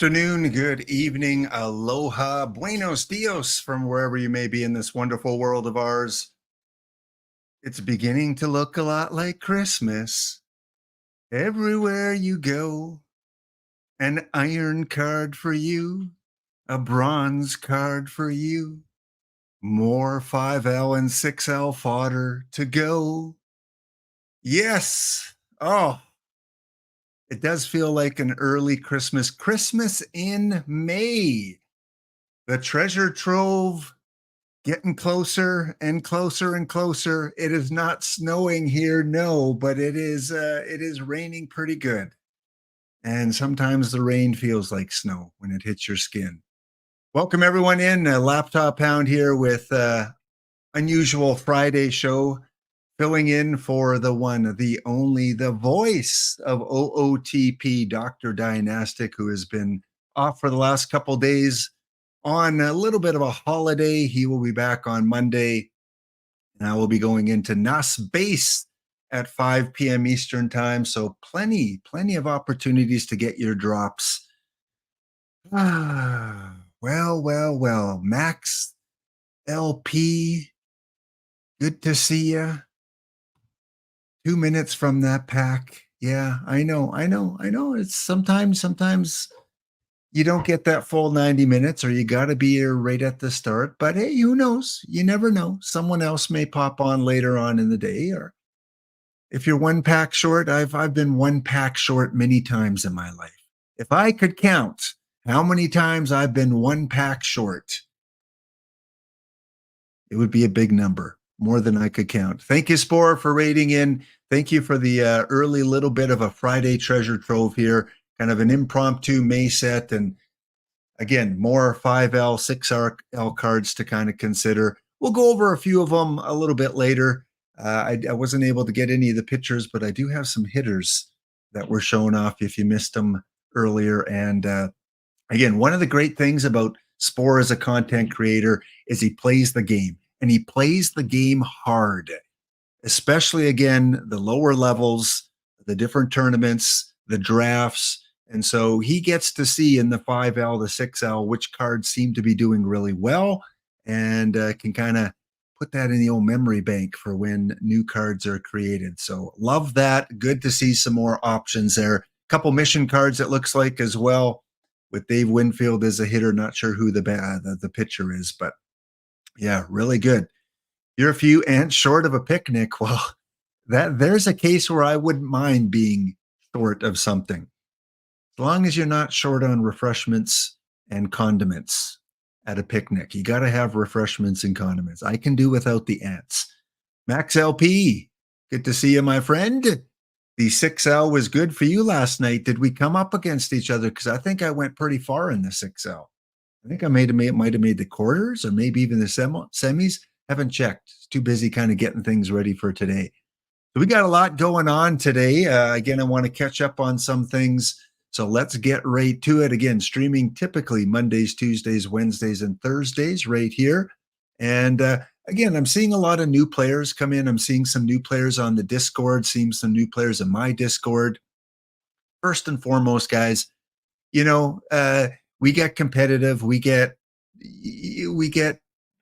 afternoon, good evening, aloha, buenos dias from wherever you may be in this wonderful world of ours. It's beginning to look a lot like Christmas. Everywhere you go, an iron card for you, a bronze card for you, more 5L and 6L fodder to go. Yes. Oh, it does feel like an early Christmas. Christmas in May. The treasure trove getting closer and closer and closer. It is not snowing here, no, but it is raining pretty good. And sometimes the rain feels like snow when it hits your skin. Welcome everyone in. Laptop Hound here with unusual Friday show, filling in for the one, the only, the voice of OOTP, Dr. Dynastic, who has been off for the last couple days on a little bit of a holiday. He will be back on Monday, and I will be going into NAS base at 5 p.m. Eastern time. So plenty of opportunities to get your drops. Well. Max LP, good to see you. 2 minutes from that pack. Yeah, I know. It's sometimes you don't get that full 90 minutes, or you got to be here right at the start. But hey, who knows? You never know. Someone else may pop on later on in the day. Or if you're one pack short, I've been one pack short many times in my life. If I could count how many times I've been one pack short, it would be a big number, more than I could count. Thank you, Spore, for raiding in. Thank you for the early little bit of a Friday treasure trove here, kind of an impromptu May set. And again, more 5L, 6L cards to kind of consider. We'll go over a few of them a little bit later. I wasn't able to get any of the pictures, but I do have some hitters that were shown off if you missed them earlier. And again, one of the great things about Spore as a content creator is he plays the game, and he plays the game hard, especially, again, the lower levels, the different tournaments, the drafts. And so he gets to see in the 5L, the 6L, which cards seem to be doing really well, and can kind of put that in the old memory bank for when new cards are created. So love that. Good to see some more options there. A couple mission cards, it looks like, as well, with Dave Winfield as a hitter. Not sure who the pitcher is, but yeah, really good. You're a few ants short of a picnic. Well, there's a case where I wouldn't mind being short of something, as long as you're not short on refreshments and condiments at a picnic. You got to have refreshments and condiments. I can do without the ants. Max LP, good to see you, my friend. The 6L was good for you last night. Did we come up against each other? Because I think I went pretty far in the 6L. I think I might have made the quarters, or maybe even the semis. Haven't checked. It's too busy kind of getting things ready for today. So we got a lot going on today. Again, I want to catch up on some things. So let's get right to it. Again, streaming typically Mondays, Tuesdays, Wednesdays, and Thursdays right here. And again, I'm seeing a lot of new players come in. I'm seeing some new players on the Discord, seeing some new players in my Discord. First and foremost, guys, we get competitive. We get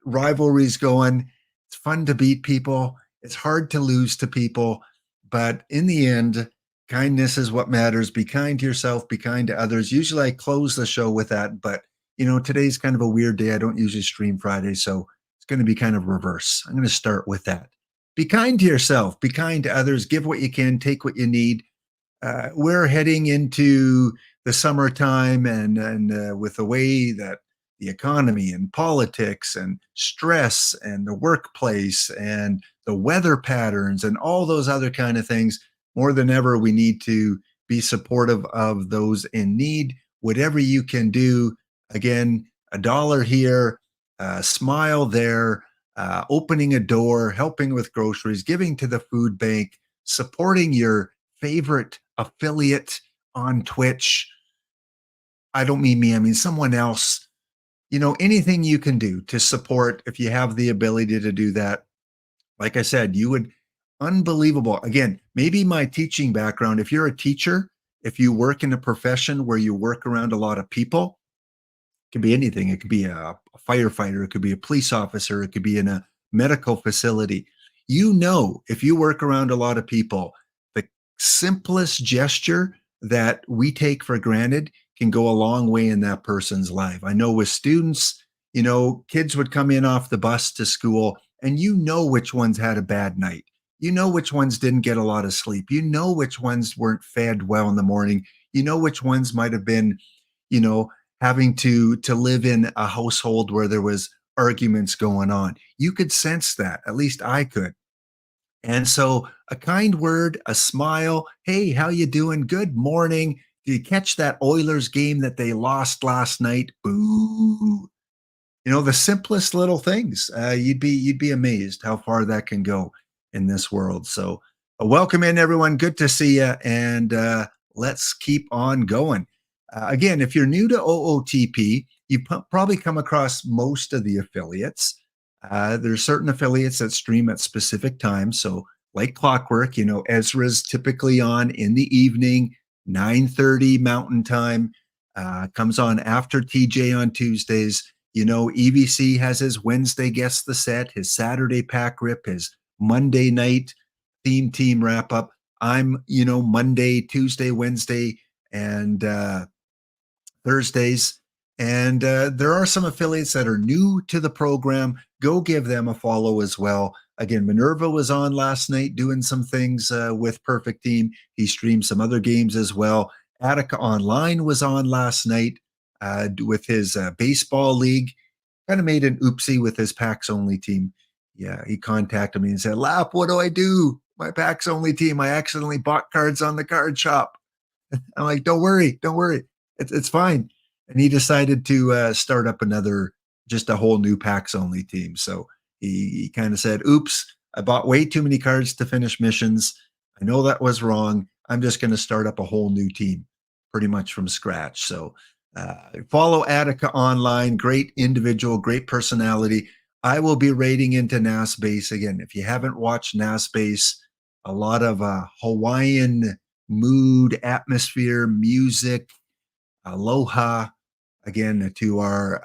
rivalries going. It's fun to beat people. It's hard to lose to people. But in the end, kindness is what matters. Be kind to yourself. Be kind to others. Usually I close the show with that. But, today's kind of a weird day. I don't usually stream Friday, so it's going to be kind of reverse. I'm going to start with that. Be kind to yourself. Be kind to others. Give what you can. Take what you need. We're heading into the summertime, and with the way that the economy and politics and stress and the workplace and the weather patterns and all those other kind of things, more than ever, we need to be supportive of those in need. Whatever you can do, again, $1 here, a smile there, opening a door, helping with groceries, giving to the food bank, supporting your favorite affiliate on Twitch. I don't mean me, I mean someone else. Anything you can do to support, if you have the ability to do that. Like I said, you would, unbelievable. Again, maybe my teaching background, if you're a teacher If you work in a profession where you work around a lot of people, it could be anything. It could be a firefighter, it could be a police officer, it could be in a medical facility. You know, if you work around a lot of people, the simplest gesture that we take for granted can go a long way in that person's life. I know with students, kids would come in off the bus to school, and you know which ones had a bad night. You know which ones didn't get a lot of sleep. You know which ones weren't fed well in the morning. You know which ones might have been, you know, having to live in a household where there was arguments going on. You could sense that. At least I could. And so a kind word, a smile, hey, how you doing? Good morning. Did you catch that Oilers game that they lost last night? Boo. The simplest little things. You'd be amazed how far that can go in this world. So, welcome in everyone. Good to see you, and let's keep on going. Again, if you're new to OOTP, you've probably come across most of the affiliates. There's certain affiliates that stream at specific times. So, like clockwork, Ezra's typically on in the evening, 9:30 Mountain Time. Comes on after TJ on Tuesdays. EVC has his Wednesday Guess the Set, his Saturday Pack Rip, his Monday night theme team wrap up. I'm, Monday, Tuesday, Wednesday, and Thursdays. And there are some affiliates that are new to the program. Go give them a follow as well. Again, Minerva was on last night doing some things with Perfect Team. He streamed some other games as well. Attica Online was on last night with his baseball league. Kind of made an oopsie with his PAX only team. Yeah, he contacted me and said, Lap, what do I do? My PAX only team, I accidentally bought cards on the card shop. I'm like, don't worry. It's fine. And he decided to start up just a whole new PAX only team. So he kind of said, oops, I bought way too many cards to finish missions. I know that was wrong. I'm just going to start up a whole new team pretty much from scratch. So follow Attica Online. Great individual, great personality. I will be raiding into NAS Base again. If you haven't watched NAS Base, a lot of Hawaiian mood, atmosphere, music, aloha. Again, to our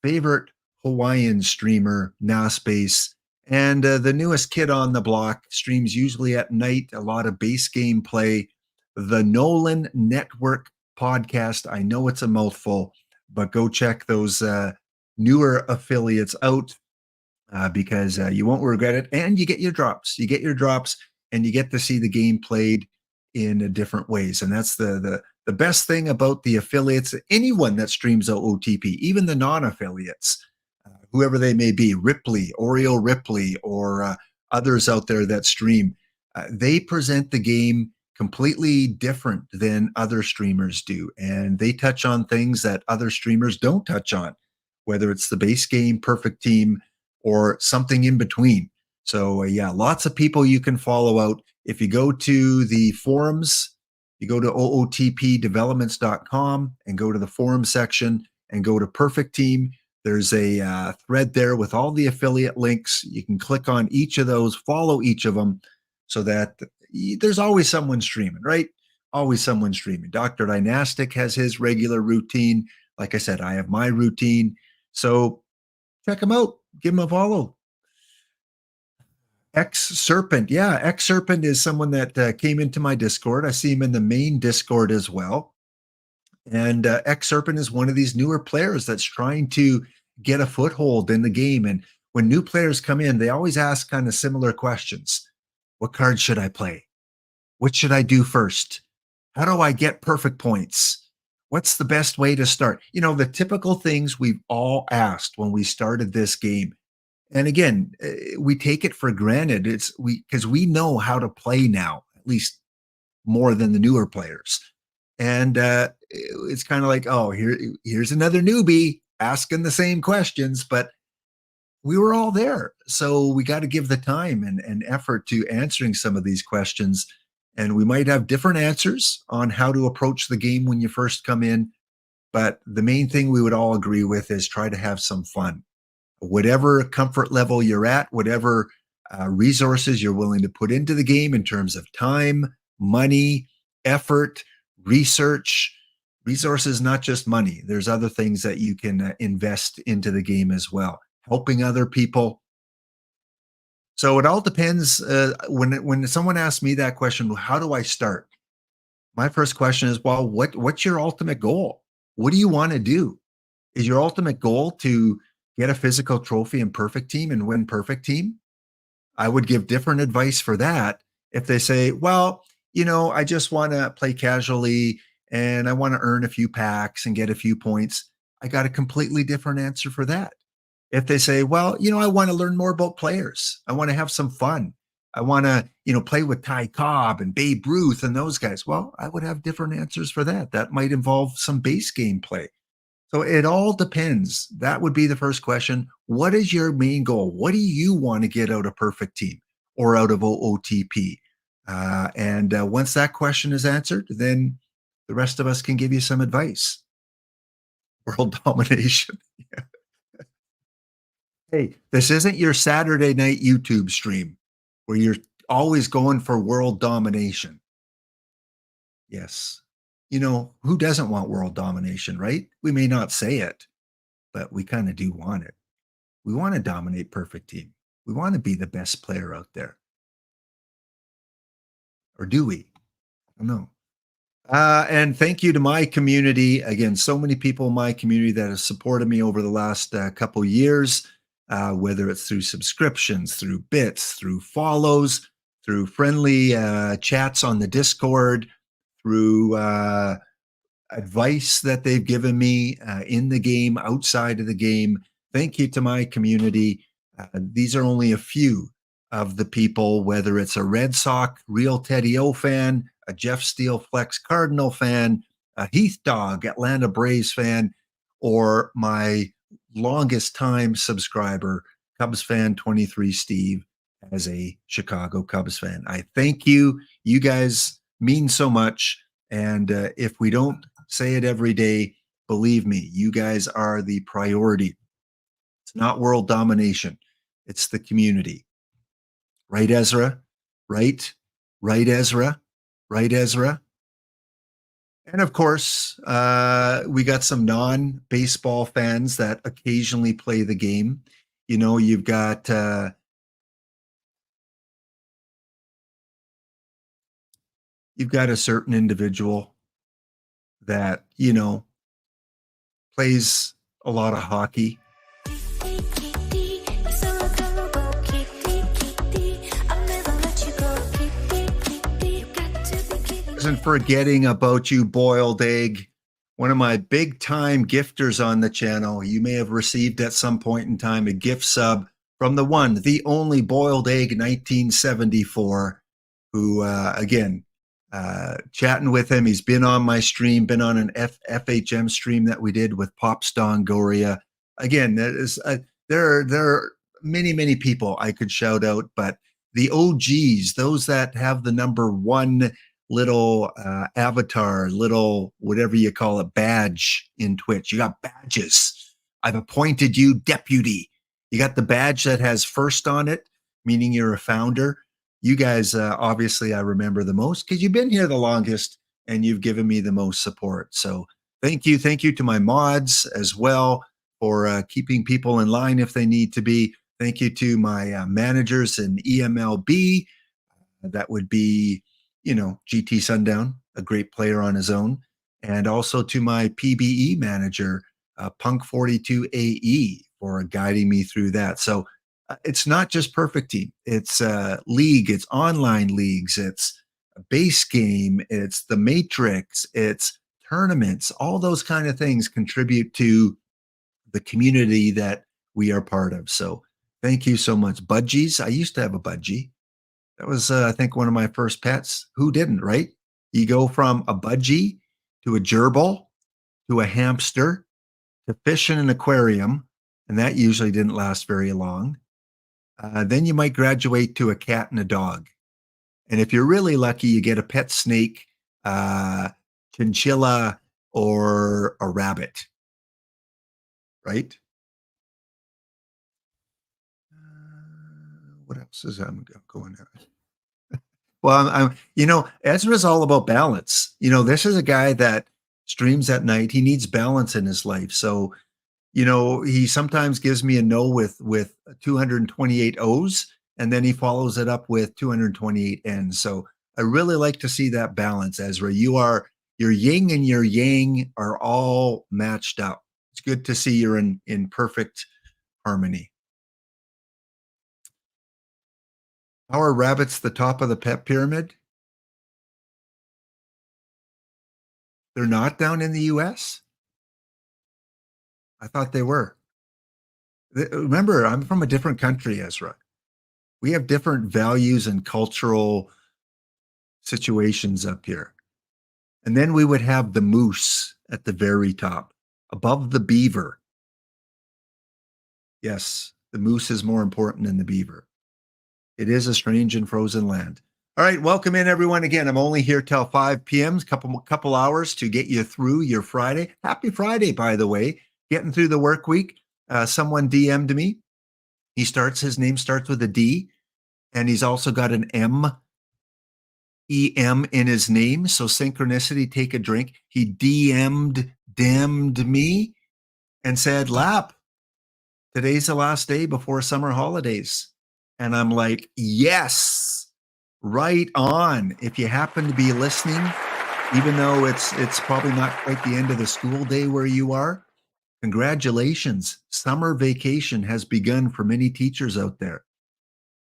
favorite Hawaiian streamer, NASBase. And the newest kid on the block streams usually at night, a lot of base game play. The Nolan Network podcast. I know it's a mouthful, but go check those newer affiliates out because you won't regret it. And you get your drops. And you get to see the game played in different ways. And that's the best thing about the affiliates, anyone that streams OOTP, even the non-affiliates, whoever they may be, Ripley, Oriole Ripley, or others out there that stream, they present the game completely different than other streamers do. And they touch on things that other streamers don't touch on, whether it's the base game, Perfect Team, or something in between. So yeah, lots of people you can follow out. If you go to the forums, you go to ootpdevelopments.com and go to the forum section and go to Perfect Team. There's a thread there with all the affiliate links. You can click on each of those, follow each of them, so that there's always someone streaming, right? Always someone streaming. Dr. Dynastic has his regular routine. Like I said, I have my routine. So check them out. Give them a follow. X Serpent. Yeah, X Serpent is someone that came into my Discord. I see him in the main Discord as well. And X Serpent is one of these newer players that's trying to get a foothold in the game. And when new players come in, they always ask kind of similar questions. What cards should I play? What should I do first? How do I get perfect points? What's the best way to start? The typical things we've all asked when we started this game. And again, we take it for granted. Because we know how to play now, at least more than the newer players. And it's kind of like, oh, here's another newbie asking the same questions, but we were all there. So we got to give the time and effort to answering some of these questions. And we might have different answers on how to approach the game when you first come in. But the main thing we would all agree with is try to have some fun. Whatever comfort level you're at, whatever resources you're willing to put into the game in terms of time, money, effort, research, resources, not just money. There's other things that you can invest into the game as well, helping other people. So it all depends. When someone asks me that question, well, how do I start? My first question is, well, what's your ultimate goal? What do you want to do? Is your ultimate goal to get a physical trophy in perfect team and win perfect team? I would give different advice for that. If they say, well, I just want to play casually and I want to earn a few packs and get a few points, I got a completely different answer for that. If they say, well, I want to learn more about players, I want to have some fun, I want to, play with Ty Cobb and Babe Ruth and those guys, well, I would have different answers for that. That might involve some base game play. So it all depends. That would be the first question. What is your main goal? What do you want to get out of Perfect Team or out of OOTP? And once that question is answered, then the rest of us can give you some advice. World domination. Hey, this isn't your Saturday night YouTube stream where you're always going for world domination. Yes. Who doesn't want world domination, right? We may not say it, but we kind of do want it. We want to dominate Perfect Team. We want to be the best player out there. Or do we? I don't know. And thank you to my community. Again, so many people in my community that have supported me over the last couple years, whether it's through subscriptions, through bits, through follows, through friendly chats on the Discord, through advice that they've given me in the game, outside of the game. Thank you to my community. These are only a few of the people, whether it's a Red Sox Real Teddy O fan, a Jeff Steele Flex Cardinal fan, a Heath Dog Atlanta Braves fan, or my longest time subscriber, Cubs fan 23 Steve, as a Chicago Cubs fan. I thank you. You guys mean so much. And if we don't say it every day, believe me, you guys are the priority. It's not world domination. It's the community. Right, Ezra? Right? Right, Ezra? Right, Ezra? And of course, we got some non-baseball fans that occasionally play the game. You've got a certain individual that, plays a lot of hockey. Isn't forgetting about you, boiled egg. One of my big time gifters on the channel. You may have received at some point in time a gift sub from the one, the only boiled egg 1974, who, again, chatting with him. He's been on my stream, been on an FHM stream that we did with Pop Stongoria. Again, there are many, many people I could shout out, but the OGs, those that have the number one little avatar, little whatever you call it, badge in Twitch. You got badges. I've appointed you deputy. You got the badge that has first on it, meaning you're a founder. You guys, obviously, I remember the most because you've been here the longest and you've given me the most support. So thank you. Thank you to my mods as well for keeping people in line if they need to be. Thank you to my managers in EMLB. That would be, GT Sundown, a great player on his own. And also to my PBE manager, Punk42AE, for guiding me through that. So it's not just Perfect Team. It's league, it's online leagues, it's a base game, it's the Matrix, it's tournaments. All those kind of things contribute to the community that we are part of. So thank you so much. Budgies. I used to have a budgie. That was, I think, one of my first pets. Who didn't, right? You go from a budgie to a gerbil to a hamster to fish in an aquarium, and that usually didn't last very long. Then you might graduate to a cat and a dog. And if you're really lucky, you get a pet snake, chinchilla, or a rabbit, right? What else is I'm going on? Well, Ezra's all about balance. This is a guy that streams at night. He needs balance in his life. So, he sometimes gives me a no with 228 O's, and then he follows it up with 228 N's. So I really like to see that balance, Ezra. Your yin and your yang are all matched up. It's good to see you're in perfect harmony. How are rabbits the top of the pet pyramid? They're not down in the US? I thought they were. Remember, I'm from a different country, Ezra. We have different values and cultural situations up here. And then we would have the moose at the very top, above the beaver. Yes, the moose is more important than the beaver. It is a strange and frozen land. All right, welcome in everyone. Again, I'm only here till 5 p.m. Couple hours to get you through your Friday. Happy Friday, by the way. Getting through the work week. Someone DM'd me. His name starts with a D, and he's also got an M, E-M in his name. So synchronicity, take a drink. He DM'd me and said, Lap, today's the last day before summer holidays. And I'm like, yes, right on. If you happen to be listening, even though it's probably not quite the end of the school day where you are, congratulations. Summer vacation has begun for many teachers out there.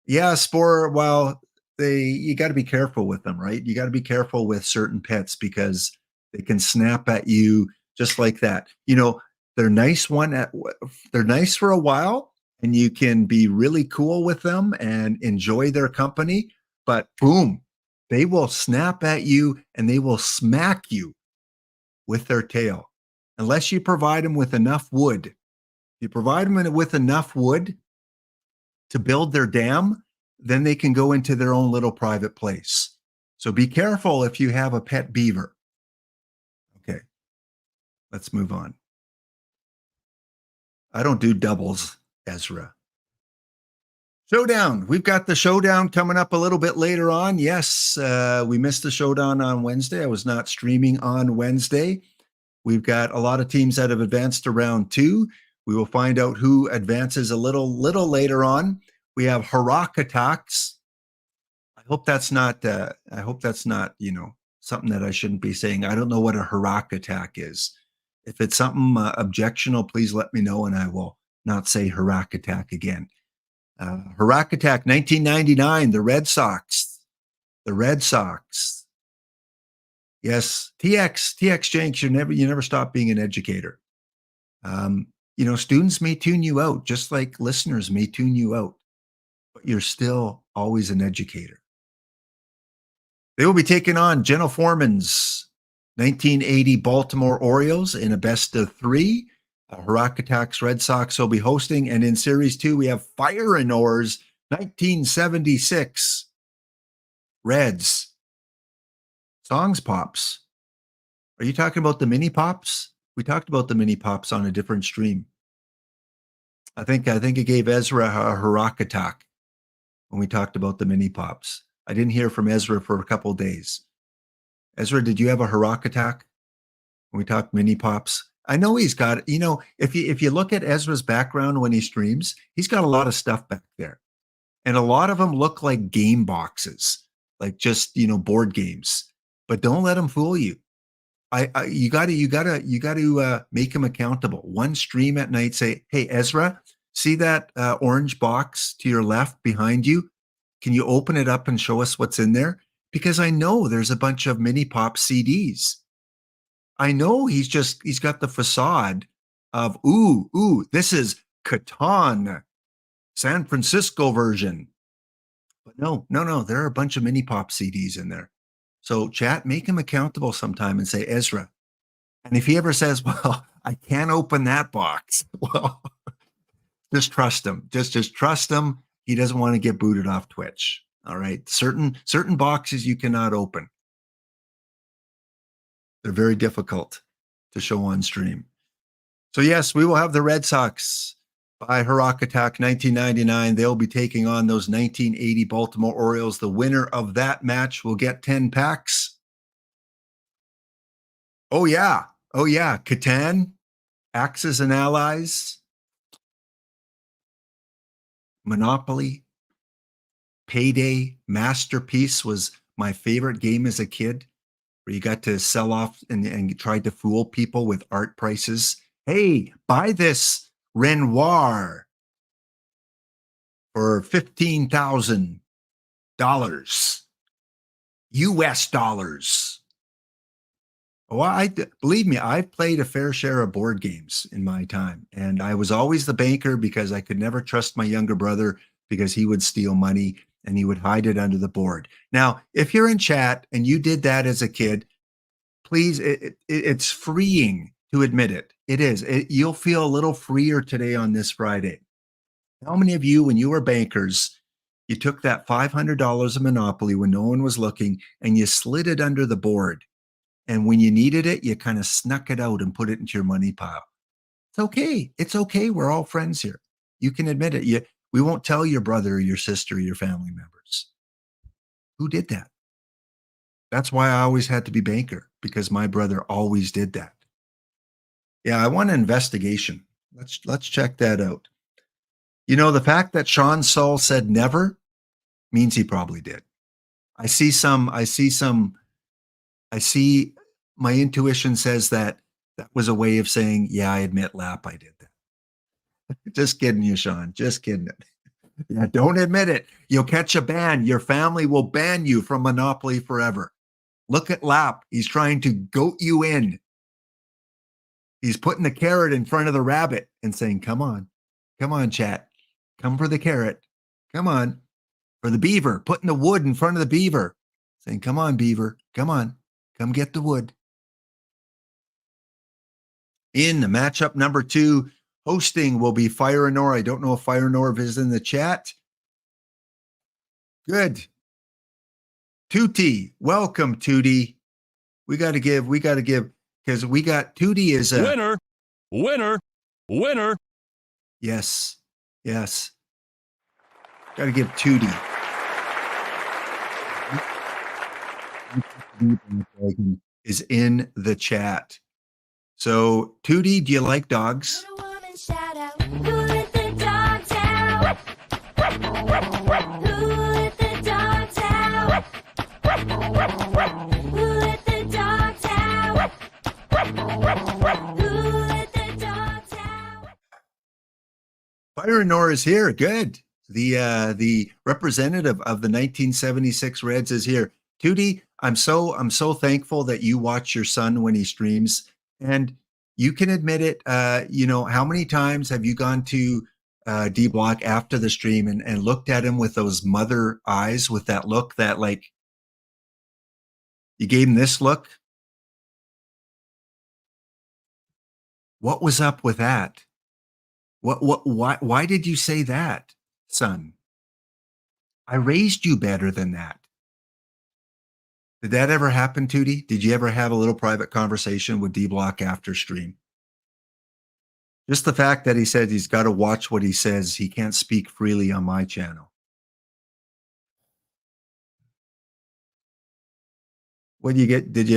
Yeah, Spore, well, you got to be careful with them, right? You got to be careful with certain pets because they can snap at you just like that. They're nice they're nice for a while, and you can be really cool with them and enjoy their company, but boom, they will snap at you and they will smack you with their tail unless you provide them with enough wood. If you provide them with enough wood to build their dam, then they can go into their own little private place. So be careful if you have a pet beaver. Okay, let's move on. I don't do doubles, Ezra. Showdown. We've got the showdown coming up a little bit later on. Yes, we missed the showdown on Wednesday. I was not streaming on Wednesday. We've got a lot of teams that have advanced to round 2. We will find out who advances a little later on. We have Harak attacks. I hope that's not something that I shouldn't be saying. I don't know what a Harak attack is. If it's something objectionable, please let me know and I will not say Harak attack again. Harak attack 1999, the Red Sox. The Red Sox. Yes, TX Jenks, you never stop being an educator. Students may tune you out, just like listeners may tune you out, but you're still always an educator. They will be taking on Jenna Foreman's 1980 Baltimore Orioles in a best of 3. Harak Attacks Red Sox will be hosting, and in Series 2, we have Fire and Oars 1976 Reds. Songs Pops. Are you talking about the mini pops? We talked about the mini pops on a different stream. I think it gave Ezra a Harak attack when we talked about the mini pops. I didn't hear from Ezra for a couple of days. Ezra, did you have a Harak attack when we talked mini pops? I know he's got, if you look at Ezra's background when he streams, he's got a lot of stuff back there. And a lot of them look like game boxes, like just, board games. But don't let them fool you. You got to make him accountable. One stream at night, say, hey, Ezra, see that orange box to your left behind you? Can you open it up and show us what's in there? Because I know there's a bunch of mini pop CDs. I know he's got the facade of, this is Catan, San Francisco version. But no, there are a bunch of mini pop CDs in there. So chat, make him accountable sometime and say, Ezra. And if he ever says, well, I can't open that box, well, just trust him. Just trust him. He doesn't want to get booted off Twitch. All right. Certain boxes you cannot open. They're very difficult to show on stream. So yes, we will have the Red Sox by Harak Attack 1999. They'll be taking on those 1980 Baltimore Orioles. The winner of that match will get 10 packs. Oh, yeah. Oh, yeah. Catan, Axis and Allies, Monopoly, Payday, Masterpiece was my favorite game as a kid, where you got to sell off and tried to fool people with art prices. Hey, buy this Renoir for $15,000 US dollars. Oh, believe me, I've played a fair share of board games in my time, and I was always the banker because I could never trust my younger brother because he would steal money and he would hide it under the board. Now, if you're in chat and you did that as a kid, please, it's freeing to admit it. It is. You'll feel a little freer today on this Friday. How many of you, when you were bankers, you took that $500 of Monopoly when no one was looking and you slid it under the board? And when you needed it, you kind of snuck it out and put it into your money pile. It's okay. It's okay. We're all friends here. You can admit it. We won't tell your brother or your sister or your family members. Who did that? That's why I always had to be banker, because my brother always did that. Yeah, I want an investigation. Let's check that out. You know, the fact that Sean Saul said never means he probably did. I see my intuition says that was a way of saying, yeah, I admit, Lap, I did that. Just kidding you, Sean. Just kidding. Yeah, don't admit it. You'll catch a ban. Your family will ban you from Monopoly forever. Look at Lap. He's trying to goat you in. He's putting the carrot in front of the rabbit and saying, come on, chat. Come for the carrot. Come on. For the beaver, putting the wood in front of the beaver, saying, come on, beaver. Come on. Come get the wood. In the matchup number 2, hosting will be Fire and Nor. I don't know if Fire and Nor is in the chat. Good. Tootie, welcome, Tootie. We got to give, because we got Tootie is a winner. Yes. Got to give Tootie. Is in the chat. So, Tootie, do you like dogs? Fire and Nor is here. Good. The representative of the 1976 Reds is here. Tootie, I'm so thankful that you watch your son when he streams, and you can admit it. You know, how many times have you gone to D Block after the stream and looked at him with those mother eyes, with that look that, like, you gave him this look? What was up with that? Why did you say that, son? I raised you better than that. Did that ever happen, Tootie? Did you ever have a little private conversation with D Block after stream? Just the fact that he said he's got to watch what he says. He can't speak freely on my channel. What do you get? Did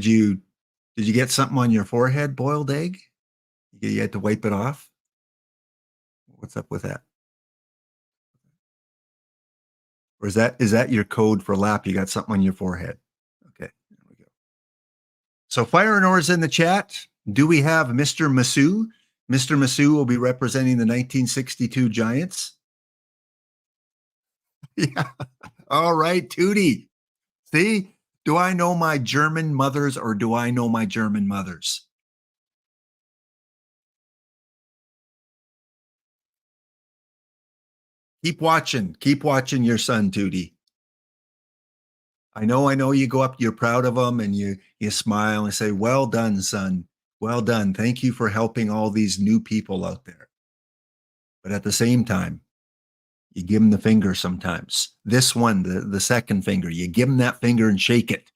you get something on your forehead? Boiled egg? You had to wipe it off? What's up with that? Or is that your code for Lap? You got something on your forehead? Okay, there we go. So Fire and Nor is in the chat. Do we have Mr. Masu? Mr. Masu will be representing the 1962 Giants. Yeah. All right, Tootie. See, do I know my German mothers or do I know my German mothers? Keep watching your son, Tootie. I know you go up, you're proud of him, and you smile and say, well done, son. Well done. Thank you for helping all these new people out there. But at the same time, you give him the finger sometimes. This one, the second finger, you give him that finger and shake it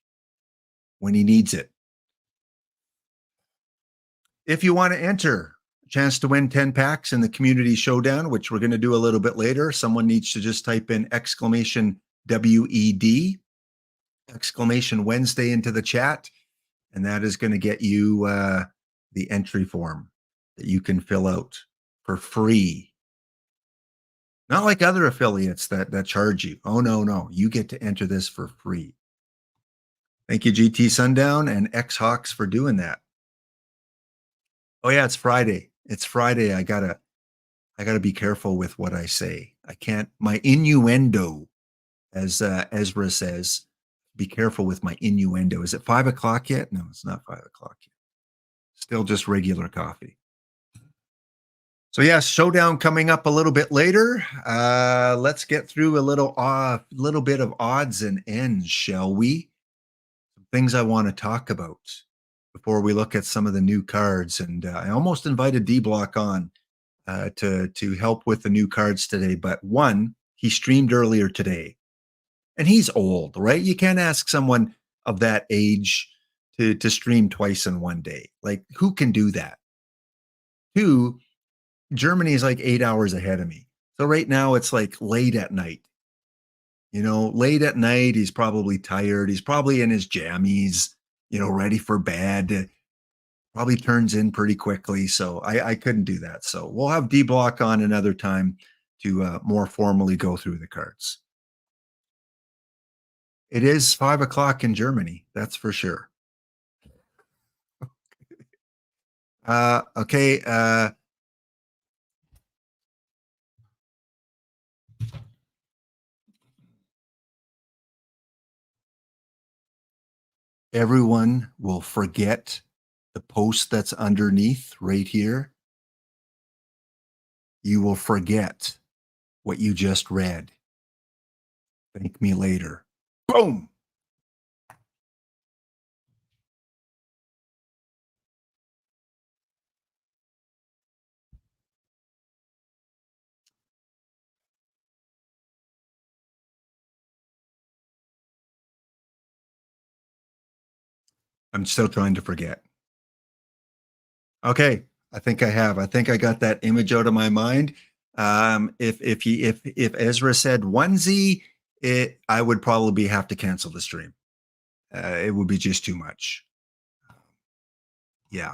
when he needs it. If you want to enter chance to win 10 packs in the Community Showdown, which we're going to do a little bit later. Someone needs to just type in exclamation WED, exclamation Wednesday into the chat, and that is going to get you the entry form that you can fill out for free. Not like other affiliates that charge you. Oh, no. You get to enter this for free. Thank you, GT Sundown and X-Hawks for doing that. Oh, yeah, it's Friday. It's Friday. I gotta be careful with what I say. I can't, my innuendo, as Ezra says, be careful with my innuendo. Is it 5 o'clock yet? No, it's not 5 o'clock yet. Still just regular coffee. So yes, Showdown coming up a little bit later. Let's get through a little bit of odds and ends, shall we? Some things I want to talk about before we look at some of the new cards. And I almost invited D-Block on to help with the new cards today. But one, he streamed earlier today. And he's old, right? You can't ask someone of that age to stream twice in one day. Like, who can do that? Two, Germany is like 8 hours ahead of me. So right now it's like late at night. Late at night, he's probably tired. He's probably in his jammies, ready for bed. Probably turns in pretty quickly. So I couldn't do that. So we'll have D-Block on another time to more formally go through the cards. It is 5 o'clock in Germany. That's for sure. Okay. Everyone will forget the post that's underneath right here. You will forget what you just read. Thank me later. Boom. I'm still trying to forget. Okay, I think I have. I think I got that image out of my mind. If Ezra said onesie, I would probably have to cancel the stream. It would be just too much. Yeah,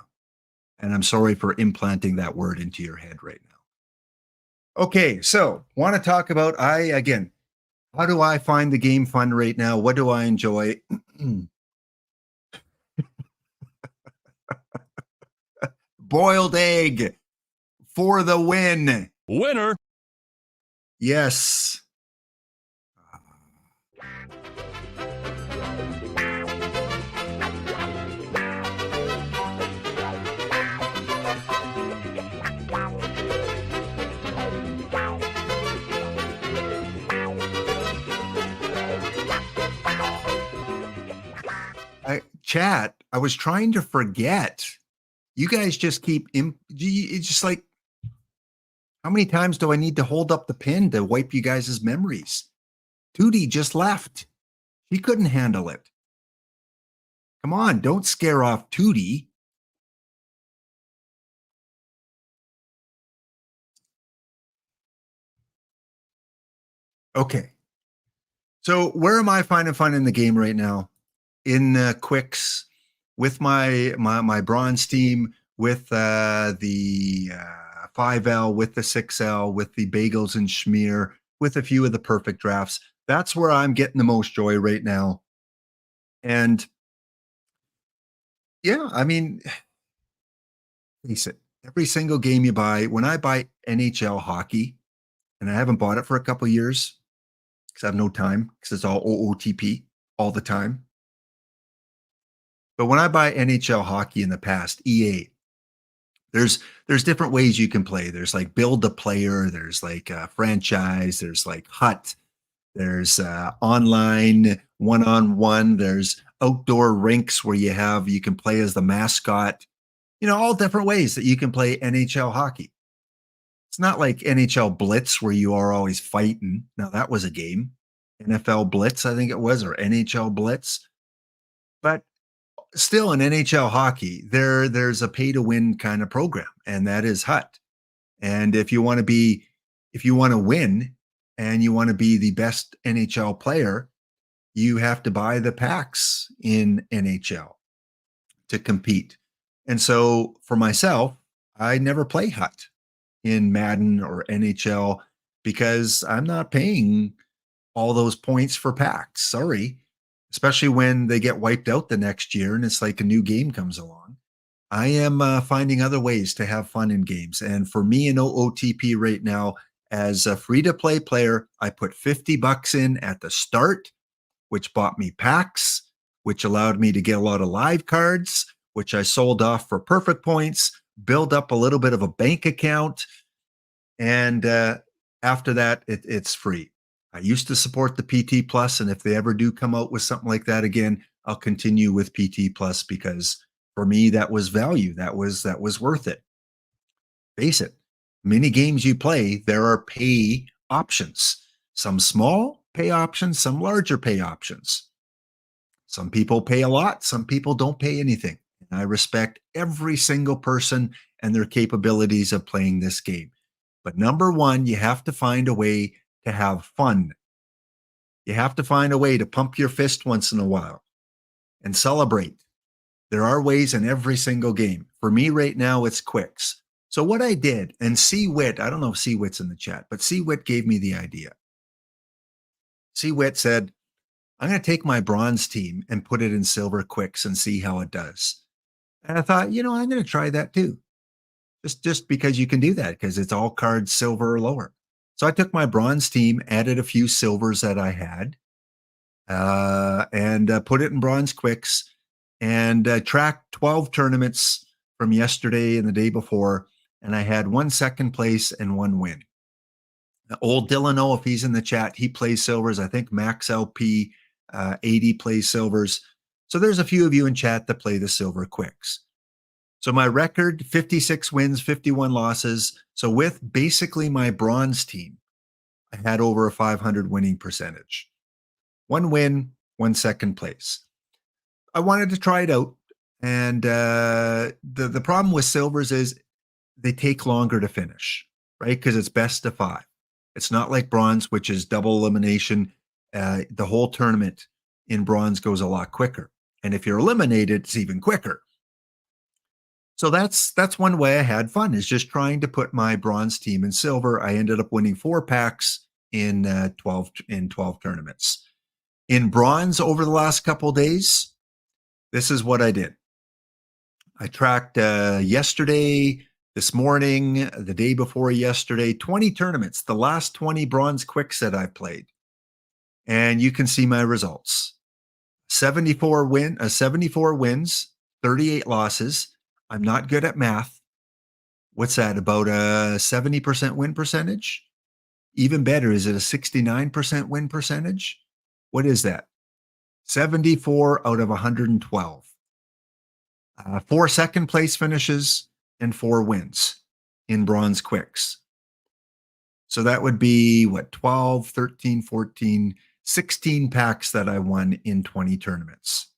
and I'm sorry for implanting that word into your head right now. Okay, so want to talk about how do I find the game fun right now? What do I enjoy? Boiled egg for the win. Winner. Yes. Chat, I was trying to forget. You guys just keep, it's just like, how many times do I need to hold up the pin to wipe you guys' memories? Tootie just left. She couldn't handle it. Come on, don't scare off Tootie. Okay. So where am I finding fun in the game right now? In Quicks, with my bronze team, with the 5L, with the 6L, with the bagels and schmear, with a few of the perfect drafts. That's where I'm getting the most joy right now. And yeah, I mean, face it, every single game you buy, when I buy NHL hockey, and I haven't bought it for a couple of years because I have no time because it's all OOTP all the time. But when I buy NHL hockey in the past, EA, there's different ways you can play. There's like build a player, there's like franchise, there's like hut, there's online one-on-one, there's outdoor rinks where you can play as the mascot, all different ways that you can play NHL hockey. It's not like NHL Blitz where you are always fighting. Now that was a game. NFL Blitz, I think it was, or NHL Blitz. But still in NHL hockey, there's a pay to win kind of program, and that is HUT. And if you want to win and you want to be the best NHL player, you have to buy the packs in NHL to compete. And so for myself, I never play HUT in Madden or NHL because I'm not paying all those points for packs. Sorry. Especially when they get wiped out the next year and it's like a new game comes along. I am finding other ways to have fun in games. And for me in OOTP right now, as a free to play player, I put $50 in at the start, which bought me packs, which allowed me to get a lot of live cards, which I sold off for perfect points, build up a little bit of a bank account. And after that, it's free. I used to support the PT Plus, and if they ever do come out with something like that again, I'll continue with PT Plus because for me that was value. That was worth it. Face it, many games you play, there are pay options. Some small pay options, some larger pay options. Some people pay a lot, some people don't pay anything. And I respect every single person and their capabilities of playing this game. But number one, you have to find a way to have fun. You have to find a way to pump your fist once in a while and celebrate. There are ways in every single game. For me right now, it's quicks. So what I did, and C-Wit, I don't know if C-Wit's in the chat, but C-Wit gave me the idea. C-Wit said, I'm going to take my bronze team and put it in silver quicks and see how it does. And I thought, I'm going to try that too. Just because you can do that because it's all cards silver or lower. So I took my bronze team, added a few silvers that I had, and put it in bronze quicks and tracked 12 tournaments from yesterday and the day before. And I had 1 second place and 1 win. Old Dylan O, if he's in the chat, he plays silvers. I think Max LP 80 plays silvers. So there's a few of you in chat that play the silver quicks. So my record, 56 wins, 51 losses. So with basically my bronze team, I had over a 500 winning percentage. 1 win, 1 second place. I wanted to try it out. And the problem with silvers is they take longer to finish, right? Because it's best of 5. It's not like bronze, which is double elimination. The whole tournament in bronze goes a lot quicker. And if you're eliminated, it's even quicker. So that's one way I had fun, is just trying to put my bronze team in silver. I ended up winning 4 packs in 12 tournaments. In bronze over the last couple of days, this is what I did. I tracked yesterday, this morning, the day before yesterday, 20 tournaments, the last 20 bronze quicks that I played. And you can see my results. 74 wins, 38 losses. I'm not good at math. What's that, about a 70% win percentage? Even better, is it a 69% win percentage? What is that? 74 out of 112. 4 second place finishes and 4 wins in bronze quicks. So that would be, 12, 13, 14, 16 packs that I won in 20 tournaments.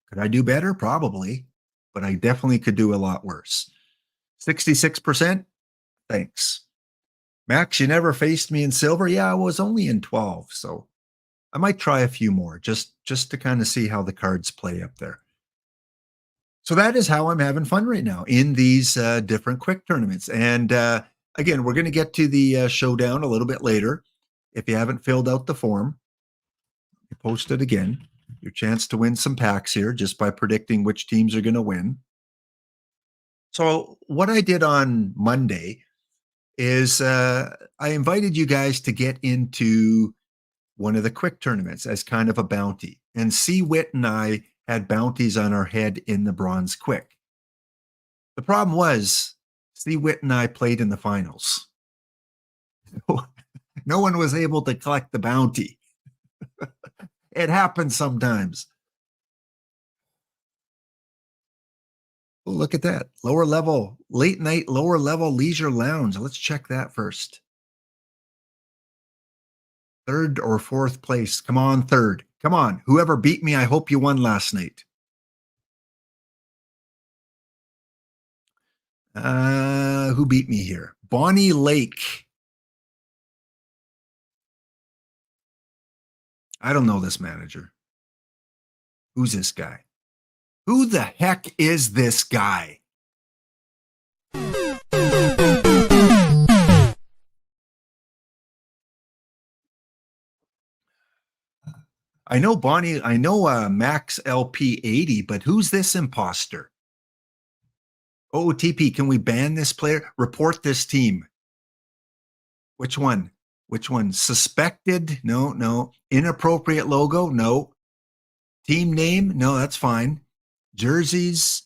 Could I do better? Probably, but I definitely could do a lot worse. 66%? Thanks. Max, you never faced me in silver? Yeah, I was only in 12, so I might try a few more just to kind of see how the cards play up there. So that is how I'm having fun right now in these different quick tournaments. And again, we're going to get to the showdown a little bit later. If you haven't filled out the form, you post it again. Your chance to win some packs here just by predicting which teams are going to win. So what I did on Monday is I invited you guys to get into one of the quick tournaments as kind of a bounty. And C-Wit and I had bounties on our head in the bronze quick. The problem was C-Wit and I played in the finals. No one was able to collect the bounty. It happens sometimes. Oh, look at that. Lower level, late night, lower level leisure lounge. Let's check that first. 3rd or 4th place. Come on, 3rd. Come on. Whoever beat me, I hope you won last night. Who beat me here? Bonnie Lake. I don't know this manager. Who's this guy? Who the heck is this guy? I know Bonnie, I know Max LP 80, but who's this imposter? OOTP, can we ban this player? Report this team. Which one? Which one? Suspected? No, no. Inappropriate logo? No. Team name? No, that's fine. Jerseys?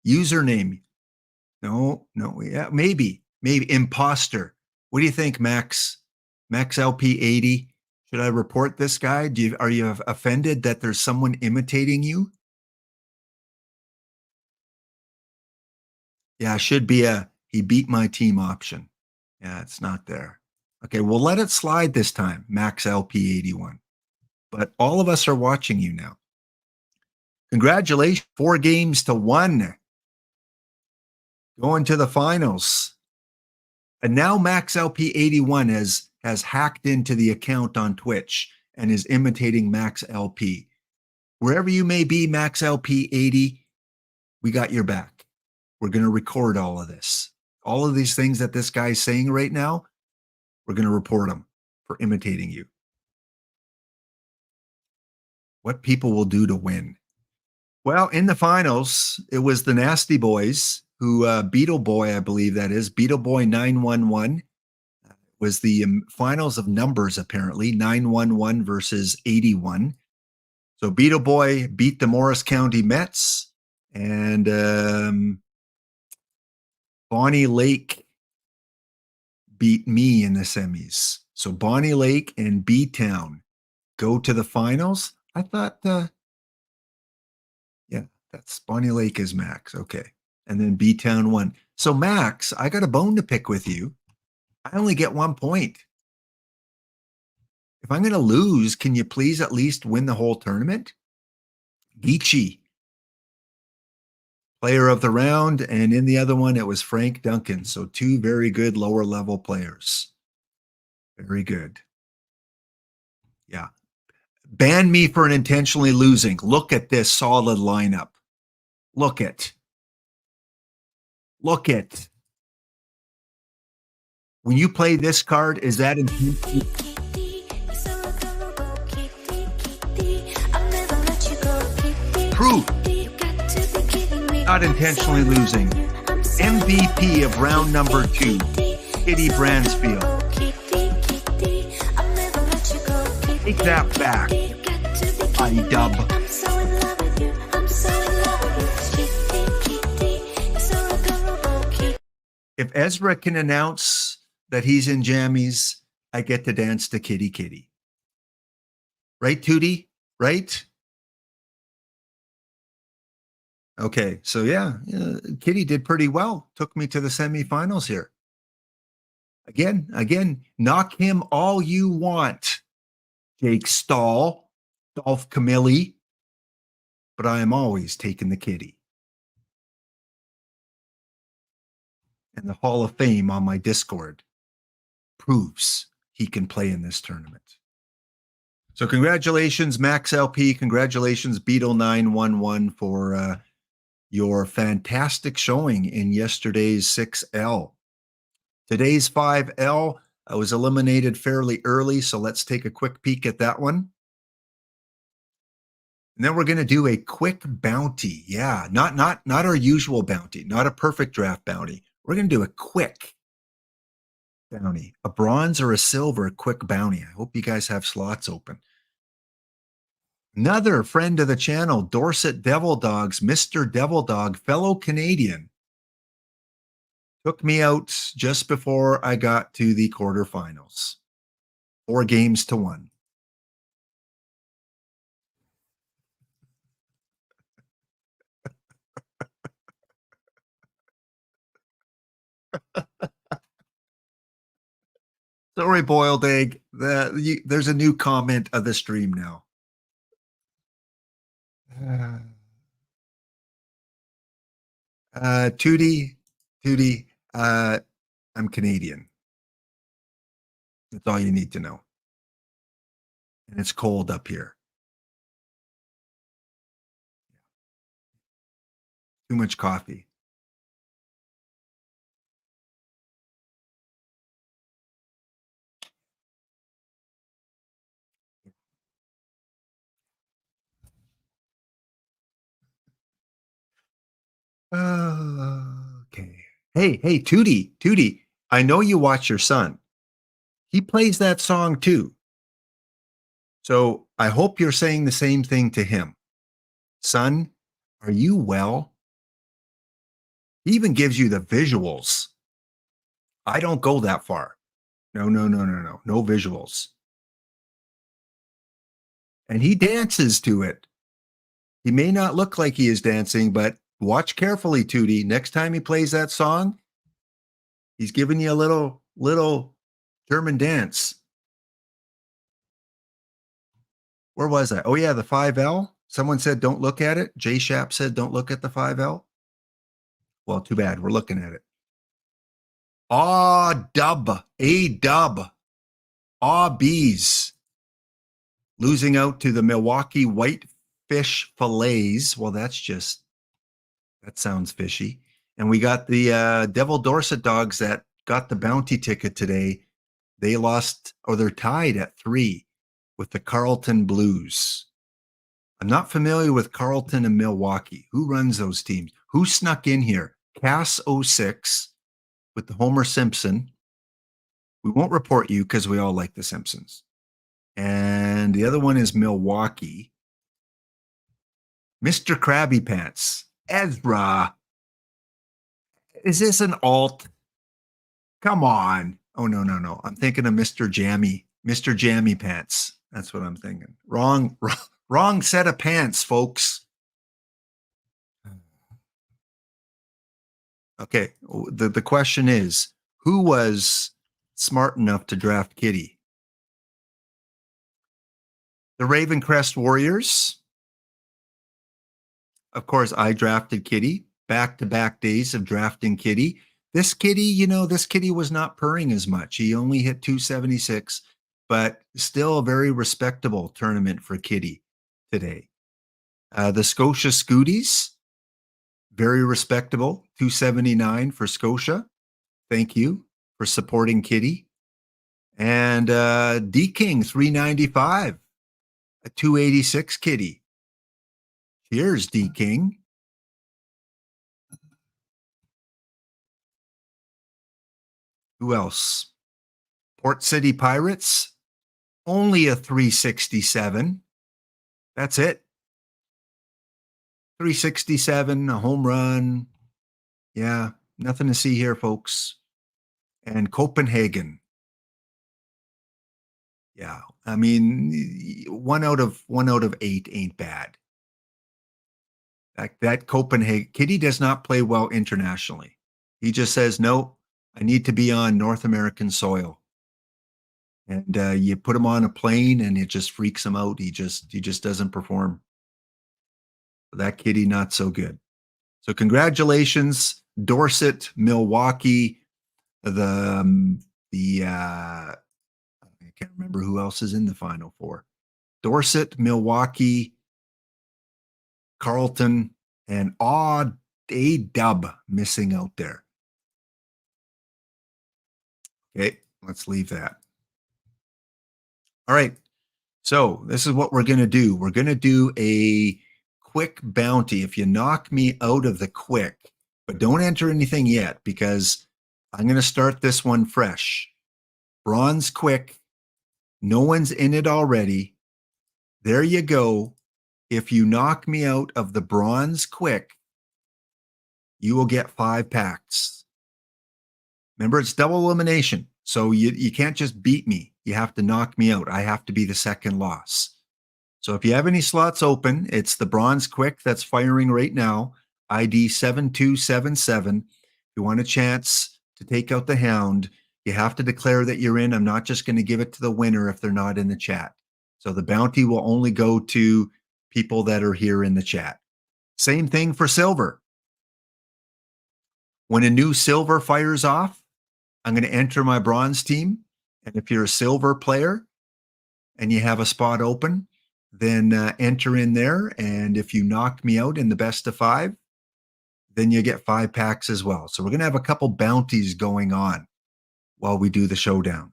Username? No, no. Yeah, maybe. Maybe. Imposter. What do you think, Max? Max LP 80? Should I report this guy? Are you offended that there's someone imitating you? Yeah, should be a he beat my team option. Yeah, it's not there. Okay, we'll let it slide this time, Max LP 81. But all of us are watching you now. Congratulations, 4 games to 1. Going to the finals. And now Max LP 81 has hacked into the account on Twitch and is imitating Max LP. Wherever you may be, Max LP 80, we got your back. We're going to record all of this. All of these things that this guy's saying right now, we're going to report them for imitating you. What people will do to win. Well, in the finals, it was the Nasty Boys who Beetle Boy, I believe that is, Beetle Boy 911 was the finals of numbers, apparently, 911 versus 81. So Beetle Boy beat the Morris County Mets, and Bonnie Lake beat me in the semis. So Bonnie Lake and B-Town go to the finals. I thought, yeah, that's Bonnie Lake is Max. Okay. And then B-Town won. So Max, I got a bone to pick with you. I only get 1 point. If I'm going to lose, can you please at least win the whole tournament? Geechee, player of the round, and in the other one, it was Frank Duncan. So 2 very good lower level players. Very good. Yeah. Ban me for intentionally losing. Look at this solid lineup. Look it. Look it. When you play this card, is that intentionally? Proof. Not intentionally losing. MVP of round number 2, Kitty Bransfield. Take that back, I-dub. If Ezra can announce that he's in jammies, I get to dance to Kitty Kitty. Right, Tootie? Right? Okay, so yeah, Kitty did pretty well. Took me to the semifinals here. Again, knock him all you want, Jake Stahl, Dolph Camilli, but I am always taking the Kitty. And the Hall of Fame on my Discord proves he can play in this tournament. So congratulations, Max LP. Congratulations, Beetle 911 for your fantastic showing in yesterday's 6L. Today's 5L, I was eliminated fairly early, so let's take a quick peek at that one. And then we're going to do a quick bounty. Yeah, not our usual bounty, not a perfect draft bounty. We're going to do a quick bounty, a bronze or a silver quick bounty. I hope you guys have slots open. Another friend of the channel, Dorset Devil Dogs, Mr. Devil Dog, fellow Canadian, took me out just before I got to the quarterfinals. 4 games to 1. Sorry, boiled egg. There's a new comment of the stream now. Tootie, Tootie, I'm Canadian. That's all you need to know. And it's cold up here. Too much coffee. Okay. Hey, Tootie, I know you watch your son. He plays that song too. So I hope you're saying the same thing to him. Son, are you well? He even gives you the visuals. I don't go that far. No. No visuals. And he dances to it. He may not look like he is dancing, but watch carefully, Tootie. Next time he plays that song, he's giving you a little German dance. Where was I? Oh yeah, the 5L. Someone said don't look at it. Jay Shap said don't look at the 5L. Well, too bad. We're looking at it. A-dub. Aw bees. Losing out to the Milwaukee Whitefish Fillets. Well, that sounds fishy. And we got the Devil Dorset dogs that got the bounty ticket today. They lost, or they're tied at 3 with the Carleton Blues. I'm not familiar with Carleton and Milwaukee. Who runs those teams? Who snuck in here? Cass 06 with the Homer Simpson. We won't report you because we all like the Simpsons. And the other one is Milwaukee. Mr. Krabby Pants. Ezra. Is this an alt? Come on. Oh, no. I'm thinking of Mr. Jammy. Mr. Jammy Pants. That's what I'm thinking. Wrong set of pants, folks. Okay. The question is, who was smart enough to draft Kitty? The Ravencrest Warriors. Of course, I drafted Kitty. Back-to-back days of drafting Kitty. This kitty was not purring as much. He only hit 276, but still a very respectable tournament for Kitty today. The Scotia Scooties, very respectable, 279 for Scotia. Thank you for supporting Kitty. And D King, 395, a 286 Kitty. Cheers, D King. Who else? Port City Pirates, only a 367. That's it. 367, a home run. Yeah, nothing to see here, folks. And Copenhagen. Yeah, I mean, 1 out of 8 ain't bad. That Copenhagen, Kitty does not play well internationally. He just says, no, I need to be on North American soil. And you put him on a plane and it just freaks him out. He just doesn't perform. That Kitty, not so good. So congratulations, Dorset, Milwaukee, I can't remember who else is in the Final Four. Dorset, Milwaukee, Carleton, and A-dub missing out there. Okay, let's leave that. All right. So this is what we're going to do. We're going to do a quick bounty. If you knock me out of the quick, but don't enter anything yet because I'm going to start this one fresh. Bronze quick. No one's in it already. There you go. If you knock me out of the bronze quick, you will get 5 packs. Remember, it's double elimination. So you can't just beat me. You have to knock me out. I have to be the second loss. So if you have any slots open, it's the bronze quick that's firing right now, ID 7277. If you want a chance to take out the hound, you have to declare that you're in. I'm not just going to give it to the winner if they're not in the chat. So the bounty will only go to people that are here in the chat. Same thing for silver. When a new silver fires off, I'm going to enter my bronze team. And if you're a silver player and you have a spot open, then enter in there. And if you knock me out in the best of 5, then you get 5 packs as well. So we're going to have a couple bounties going on while we do the showdown.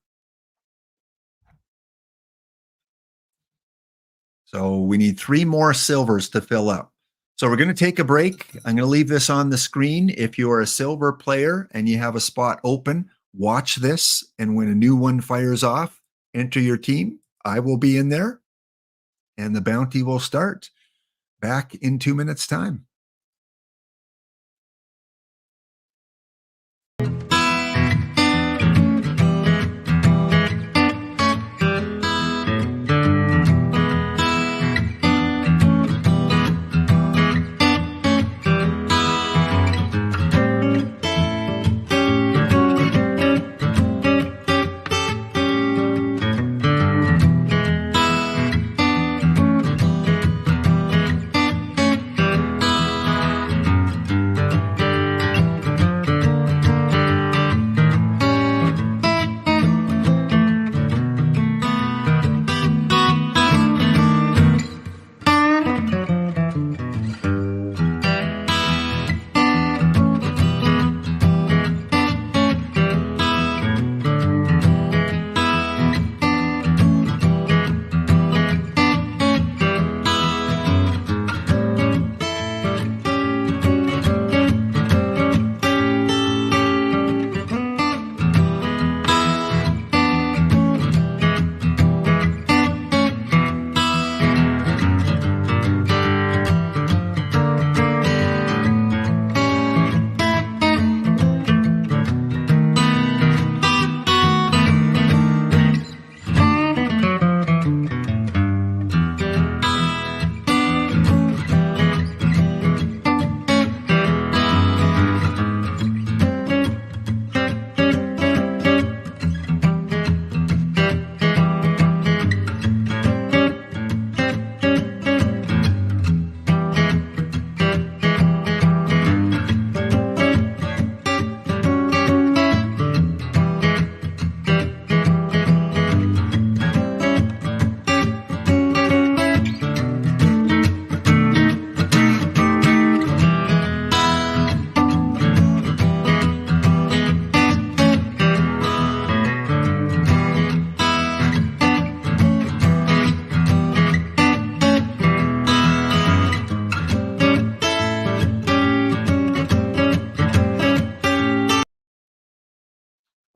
So we need 3 more silvers to fill up. So we're going to take a break. I'm going to leave this on the screen. If you are a silver player and you have a spot open, watch this. And when a new one fires off, enter your team. I will be in there and the bounty will start back in 2 minutes' time.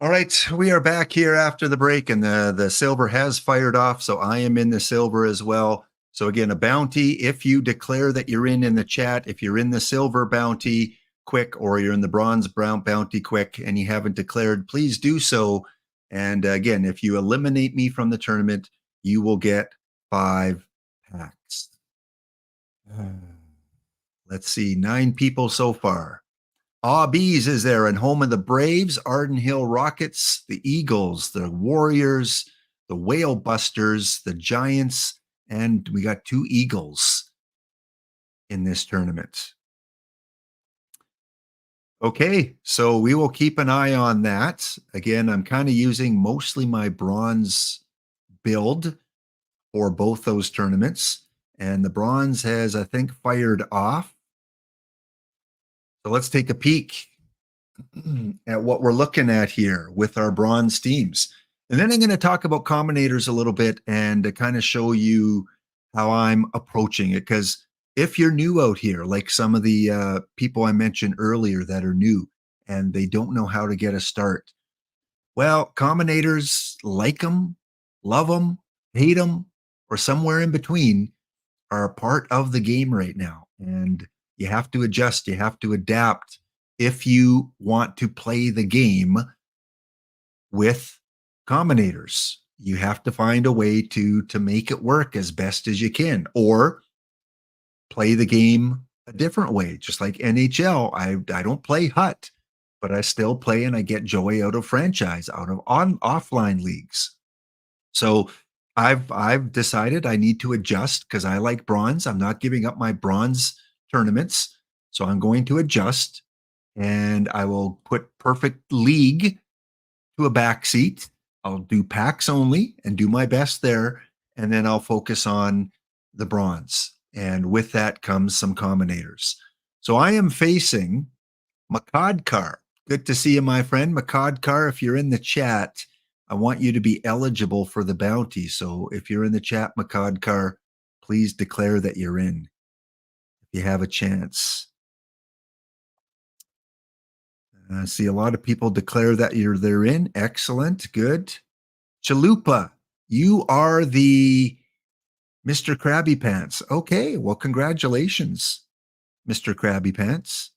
All right, we are back here after the break, and the silver has fired off, so I am in the silver as well. So again, a bounty, if you declare that you're in the chat, if you're in the silver bounty quick, or you're in the bronze bounty quick, and you haven't declared, please do so. And again, if you eliminate me from the tournament, you will get 5 packs. Let's see, 9 people so far. Bees is there, and home of the Braves, Arden Hill Rockets, the Eagles, the Warriors, the Whale Busters, the Giants, and we got 2 Eagles in this tournament. Okay, so we will keep an eye on that. Again, I'm kind of using mostly my bronze build for both those tournaments, and the bronze has, I think, fired off. So let's take a peek at what we're looking at here with our bronze teams. And then I'm going to talk about combinators a little bit and to kind of show you how I'm approaching it. Because if you're new out here, like some of the people I mentioned earlier that are new and they don't know how to get a start, well, combinators, like them, love them, hate them, or somewhere in between, are a part of the game right now. And you have to adjust, you have to adapt if you want to play the game with combinators. You have to find a way to make it work as best as you can, or play the game a different way. Just like NHL, I don't play HUT, but I still play and I get joy out of franchise, out of offline leagues. So I've decided I need to adjust because I like bronze. I'm not giving up my bronze tournaments. So I'm going to adjust and I will put Perfect League to a back seat. I'll do packs only and do my best there, and then I'll focus on the bronze. And with that comes some combinators. So I am facing Makadkar. Good to see you, my friend. Makadkar, if you're in the chat, I want you to be eligible for the bounty. So if you're in the chat, Makadkar, please declare that you're in if you have a chance. I see a lot of people declare that they're in. Excellent. Good. Chalupa, you are the Mr. Krabby Pants. Okay. Well, congratulations, Mr. Krabby Pants.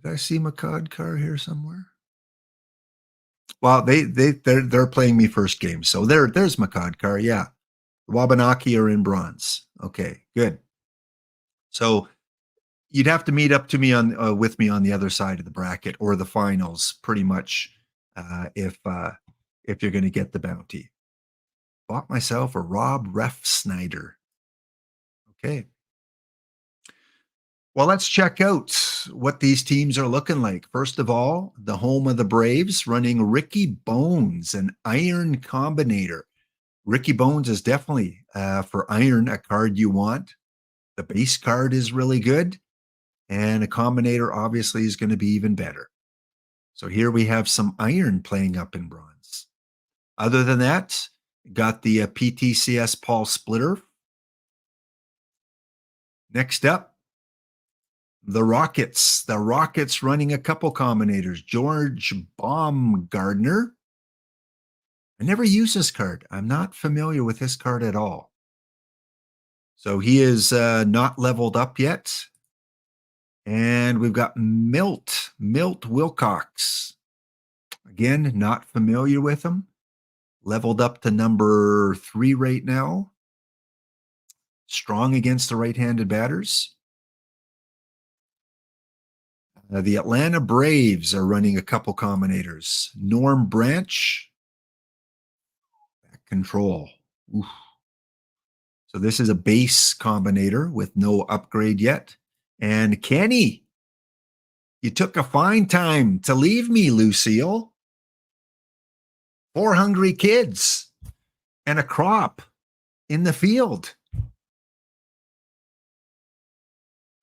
Did I see Makadkar here somewhere? Well, they're playing me first game. So there's Makadkar. Yeah. The Wabanaki are in bronze. Okay, good. So you'd have to meet up to me on with me on the other side of the bracket or the finals, pretty much, if you're going to get the bounty. Bought myself a Rob Ref Snyder. Okay. Well, let's check out what these teams are looking like. First of all, the home of the Braves running Ricky Bones, an Iron Combinator. Ricky Bones is definitely for Iron a card you want. The base card is really good, and a Combinator obviously is going to be even better. So here we have some Iron playing up in bronze. Other than that, got the PTCS Paul Splitter. Next up, the Rockets. The Rockets running a couple combinators. George Baumgardner. I never use this card. I'm not familiar with this card at all. So he is not leveled up yet. And we've got Milt Wilcox. Again, not familiar with him. Leveled up to number 3 right now. Strong against the right-handed batters. The Atlanta Braves are running a couple combinators. Norm Branch. Back control. Oof. So this is a base combinator with no upgrade yet. And Kenny, you took a fine time to leave me, Lucille. 4 hungry kids and a crop in the field.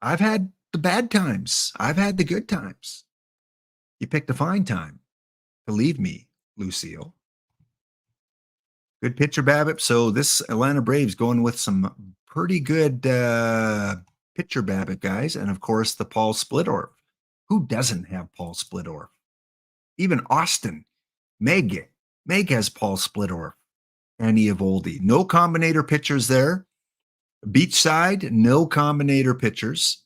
I've had the bad times. I've had the good times. You picked a fine time to leave me, Lucille. Good pitcher, BABIP. So this Atlanta Braves going with some pretty good pitcher, BABIP guys. And of course, the Paul Splittorff. Who doesn't have Paul Splittorff? Even Austin. Meg has Paul Splittorff and Eovaldi. No combinator pitchers there. Beachside, no combinator pitchers.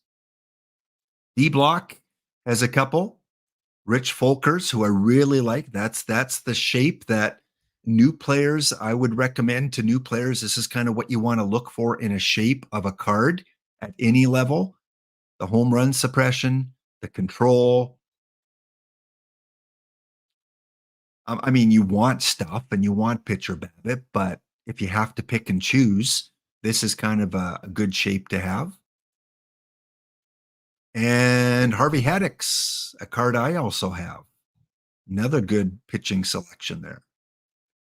D-Block has a couple. Rich Folkers, who I really like. That's the shape that new players, I would recommend to new players. This is kind of what you want to look for in a shape of a card at any level. The home run suppression, the control. I mean, you want stuff and you want pitcher BABIP, but if you have to pick and choose, this is kind of a good shape to have. And Harvey Haddix, a card I also have. Another good pitching selection there.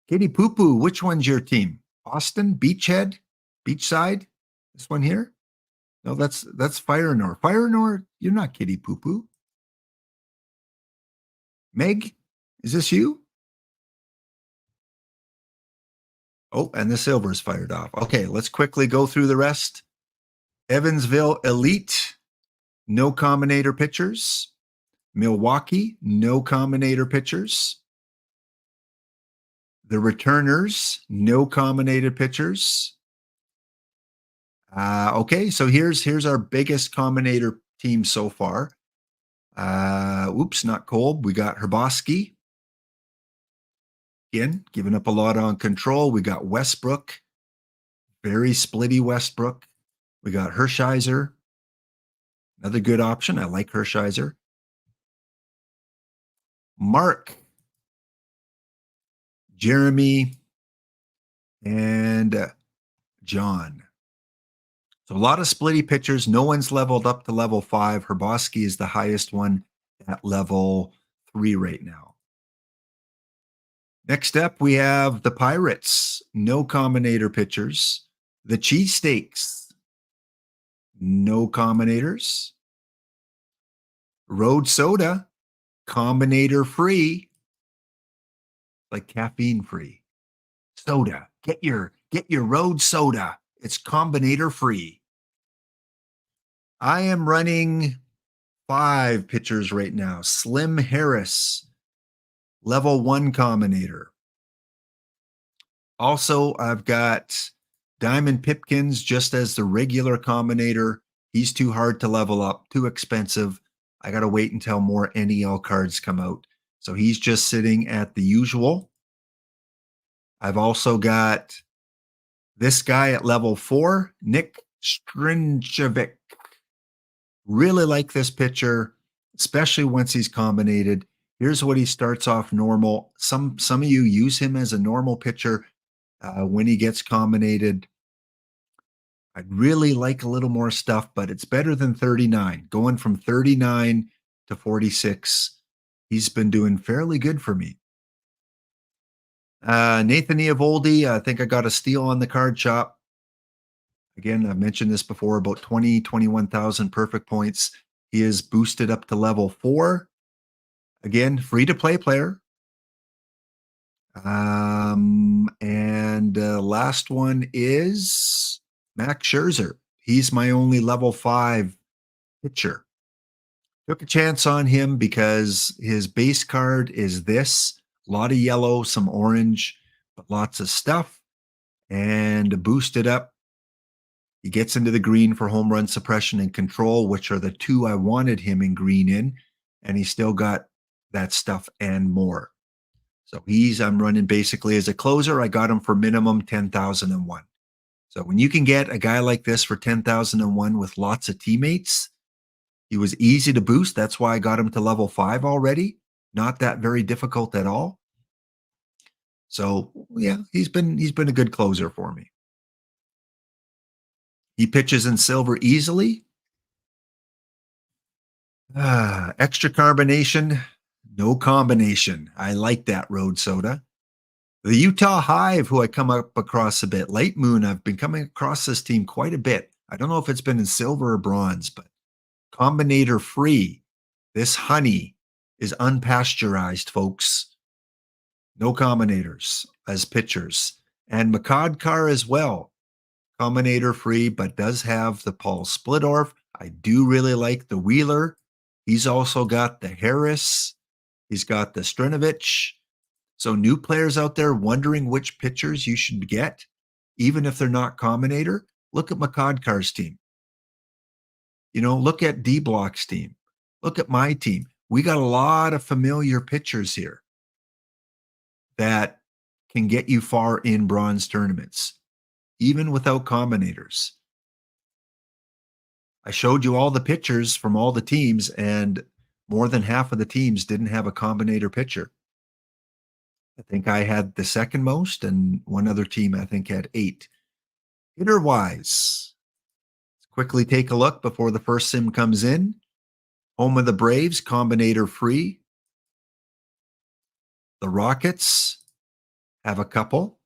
Kitty Poo Poo, which one's your team? Austin, Beachhead, Beachside? This one here? No, that's Firenor. Firenor, you're not Kitty Poo Poo. Meg, is this you? Oh, and the silver is fired off. Okay, let's quickly go through the rest. Evansville Elite, no combinator pitchers. Milwaukee, no combinator pitchers. The Returners, no combinated pitchers. Okay, so here's our biggest combinator team so far. Oops, not Kolb. We got Herboski. Again, giving up a lot on control. We got Westbrook. Very splitty Westbrook. We got Hershiser. Another good option. I like Hershiser. Mark. Jeremy. And John. So a lot of splitty pitchers. No one's leveled up to level 5. Herboski is the highest one at level 3 right now. Next up, we have the Pirates. No Combinator pitchers. The Cheesesteaks. No Combinators. Road Soda. Combinator free. Like caffeine free. Soda. Get your Road Soda. It's Combinator free. I am running 5 pitchers right now. Slim Harris, level 1 Combinator. Also, I've got Diamond Pipkins just as the regular Combinator. He's too hard to level up, too expensive. I got to wait until more NEL cards come out. So he's just sitting at the usual. I've also got this guy at level 4, Nick Strinjevic. Really like this pitcher, especially once he's combinated. Here's what he starts off normal. Some of you use him as a normal pitcher when he gets combinated. I'd really like a little more stuff, but it's better than 39. Going from 39 to 46, he's been doing fairly good for me. Nathan Eovaldi, I think I got a steal on the card shop. Again, I've mentioned this before, about 21,000 perfect points. He is boosted up to level 4. Again, free-to-play player. And last one is Max Scherzer. He's my only level 5 pitcher. Took a chance on him because his base card is this. A lot of yellow, some orange, but lots of stuff. And boosted up, he gets into the green for home run suppression and control, which are the 2 I wanted him in green in. And he's still got that stuff and more. So I'm running basically as a closer. I got him for minimum 10,001. So when you can get a guy like this for 10,001 with lots of teammates, he was easy to boost. That's why I got him to level 5 already. Not that very difficult at all. So yeah, he's been a good closer for me. He pitches in silver easily. Extra carbonation, no combination. I like that Road Soda. The Utah Hive, who I come up across a bit. Late Moon, I've been coming across this team quite a bit. I don't know if it's been in silver or bronze, but Combinator free. This honey is unpasteurized, folks. No combinators as pitchers. And Makadkar as well. Combinator free, but does have the Paul Splittorff. I do really like the Wheeler. He's also got the Harris. He's got the Strinovich. So new players out there wondering which pitchers you should get, even if they're not Combinator, look at Makadkar's team. Look at D-Block's team. Look at my team. We got a lot of familiar pitchers here that can get you far in bronze tournaments, even without Combinators. I showed you all the pitchers from all the teams, and more than half of the teams didn't have a Combinator pitcher. I think I had the second most, and one other team I think had 8. Hitter-wise, let's quickly take a look before the first sim comes in. Home of the Braves, Combinator free. The Rockets have a couple.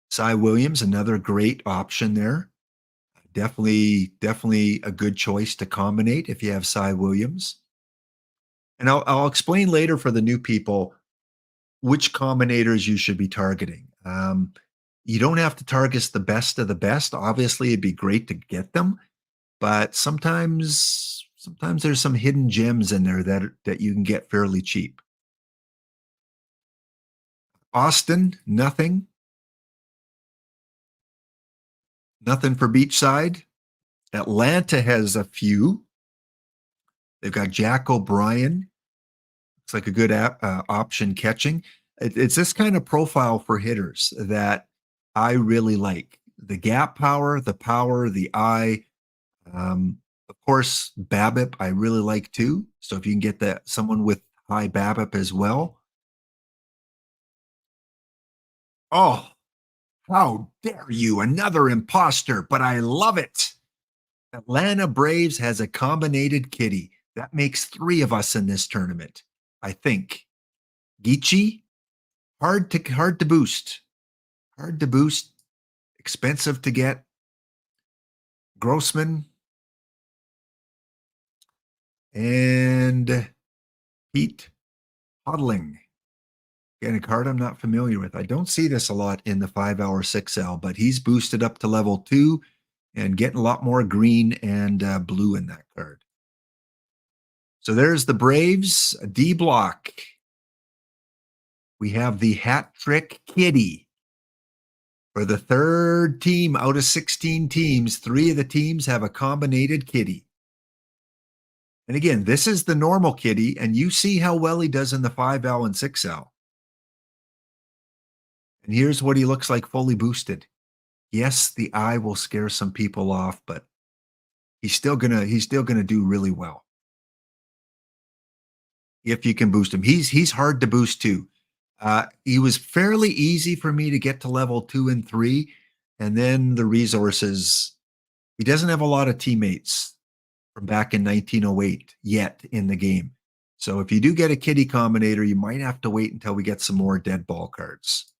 Cy Williams, another great option there. Definitely a good choice to combinate if you have Cy Williams. And I'll explain later for the new people which combinators you should be targeting. You don't have to target the best of the best. Obviously, it'd be great to get them, but sometimes there's some hidden gems in there that you can get fairly cheap. Austin, nothing. Nothing for Beachside. Atlanta has a few. They've got Jack O'Brien. Looks like a good option catching. It's this kind of profile for hitters that I really like. The gap power, the eye. Of course, BABIP I really like too. So if you can get someone with high BABIP as well. Oh, How dare you? Another imposter, but I love it. Atlanta Braves has a combinated kitty. That makes 3 of us in this tournament, I think. Geechee, hard to boost. Hard to boost, expensive to get. Grossman and Pete Hodling. Again, a card I'm not familiar with. I don't see this a lot in the 5-hour 6L, but he's boosted up to level 2 and getting a lot more green and blue in that card. So there's the Braves, a D block. We have the hat trick kitty. For the 3rd team out of 16 teams, 3 of the teams have a combinated kitty. And again, this is the normal kitty, and you see how well he does in the 5L and 6L. And here's what he looks like fully boosted. Yes, the eye will scare some people off, but he's still gonna do really well. If you can boost him. He's hard to boost too. He was fairly easy for me to get to level 2 and 3. And then the resources, he doesn't have a lot of teammates from back in 1908 yet in the game. So if you do get a kitty combinator, you might have to wait until we get some more dead ball cards.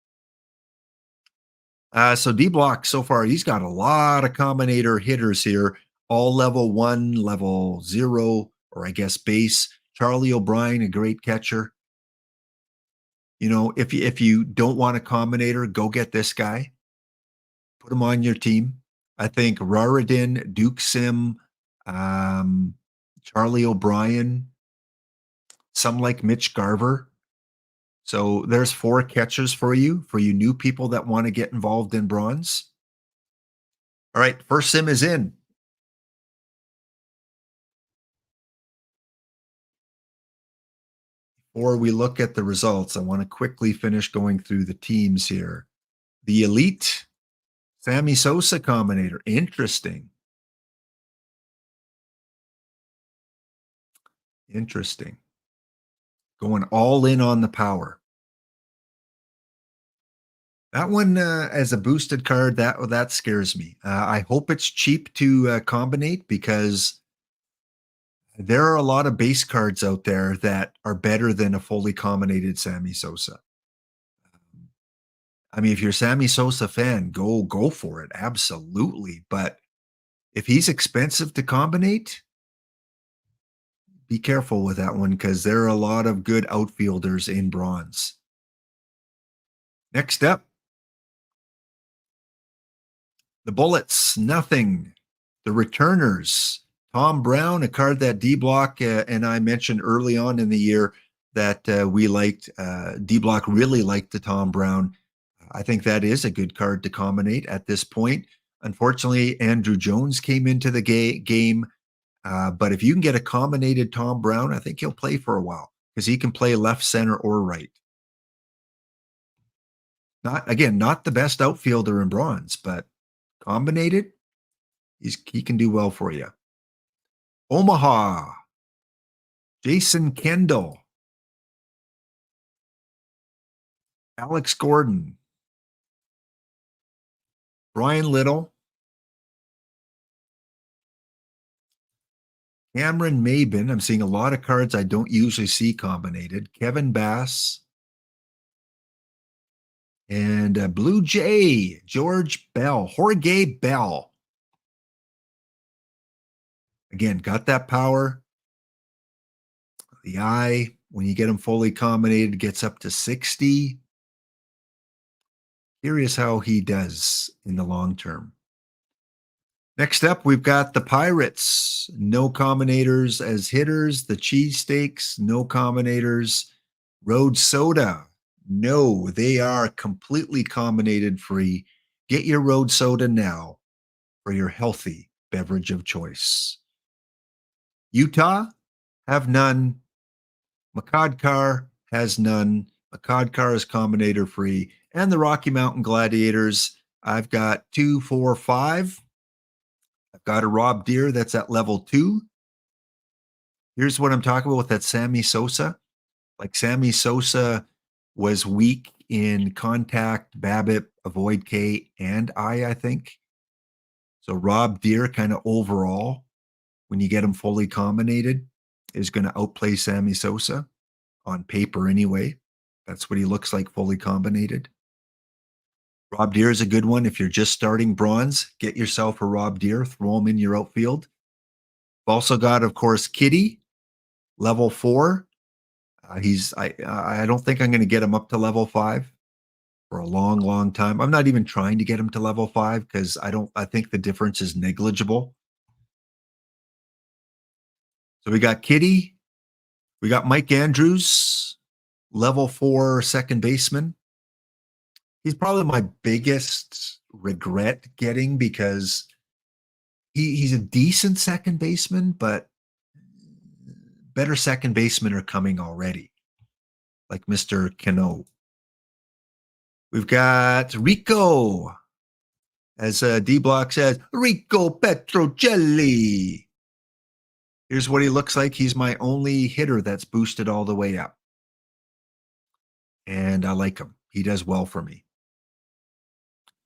So D-Block so far, he's got a lot of combinator hitters here, all level 1, level 0, or I guess base. Charlie O'Brien, a great catcher. You know, if you don't want a combinator, go get this guy. Put him on your team. I think Raridin, Duke Sim, Charlie O'Brien, some like Mitch Garver. So there's 4 catchers for you new people that want to get involved in bronze. All right, first sim is in. Before we look at the results, I want to quickly finish going through the teams here. The Elite, Sammy Sosa combinator. Interesting. Interesting. Going all in on the power. That one, as a boosted card, that scares me. I hope it's cheap to combinate because there are a lot of base cards out there that are better than a fully combinated Sammy Sosa. I mean, if you're a Sammy Sosa fan, go for it. Absolutely. But if he's expensive to combinate, be careful with that one because there are a lot of good outfielders in bronze. Next up, the Bullets, nothing. The Returners, Tom Brown, a card that D-Block and I mentioned early on in the year that we liked. D-Block really liked the Tom Brown. I think that is a good card to combinate at this point. Unfortunately, Andrew Jones came into the game. But if you can get a combinated Tom Brown, I think he'll play for a while because he can play left, center, or right. Not the best outfielder in bronze, but combinated, he can do well for you. Omaha, Jason Kendall, Alex Gordon, Brian Little, Cameron Maben. I'm seeing a lot of cards I don't usually see combinated. Kevin Bass. And Blue Jay, George Bell, Jorge Bell. Again, got that power. The eye, when you get him fully combinated, gets up to 60. Curious how he does in the long term. Next up, we've got the Pirates. No combinators as hitters. The Cheesesteaks, no combinators. Road Soda, no, they are completely combinated free. Get your Road Soda now for your healthy beverage of choice. Utah, have none. Makadkar has none. Makadkar is combinator free. And the Rocky Mountain Gladiators, I've got 2, 4, 5. I've got a Rob Deere that's at level 2. Here's what I'm talking about with that Sammy Sosa. Like Sammy Sosa was weak in contact, BABIP, avoid K, and I think. So Rob Deere kind of overall, when you get him fully combinated, is going to outplay Sammy Sosa on paper anyway. That's what he looks like fully combinated. Rob Deere is a good one. If you're just starting bronze, get yourself a Rob Deere, throw him in your outfield. We've also got, of course, Kitty, level 4. I don't think I'm going to get him up to level 5 for a long, long time. I'm not even trying to get him to level 5 because I think the difference is negligible. So we got Kitty. We got Mike Andrews, level 4 second baseman. He's probably my biggest regret getting because he's a decent second baseman, but better second basemen are coming already, like Mr. Cano. We've got Rico, as D-Block says, Rico Petrocelli. Here's what he looks like. He's my only hitter that's boosted all the way up. And I like him. He does well for me.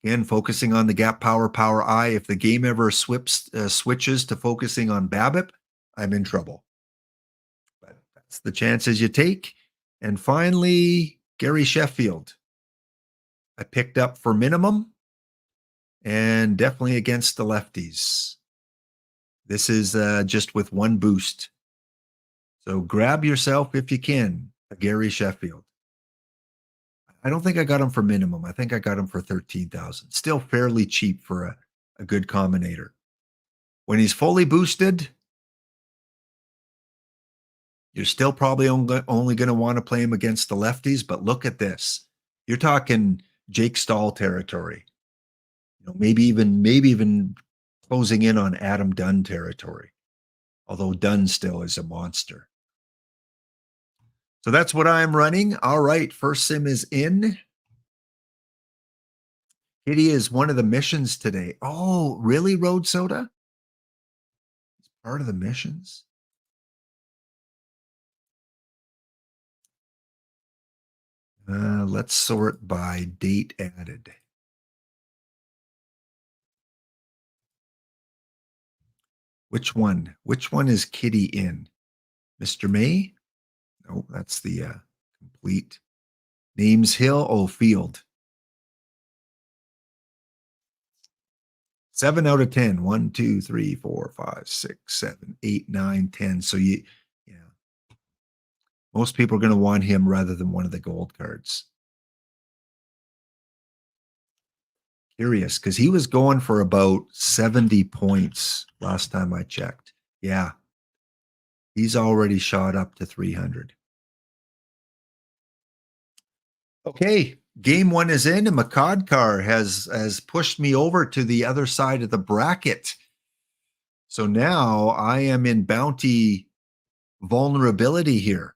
Again, focusing on the gap power I. If the game ever switches to focusing on BABIP, I'm in trouble. But that's the chances you take. And finally, Gary Sheffield. I picked up for minimum and definitely against the lefties. This is just with one boost. So grab yourself, if you can, a Gary Sheffield. I don't think I got him for minimum. I think I got him for 13,000. Still fairly cheap for a good combinator. When he's fully boosted, you're still probably only going to want to play him against the lefties, but look at this. You're talking Jake Stahl territory. You know, maybe even closing in on Adam Dunn territory. Although Dunn still is a monster. So that's what I'm running. All right, first sim is in. Kitty is one of the missions today. Oh, really, Road Soda? It's part of the missions? Let's sort by date added. Which one? Which one is Kitty in? Mr. May? No, that's the complete. Names Hill, oh, Field. 7 out of 10. 1, 2, 3, 4, 5, 6, 7, 8, 9, 10. So yeah. Most people are going to want him rather than one of the gold cards. Curious, because he was going for about 70 points last time I checked. Yeah. He's already shot up to 300. Okay, game 1 is in, and Makadkar has pushed me over to the other side of the bracket. So now I am in bounty vulnerability here.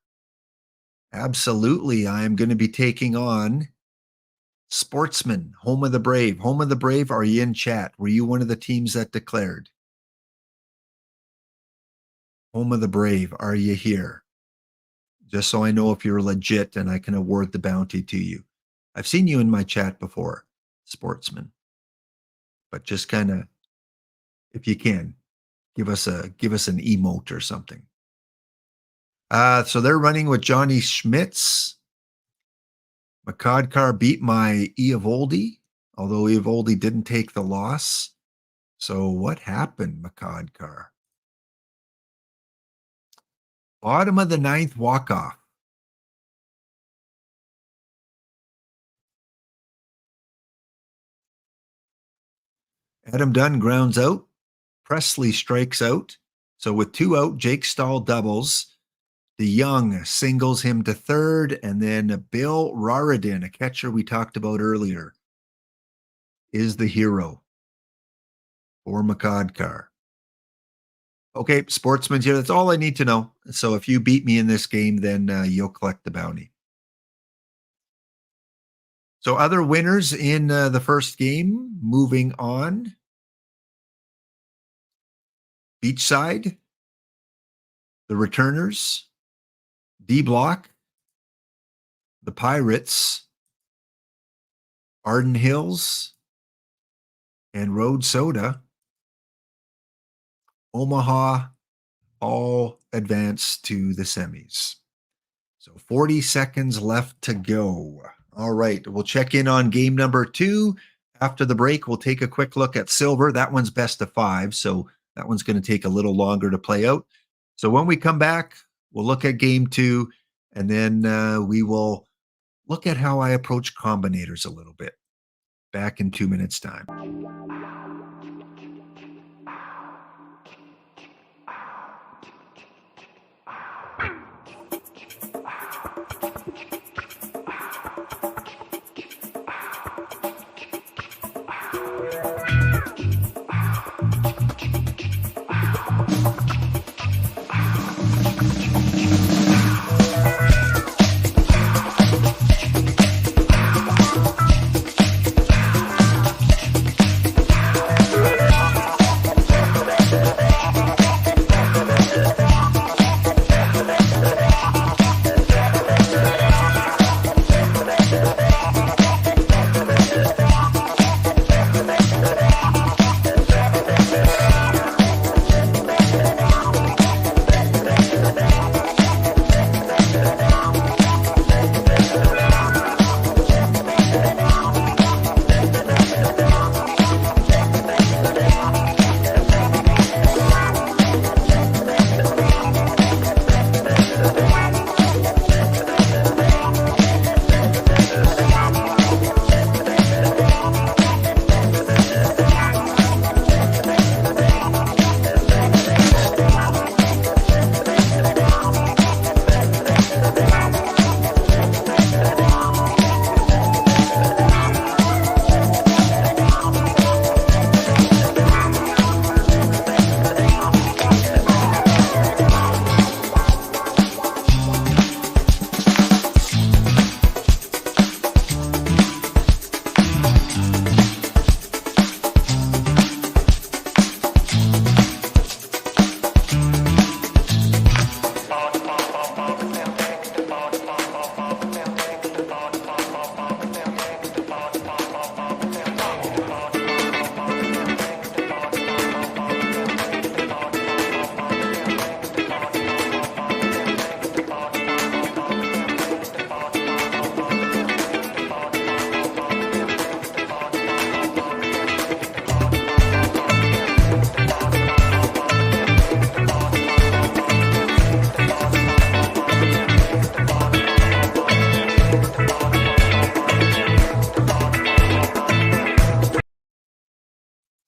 Absolutely, I am going to be taking on Sportsman, Home of the Brave. Home of the Brave, are you in chat? Were you one of the teams that declared? Home of the Brave, are you here? Just so I know if you're legit and I can award the bounty to you. I've seen you in my chat before, Sportsman. But just kind of, if you can, give us an emote or something. So they're running with Johnny Schmitz. Makadkar beat my Eovaldi, although Eovaldi didn't take the loss. So what happened, Makadkar? Bottom of the 9th walk-off. Adam Dunn grounds out. Presley strikes out. So with 2 out, Jake Stahl doubles. DeYoung singles him to third, and then Bill Raridin, a catcher we talked about earlier, is the hero for Makadkar. Okay, Sportsman's here. That's all I need to know. So if you beat me in this game, then you'll collect the bounty. So other winners in the first game, moving on. Beachside, the Returners, D-Block, the Pirates, Arden Hills and Road Soda, Omaha, all advance to the semis. So 40 seconds left to go. All right, we'll check in on game number 2. After the break, we'll take a quick look at silver. That one's best of 5, so that one's going to take a little longer to play out. So when we come back, we'll look at game 2, and then we will look at how I approach combinators a little bit. Back in 2 minutes' time.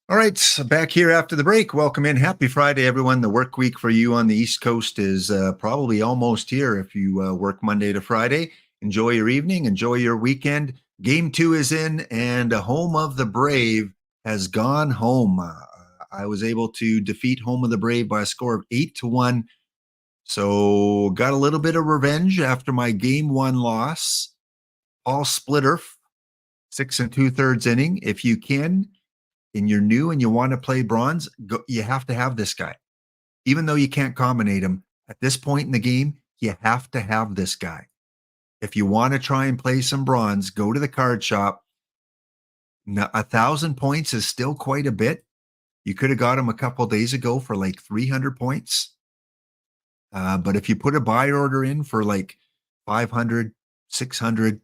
All right, so back here after the break. Welcome in. Happy Friday, everyone. The work week for you on the East Coast is probably almost here if you work Monday to Friday. Enjoy your evening. Enjoy your weekend. Game 2 is in, and Home of the Brave has gone home. I was able to defeat Home of the Brave by a score of 8-1. So got a little bit of revenge after my game 1 loss. Paul Splitter, 6 2/3 inning. If you can, and you're new and you want to play bronze, you have to have this guy. Even though you can't combinate him, at this point in the game, you have to have this guy. If you want to try and play some bronze, go to the card shop. Now, 1,000 points is still quite a bit. You could have got him a couple days ago for like 300 points. But if you put a buy order in for like 500, 600,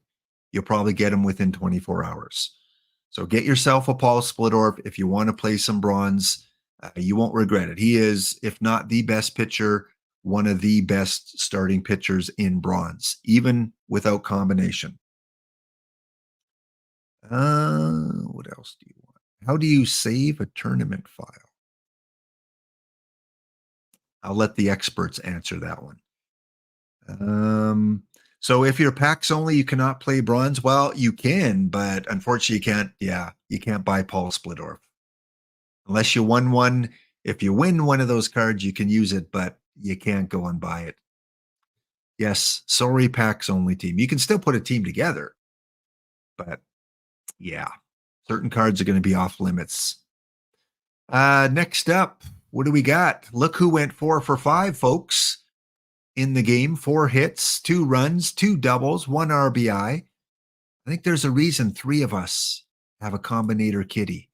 you'll probably get him within 24 hours. So get yourself a Paul Splittorff if you want to play some bronze. You won't regret it. He is, if not the best pitcher, one of the best starting pitchers in bronze, even without combination. What else do you want? How do you save a tournament file? I'll let the experts answer that one. So if you're packs only, you cannot play bronze. Well, you can, but unfortunately you can't. Yeah, you can't buy Paul Splittorff unless you won one. If you win one of those cards, you can use it, but you can't go and buy it. Yes, sorry, packs only team. You can still put a team together, but yeah, certain cards are going to be off limits. Next up, what do we got? Look who went 4 for 5, folks. In the game, 4 hits, 2 runs, 2 doubles, 1 RBI. I think there's a reason 3 of us have a Combinator kitty.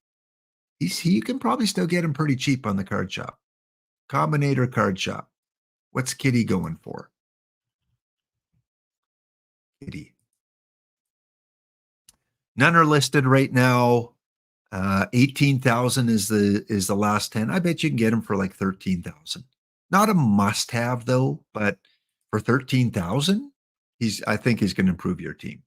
You can probably still get him pretty cheap on the card shop. Combinator card shop. What's Kitty going for? Kitty. None are listed right now. 18,000 is the last 10. I bet you can get him for like 13,000. Not a must have though, but for 13,000, I think he's going to improve your team.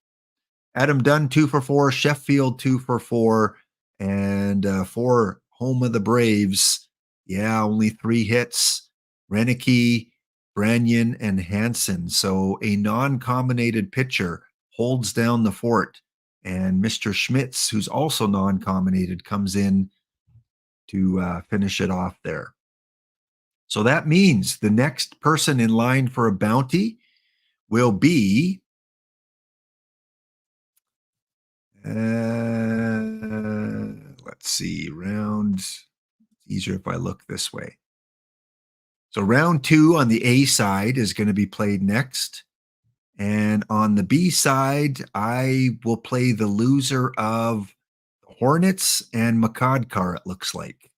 Adam Dunn 2 for 4, Sheffield 2 for 4, and for home of the Braves, yeah, only 3 hits. Renicky, Branyan, and Hansen. So a non-combinated pitcher holds down the fort. And Mr. Schmitz, who's also non-combinated, comes in to finish it off there. So that means the next person in line for a bounty will be let's see, easier if I look this way. So round 2 on the A side is going to be played next. And on the B side, I will play the loser of Hornets and Makadkar, it looks like.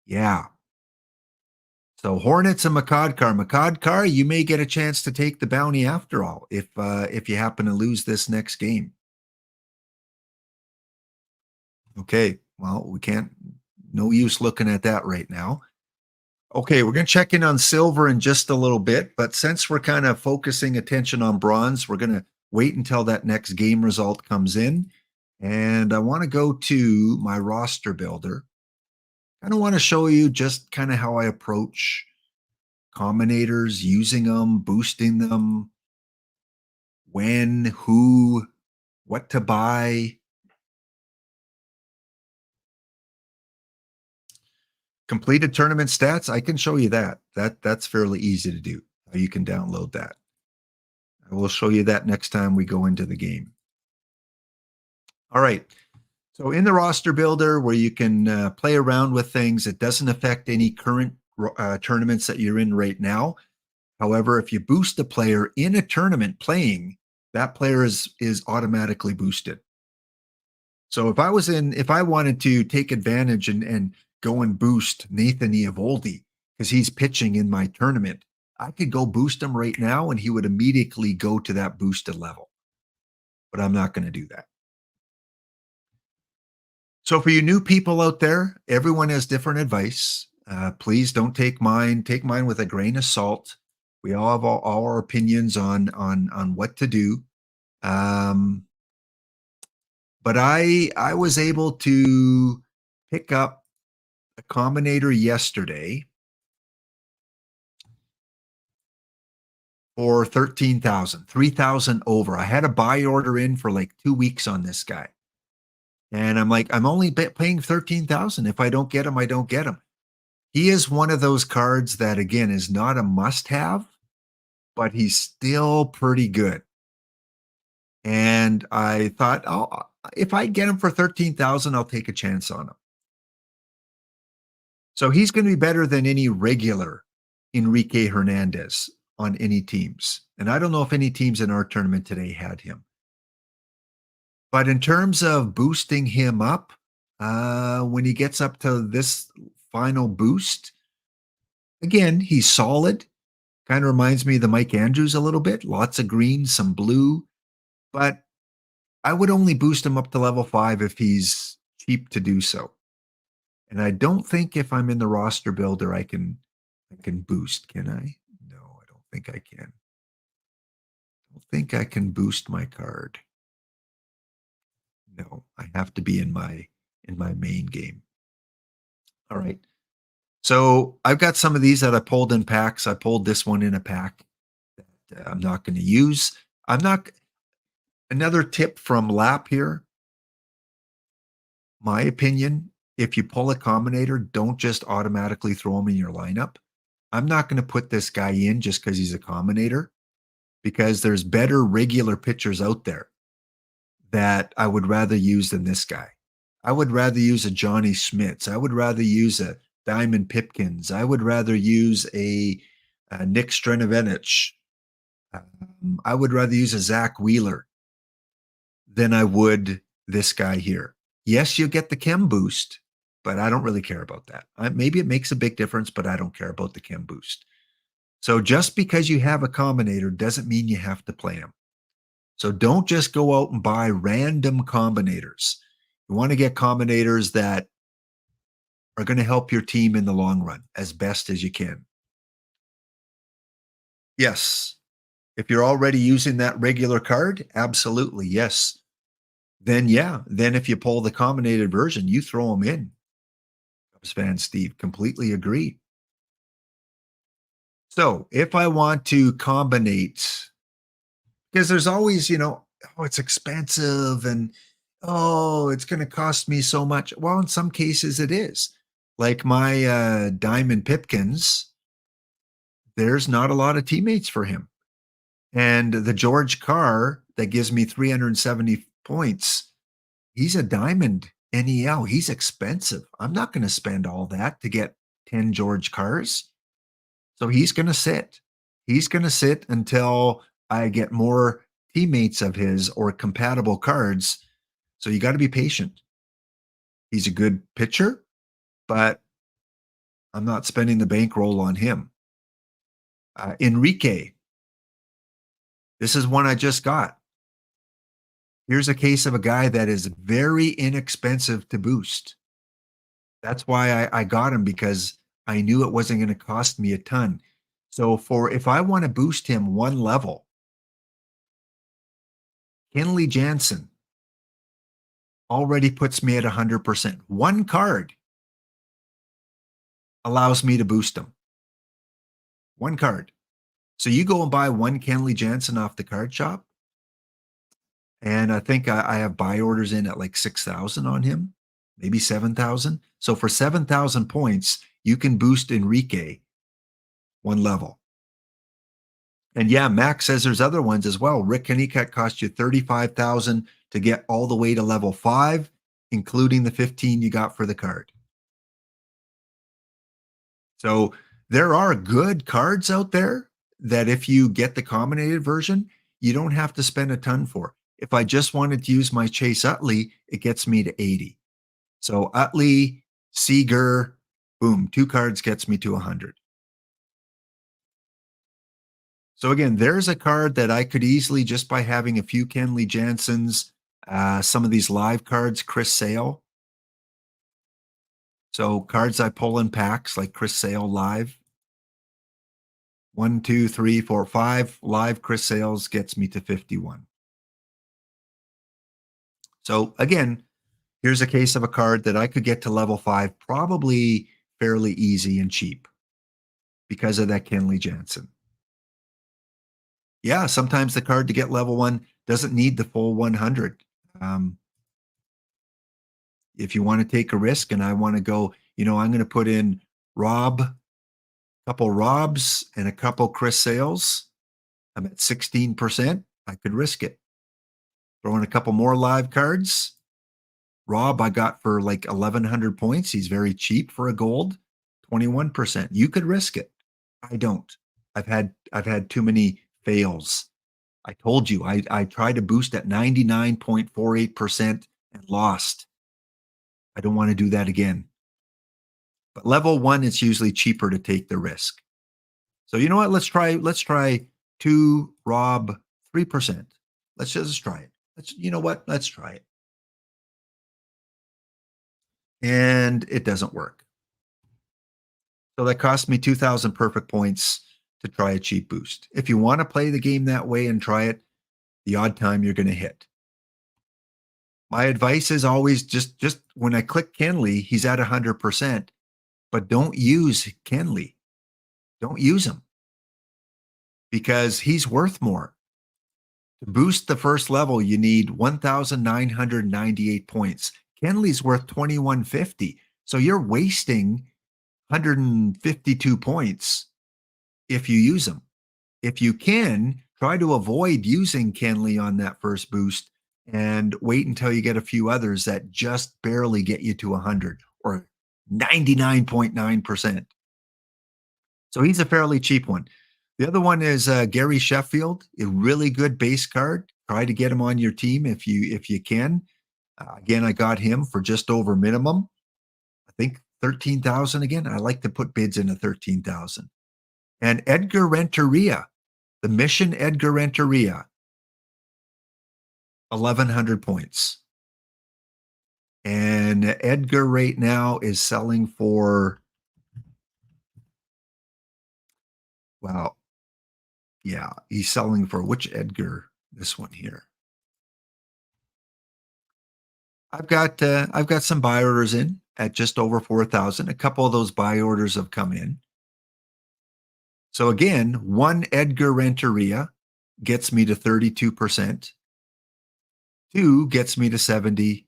Yeah. So Hornets and Makadkar. Makadkar, you may get a chance to take the bounty after all if you happen to lose this next game. Okay, well, we can't, no use looking at that right now. Okay, we're going to check in on silver in just a little bit, but since we're kind of focusing attention on bronze, we're going to wait until that next game result comes in. And I want to go to my roster builder. I don't want to show you just kind of how I approach combinators, using them, boosting them, when, who, what to buy. Completed tournament stats, I can show you that. That's fairly easy to do. You can download that. I will show you that next time we go into the game. All right. So in the roster builder where you can play around with things, it doesn't affect any current tournaments that you're in right now. However, if you boost a player in a tournament playing, that player is automatically boosted. So if I wanted to take advantage and go and boost Nathan Eovaldi because he's pitching in my tournament, I could go boost him right now and he would immediately go to that boosted level. But I'm not going to do that. So for you new people out there, everyone has different advice. Please don't take mine. Take mine with a grain of salt. We all have all our opinions on what to do. But I was able to pick up a combinator yesterday for 13,000, 3,000 over. I had a buy order in for like 2 weeks on this guy. And I'm like, I'm only paying 13,000. If I don't get him, I don't get him. He is one of those cards that, again, is not a must-have, but he's still pretty good. And I thought, oh, if I get him for 13,000, I'll take a chance on him. So he's going to be better than any regular Enrique Hernandez on any teams. And I don't know if any teams in our tournament today had him. But in terms of boosting him up, when he gets up to this final boost, again, he's solid. Kind of reminds me of the Mike Andrews a little bit. Lots of green, some blue. But I would only boost him up to level 5 if he's cheap to do so. And I don't think if I'm in the roster builder, I can boost, can I? No, I don't think I can. I don't think I can boost my card. No, I have to be in my main game. All right. So I've got some of these that I pulled in packs. I pulled this one in a pack that I'm not going to use. Another tip from Lap here. My opinion, if you pull a combinator, don't just automatically throw him in your lineup. I'm not going to put this guy in just because he's a combinator, because there's better regular pitchers out there that I would rather use than this guy. I would rather use a Johnny Schmitz. I would rather use a Diamond Pipkins. I would rather use a Nick Strenovenich. I would rather use a Zach Wheeler. than I would this guy here. Yes, you get the chem boost, but I don't really care about that. Maybe it makes a big difference, but I don't care about the chem boost. So just because you have a combinator doesn't mean you have to play them. So don't just go out and buy random combinators. You want to get combinators that are going to help your team in the long run as best as you can. Yes. If you're already using that regular card, absolutely, yes. Then yeah, then if you pull the combinated version, you throw them in. Cubs fan Steve, completely agree. So if I want to combinate, because there's always, oh, it's expensive and oh, it's going to cost me so much. Well, in some cases it is. Like my Diamond Pipkins, there's not a lot of teammates for him. And the George Carr that gives me 370 points, he's a Diamond NEL. He's expensive. I'm not going to spend all that to get 10 George Carrs. So he's going to sit. He's going to sit until I get more teammates of his or compatible cards. So you got to be patient. He's a good pitcher, but I'm not spending the bankroll on him. Enrique. This is one I just got. Here's a case of a guy that is very inexpensive to boost. That's why I got him, because I knew it wasn't going to cost me a ton. So if I want to boost him one level, Kenley Jansen already puts me at 100%. One card allows me to boost him. One card. So you go and buy one Kenley Jansen off the card shop, and I think I have buy orders in at like 6,000 on him, maybe 7,000. So for 7,000 points, you can boost Enrique one level. And yeah, Max says there's other ones as well. Rick Honeycutt cost you 35,000 to get all the way to level 5, including the 15 you got for the card. So there are good cards out there that if you get the combinated version, you don't have to spend a ton for. If I just wanted to use my Chase Utley, it gets me to 80. So Utley, Seager, boom, 2 cards gets me to 100. So again, there's a card that I could easily, just by having a few Kenley Jansens, some of these live cards, Chris Sale. So cards I pull in packs like Chris Sale live. 1, 2, 3, 4, 5 live Chris Sales gets me to 51. So again, here's a case of a card that I could get to level 5 probably fairly easy and cheap because of that Kenley Jansen. Yeah, sometimes the card to get level 1 doesn't need the full 100. If you want to take a risk and I want to go, I'm going to put in Rob, a couple Robs and a couple Chris Sales. I'm at 16%. I could risk it. Throw in a couple more live cards. Rob, I got for like 1,100 points. He's very cheap for a gold, 21%. You could risk it. I don't. I've had too many fails. I told you, I tried to boost at 99.48% and lost. I don't want to do that again. But level 1, it's usually cheaper to take the risk. So you know what? Let's try 2 Rob 3%. Let's just try it. Let's try it. And it doesn't work. So that cost me 2,000 perfect points to try a cheap boost. If you want to play the game that way and try it, the odd time you're going to hit. My advice is always just when I click Kenley, he's at 100%, but don't use Kenley. Don't use him because he's worth more. To boost the first level, you need 1,998 points. Kenley's worth 2,150. So you're wasting 152 points if you use them. If you can, try to avoid using Kenley on that first boost and wait until you get a few others that just barely get you to 100 or 99.9%. So he's a fairly cheap one. The other one is Gary Sheffield, a really good base card. try to get him on your team if you can. Again, I got him for just over minimum. I think 13,000 again. I like to put bids into 13,000. And Edgar Renteria, the Mission Edgar Renteria, 1,100 points. And Edgar right now is selling for, well, yeah, he's selling for which Edgar? This one here. I've got some buy orders in at just over 4,000. A couple of those buy orders have come in. So again, one Edgar Renteria gets me to 32%. Two gets me to 70.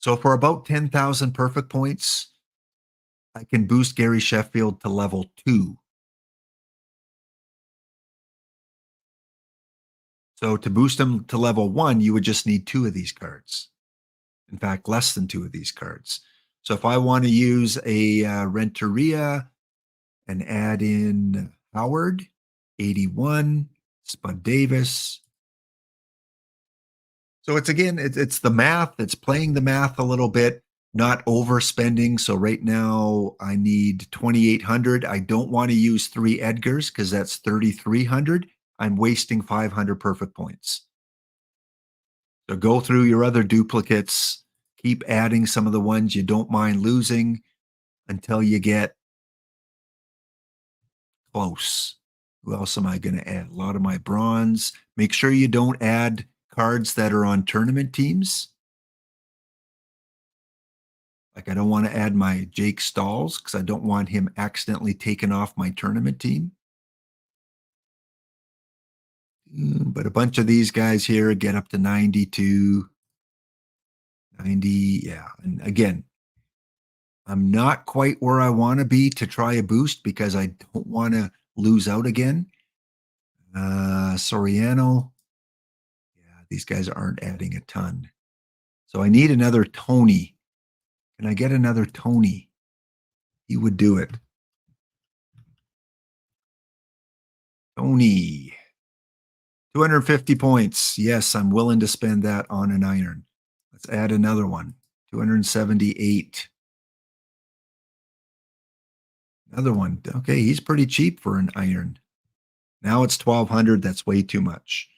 So for about 10,000 perfect points, I can boost Gary Sheffield to level 2. So to boost him to level 1, you would just need 2 of these cards. In fact, less than 2 of these cards. So if I want to use a Renteria and add in Howard, 81, Spud Davis. So it's again, it's the math. It's playing the math a little bit, not overspending. So right now I need 2,800. I don't want to use 3 Edgars because that's 3,300. I'm wasting 500 perfect points. So go through your other duplicates, keep adding some of the ones you don't mind losing until you get close. Who else am I going to add? A lot of my bronze. Make sure you don't add cards that are on tournament teams. Like I don't want to add my Jake Stalls because I don't want him accidentally taken off my tournament team. But a bunch of these guys here get up to 92, 90. Yeah. And again, I'm not quite where I want to be to try a boost because I don't want to lose out again. Soriano. Yeah, these guys aren't adding a ton. So I need another Tony. Can I get another Tony? He would do it. Tony. 250 points. Yes, I'm willing to spend that on an iron. Let's add another one. 278. Another one. Okay, he's pretty cheap for an iron. Now it's 1,200. That's way too much.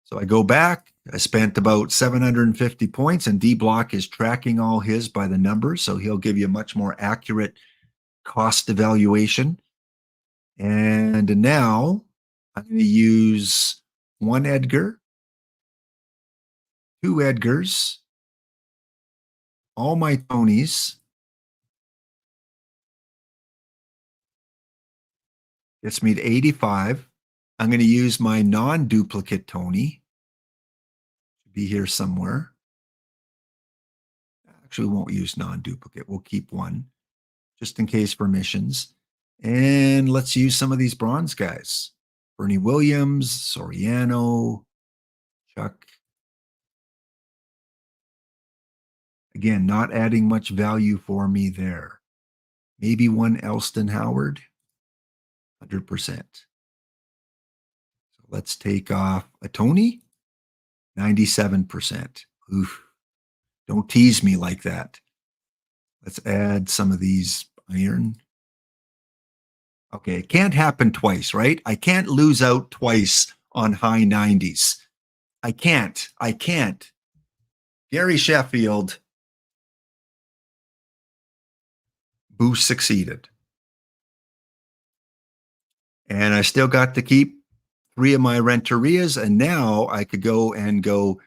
So I go back. I spent about 750 points, and D-Block is tracking all his by the numbers, so he'll give you a much more accurate cost evaluation. And now I'm going to use 1 Edgar, 2 Edgars, all my Tonys. Gets me to 85. I'm going to use my non-duplicate Tony. Should be here somewhere. Actually, we won't use non-duplicate. We'll keep 1 just in case for missions. And let's use some of these bronze guys. Bernie Williams, Soriano, Chuck. Again, not adding much value for me there. Maybe 1 Elston Howard, 100%. So let's take off a Tony, 97%. Oof. Don't tease me like that. Let's add some of these iron. Okay, it can't happen twice, right? I can't lose out twice on high 90s. I can't. Gary Sheffield. Boost succeeded. And I still got to keep 3 of my Renterias, and now I could go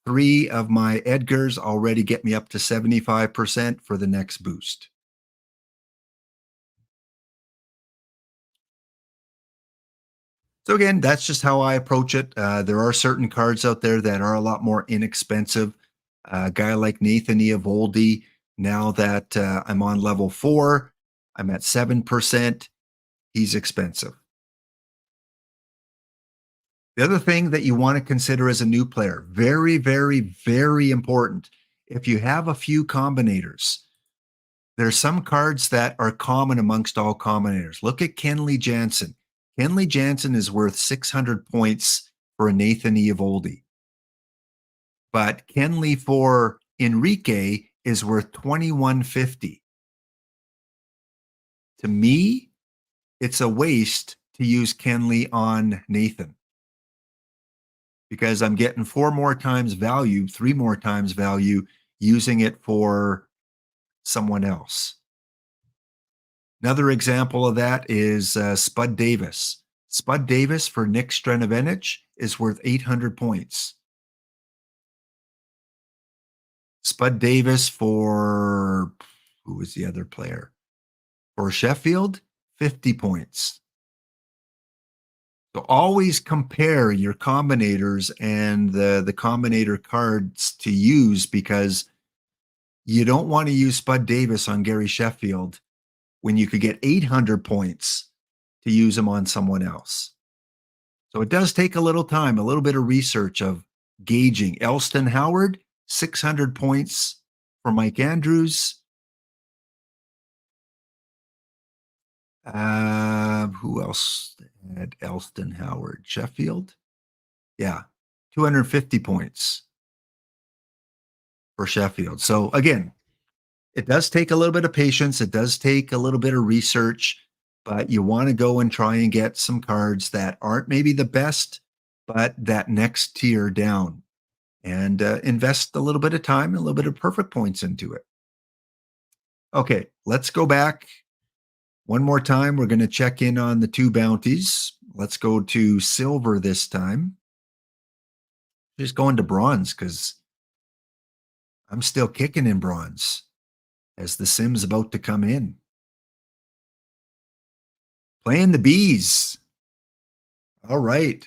3 of my Edgars already get me up to 75% for the next boost. So again, that's just how I approach it. There are certain cards out there that are a lot more inexpensive. A guy like Nathan Eovaldi, now that I'm on level 4, I'm at 7%. He's expensive. The other thing that you want to consider as a new player, very, very, very important. If you have a few combinators, there's some cards that are common amongst all combinators. Look at Kenley Jansen. Kenley Jansen is worth 600 points for a Nathan Eovaldi. But Kenley for Enrique is worth $21.50. To me, it's a waste to use Kenley on Nathan, because I'm getting 3 more times value using it for someone else. Another example of that is Spud Davis. Spud Davis for Nick Stretovanich is worth 800 points. Spud Davis for, who was the other player? For Sheffield, 50 points. So always compare your combinators and the combinator cards to use, because you don't want to use Spud Davis on Gary Sheffield when you could get 800 points to use him on someone else. So it does take a little time, a little bit of research of gauging. Elston Howard, 600 points for Mike Andrews. Who else had Elston Howard? Sheffield? Yeah, 250 points for Sheffield. So again, it does take a little bit of patience. It does take a little bit of research, but you want to go and try and get some cards that aren't maybe the best, but that next tier down, and invest a little bit of time and a little bit of perfect points into it. Okay, let's go back one more time. We're going to check in on the 2 bounties. Let's go to silver this time. Just going to bronze because I'm still kicking in bronze as the sim's about to come in. Playing the bees. All right.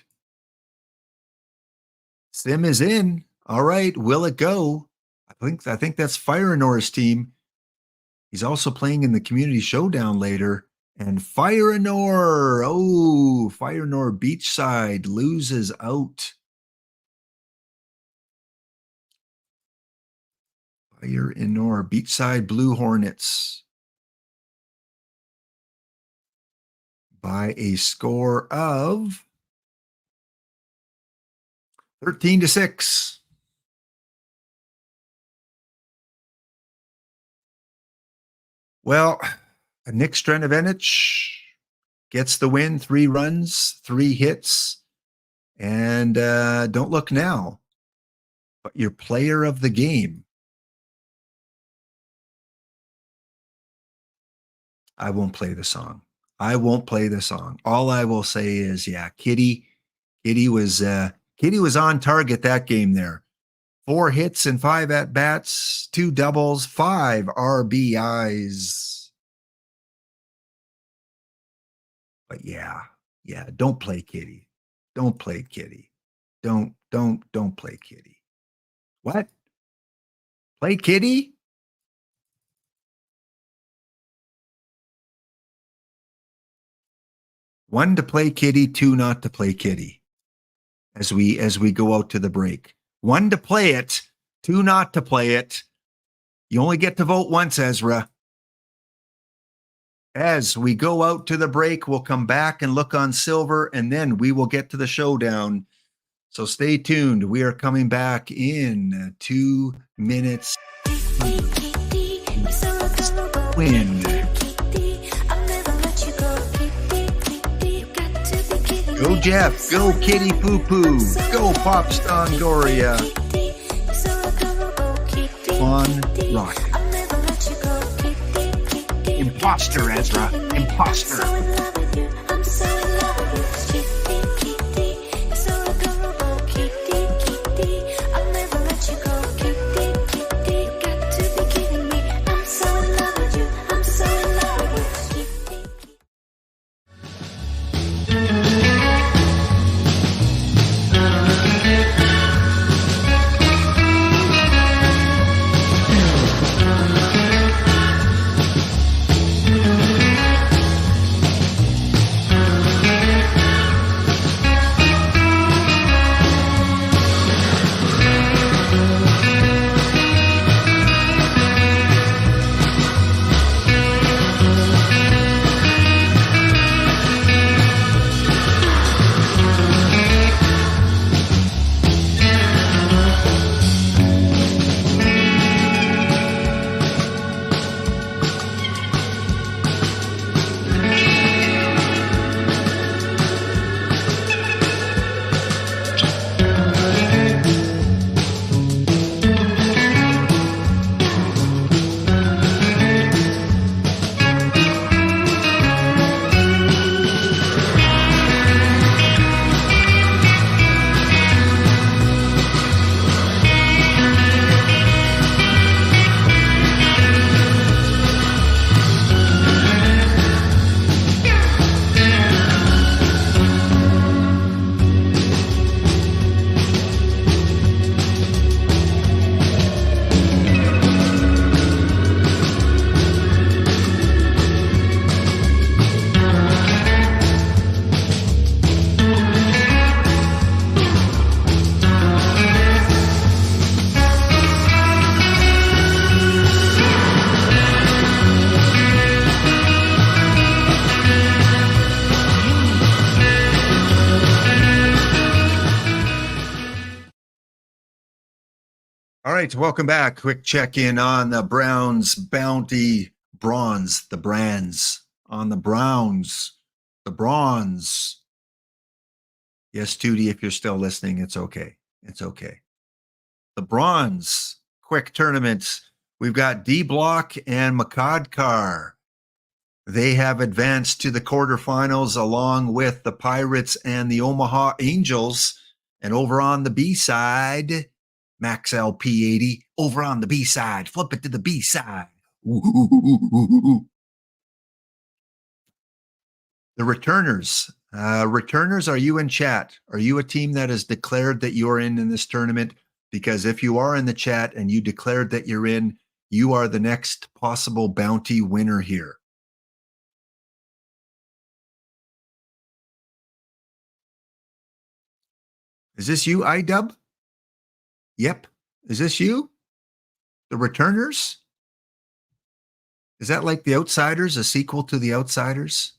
Sim is in. All right. Will it go? I think that's Fire&Nor's team. He's also playing in the Community Showdown later. And Fire&Nor. Oh, Fire&Nor Beachside loses out. Fire&Nor Beachside Blue Hornets by a score of 13-6. Well, Nick Stretovanich gets the win, 3 runs, 3 hits, and don't look now, but your player of the game. I won't play the song. All I will say is, yeah, Kitty was on target that game there. 4 hits and 5 at-bats, 2 doubles, 5 RBIs. But yeah, don't play Kitty. Don't play Kitty. Don't play Kitty. What? Play Kitty? One, to play Kitty, 2, not to play Kitty. As we go out to the break. 1, to play it, 2, not to play it. You only get to vote once, Ezra. As we go out to the break, we'll come back and look on silver, and then we will get to the showdown. So stay tuned. We are coming back in 2 minutes. Win. Go Jeff, go Kitty Poo Poo, go Pop Stongoria. On rock. Imposter, Ezra, imposter. right, welcome back. Quick check-in on the Browns bounty bronze, the brands on the Browns, the bronze. Yes, Tootie, if you're still listening, it's okay. It's okay. The bronze quick tournaments. We've got D Block and Makadkar. They have advanced to the quarterfinals along with the Pirates and the Omaha Angels. And over on the B side, Max LP80. Over on the B side, flip it to the B side. The returners. Returners, are you in chat? Are you a team that has declared that you're in this tournament? Because if you are in the chat and you declared that you're in, you are the next possible bounty winner here. Is this you, iDub? Yep. Is this you? The Returners? Is that like The Outsiders, a sequel to The Outsiders?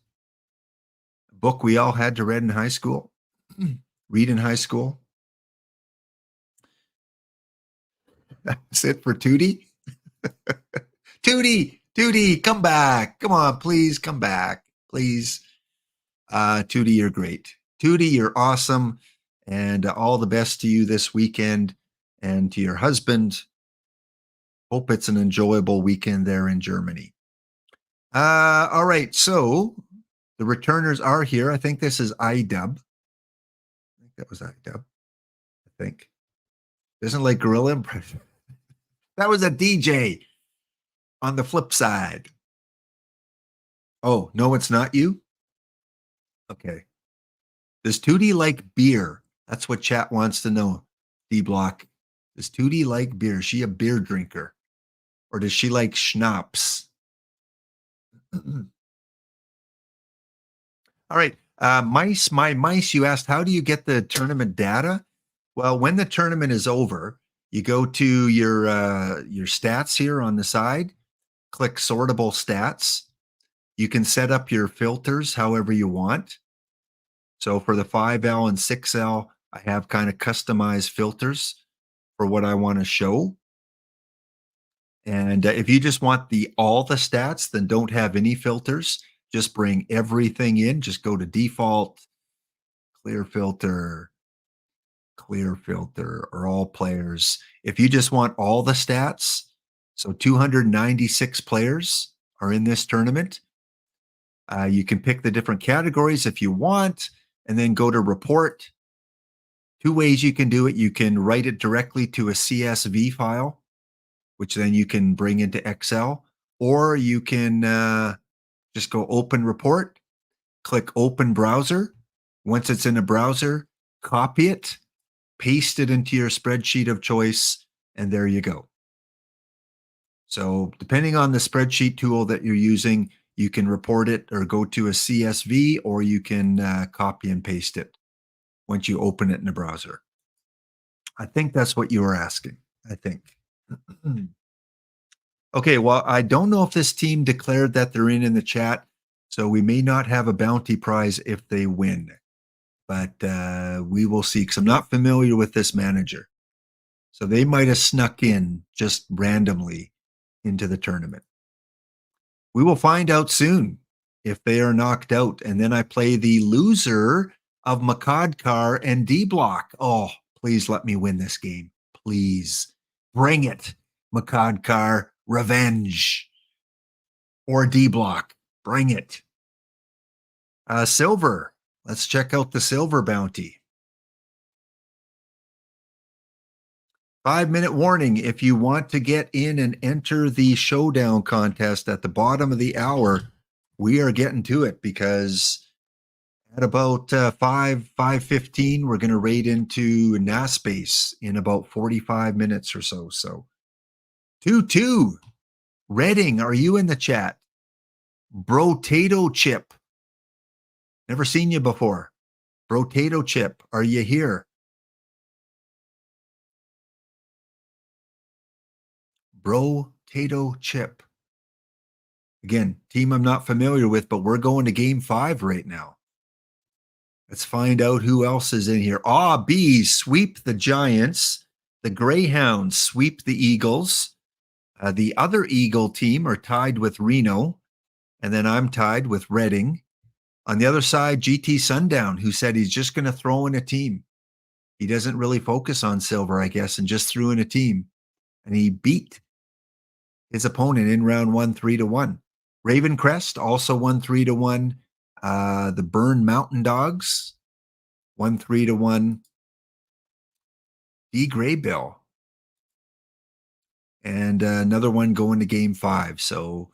A book we all had to read in high school? Read in high school? That's it for Tootie? Tootie, come back. Come on, please come back. Please. Tootie, you're great. Tootie, you're awesome. And all the best to you this weekend and to your husband. Hope it's an enjoyable weekend there in Germany. All right, so the returners are here. I think this is iDub. I think that was iDub. I think. Isn't like Gorilla Impression. That was a DJ on the flip side. Oh, no, it's not you? Okay. Does Tootie like beer? That's what chat wants to know. D-Block. Does Tootie like beer? Is she a beer drinker? Or does she like schnapps? All right. Mice, my mice, you asked, how do you get the tournament data? Well, when the tournament is over, you go to your stats here on the side, click sortable stats. You can set up your filters however you want. So for the 5L and 6L, I have kind of customized filters for what I want to show. And if you just want all the stats, then don't have any filters. Just bring everything in. Just go to default, clear filter, or all players. If you just want all the stats, so 296 players are in this tournament. You can pick the different categories if you want, and then go to report. Two ways you can do it. You can write it directly to a CSV file, which then you can bring into Excel, or you can just go open report, click open browser. Once it's in a browser, copy it, paste it into your spreadsheet of choice, and there you go. So depending on the spreadsheet tool that you're using, you can report it or go to a CSV, or you can copy and paste it once you open it in the browser. I think that's what you were asking, I think. Okay, well, I don't know if this team declared that they're in the chat, so we may not have a bounty prize if they win. But we will see, because I'm not familiar with this manager. So they might have snuck in just randomly into the tournament. We will find out soon if they are knocked out. And then I play the loser of Makadkar and D-Block. Oh, please let me win this game. Please. Bring it, Makadkar. Revenge. Or D-Block. Bring it. Silver. Let's check out the silver bounty. 5-minute warning. If you want to get in and enter the showdown contest at the bottom of the hour, we are getting to it, because at about 5:15, we're going to raid into NASpace in about 45 minutes or so. So 2-2. Redding, are you in the chat? Brotato Chip. Never seen you before. Brotato Chip, are you here? Brotato Chip. Again, team I'm not familiar with, but we're going to game 5 right now. Let's find out who else is in here. Bees sweep the Giants. The Greyhounds sweep the Eagles. The other Eagle team are tied with Reno, and then I'm tied with Reading. On the other side, GT Sundown, who said he's just going to throw in a team. He doesn't really focus on silver, I guess, and just threw in a team. And he beat his opponent in round 1, 3-1. Ravencrest also won 3-1. The Burn Mountain Dogs won 3-1. D Graybill. And another one going to game 5. So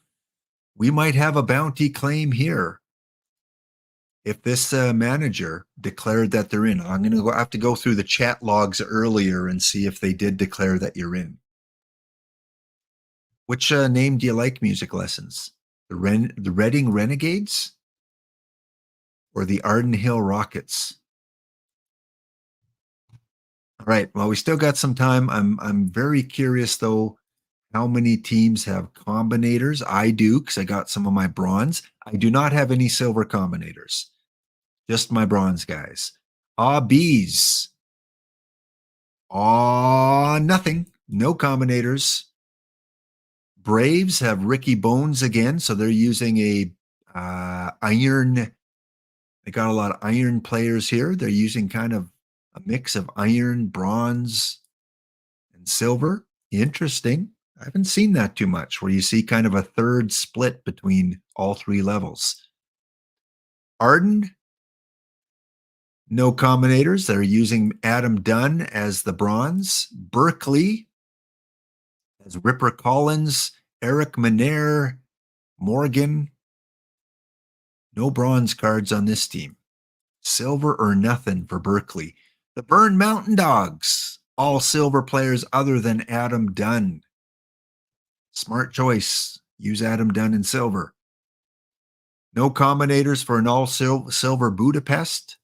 we might have a bounty claim here if this manager declared that they're in. I'm going to have to go through the chat logs earlier and see if they did declare that you're in. Which name do you like, music lessons? The Reading Renegades or the Arden Hill Rockets? All right. Well, we still got some time. I'm very curious though how many teams have combinators. I do, because I got some of my bronze. I do not have any silver combinators. Just my bronze guys. Bees. Nothing. No combinators. Braves have Ricky Bones again, so they're using a iron. They got a lot of iron players here. They're using kind of a mix of iron, bronze, and silver. Interesting. I haven't seen that too much, where you see kind of a third split between all 3 levels. Arden, no combinators. They're using Adam Dunn as the bronze. Berkeley as Ripper Collins, Eric Minair, Morgan. No bronze cards on this team. Silver or nothing for Berkeley. The Burn Mountain Dogs, all silver players other than Adam Dunn. Smart choice. Use Adam Dunn in silver. No combinators for an all silver Budapest.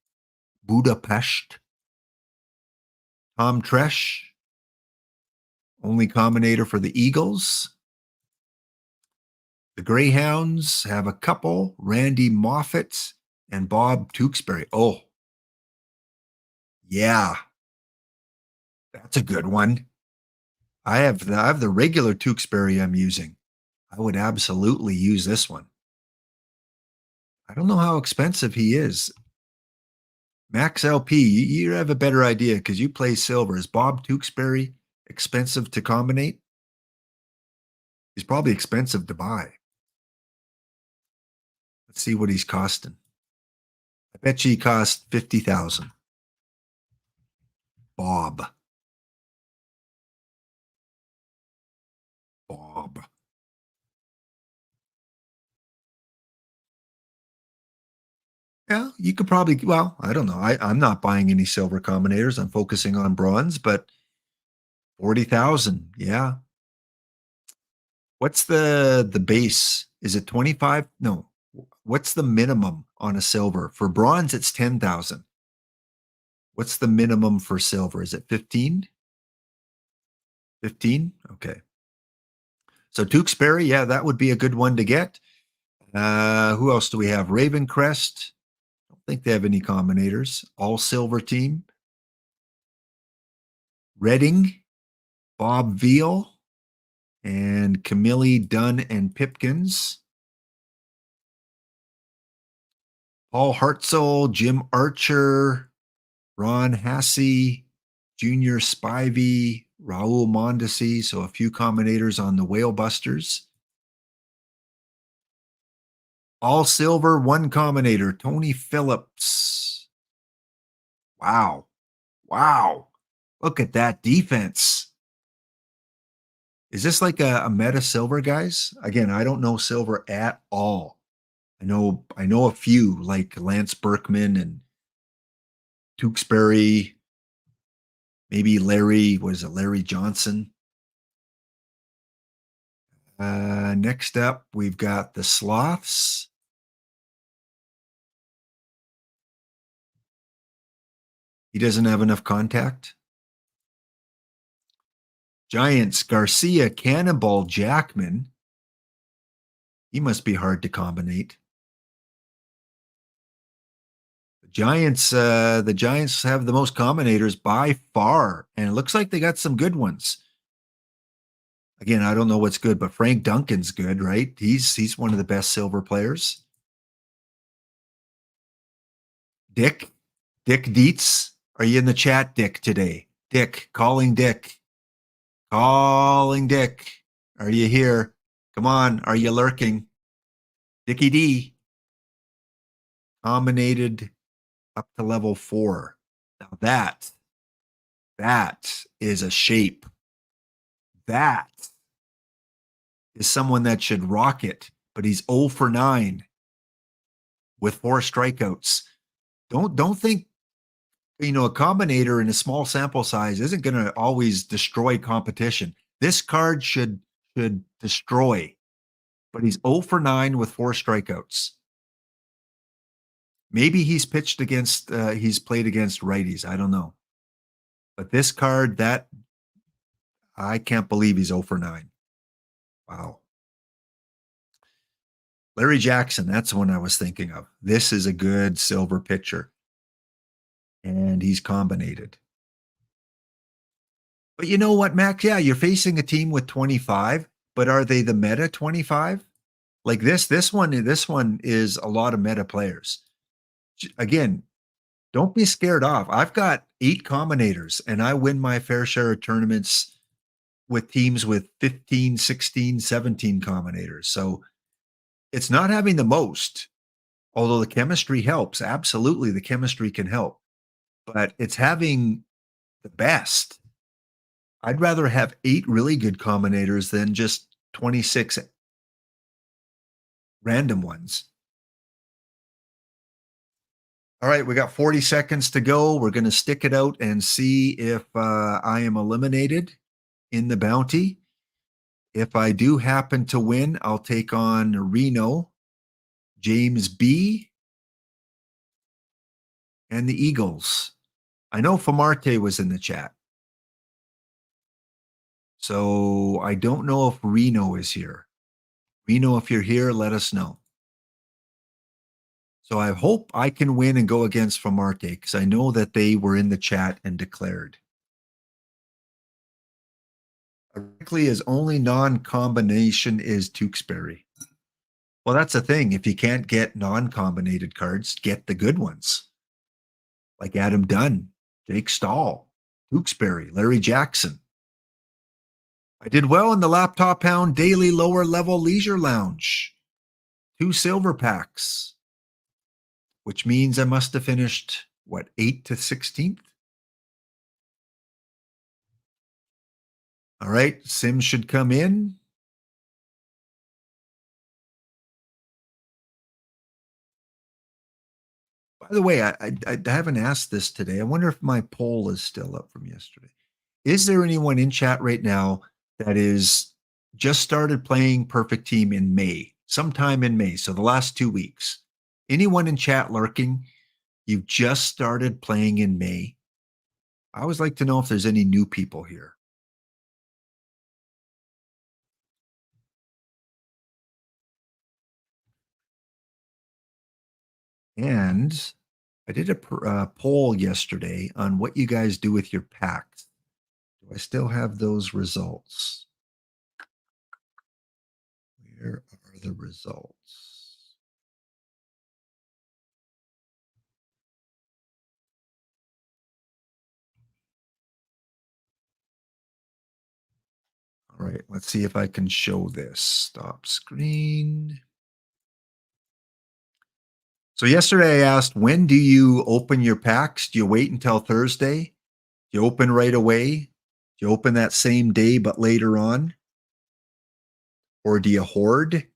Tom Tresh. Only combinator for the Eagles. The Greyhounds have a couple. Randy Moffat and Bob Tewksbury. Oh, yeah. That's a good one. I have the regular Tewksbury I'm using. I would absolutely use this one. I don't know how expensive he is. Max LP, you have a better idea because you play silver. Is Bob Tewksbury expensive to combinate? He's probably expensive to buy. Let's see what he's costing. I bet you he costs $50,000. Bob. Yeah, you could probably, well, I don't know. I'm not buying any silver combinators. I'm focusing on bronze, but 40,000. Yeah. What's the base? Is it 25? No. What's the minimum on a silver? For bronze, it's 10,000. What's the minimum for silver? Is it 15? 15? Okay. So Tewksbury, yeah, that would be a good one to get. Who else do we have? Ravencrest. I don't think they have any combinators. All silver team. Reading, Bob Veal, and Camille Dunn and Pipkins. Paul Hartzell, Jim Archer, Ron Hassey, Junior Spivey, Raul Mondesi. So a few combinators on the Whale Busters. All silver, one combinator, Tony Phillips. Wow. Wow. Look at that defense. Is this like a meta silver, guys? Again, I don't know silver at all. I know a few like Lance Berkman and Tewksbury, maybe Larry Johnson? Next up, we've got the Sloths. He doesn't have enough contact. Giants, Garcia, Cannonball, Jackman. He must be hard to combinate. The The Giants have the most combinators by far, and it looks like they got some good ones. Again, I don't know what's good, but Frank Duncan's good, right? He's one of the best silver players. Dick Dietz, are you in the chat, Dick, today? Dick, calling Dick. Calling Dick. Are you here? Come on, are you lurking? Dickie D. Combinated up to level 4. Now that is a shape. That is someone that should rock it, but he's 0 for 9 with 4 strikeouts. Don't think, a combinator in a small sample size isn't going to always destroy competition. This card should destroy, but he's 0 for 9 with 4 strikeouts. Maybe he's played against righties. I don't know. But this card, I can't believe he's 0 for 9. Wow. Larry Jackson, that's the one I was thinking of. This is a good silver pitcher. And he's combinated. But you know what, Max? Yeah, you're facing a team with 25, but are they the meta 25? Like this one is a lot of meta players. Again, don't be scared off. I've got 8 combinators, and I win my fair share of tournaments with teams with 15, 16, 17 combinators. So it's not having the most, although the chemistry helps. Absolutely, the chemistry can help. But it's having the best. I'd rather have 8 really good combinators than just 26 random ones. All right, we got 40 seconds to go. We're going to stick it out and see if I am eliminated in the bounty. If I do happen to win, I'll take on Reno, James B, and the Eagles. I know Famarte was in the chat. So I don't know if Reno is here. Reno, if you're here, let us know. So I hope I can win and go against Famarte because I know that they were in the chat and declared. Ironically, his only non-combination is Tewksbury. Well, that's the thing. If you can't get non-combinated cards, get the good ones. Like Adam Dunn, Jake Stahl, Tewksbury, Larry Jackson. I did well in the Laptop Hound Daily Lower Level Leisure Lounge. 2 silver packs, which means I must have finished, 8th to 16th? All right, Sims should come in. By the way, I haven't asked this today. I wonder if my poll is still up from yesterday. Is there anyone in chat right now that is just started playing Perfect Team in May, sometime in May, so the last 2 weeks? Anyone in chat lurking? You've just started playing in May? I always like to know if there's any new people here. And I did a poll yesterday on what you guys do with your packs. Do I still have those results? Where are the results? All right, let's see if I can show this. Stop screen. So yesterday I asked, when do you open your packs? Do you wait until Thursday? Do you open right away? Do you open that same day but later on? Or do you hoard?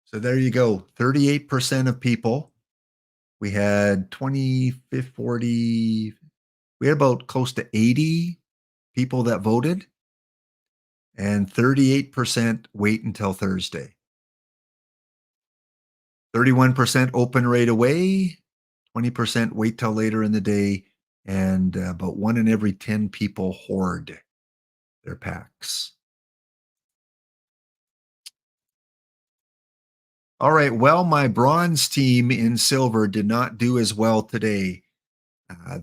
So there you go. 38% of people. We had 20, 40, we had about close to 80 people that voted, and 38% wait until Thursday. 31% open right away, 20% wait till later in the day, and about 1 in every 10 people hoard their packs. All right. Well, my bronze team in silver did not do as well today.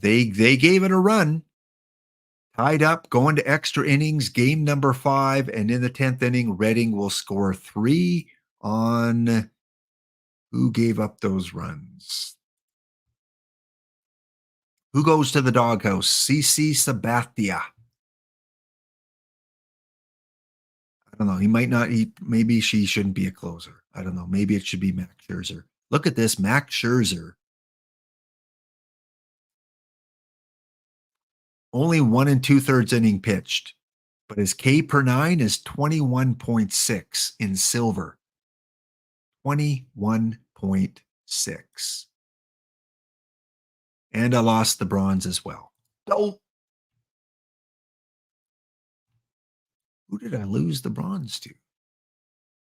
They gave it a run, tied up, going to extra innings, game number 5, and in the 10th inning, Reading will score 3 on who gave up those runs. Who goes to the doghouse? CC Sabathia. I don't know. He might not. Maybe she shouldn't be a closer. I don't know. Maybe it should be Max Scherzer. Look at this, Max Scherzer. Only 1 2/3 inning pitched, but his K per 9 is 21.6 in silver. 21.6. And I lost the bronze as well. Oh, who did I lose the bronze to?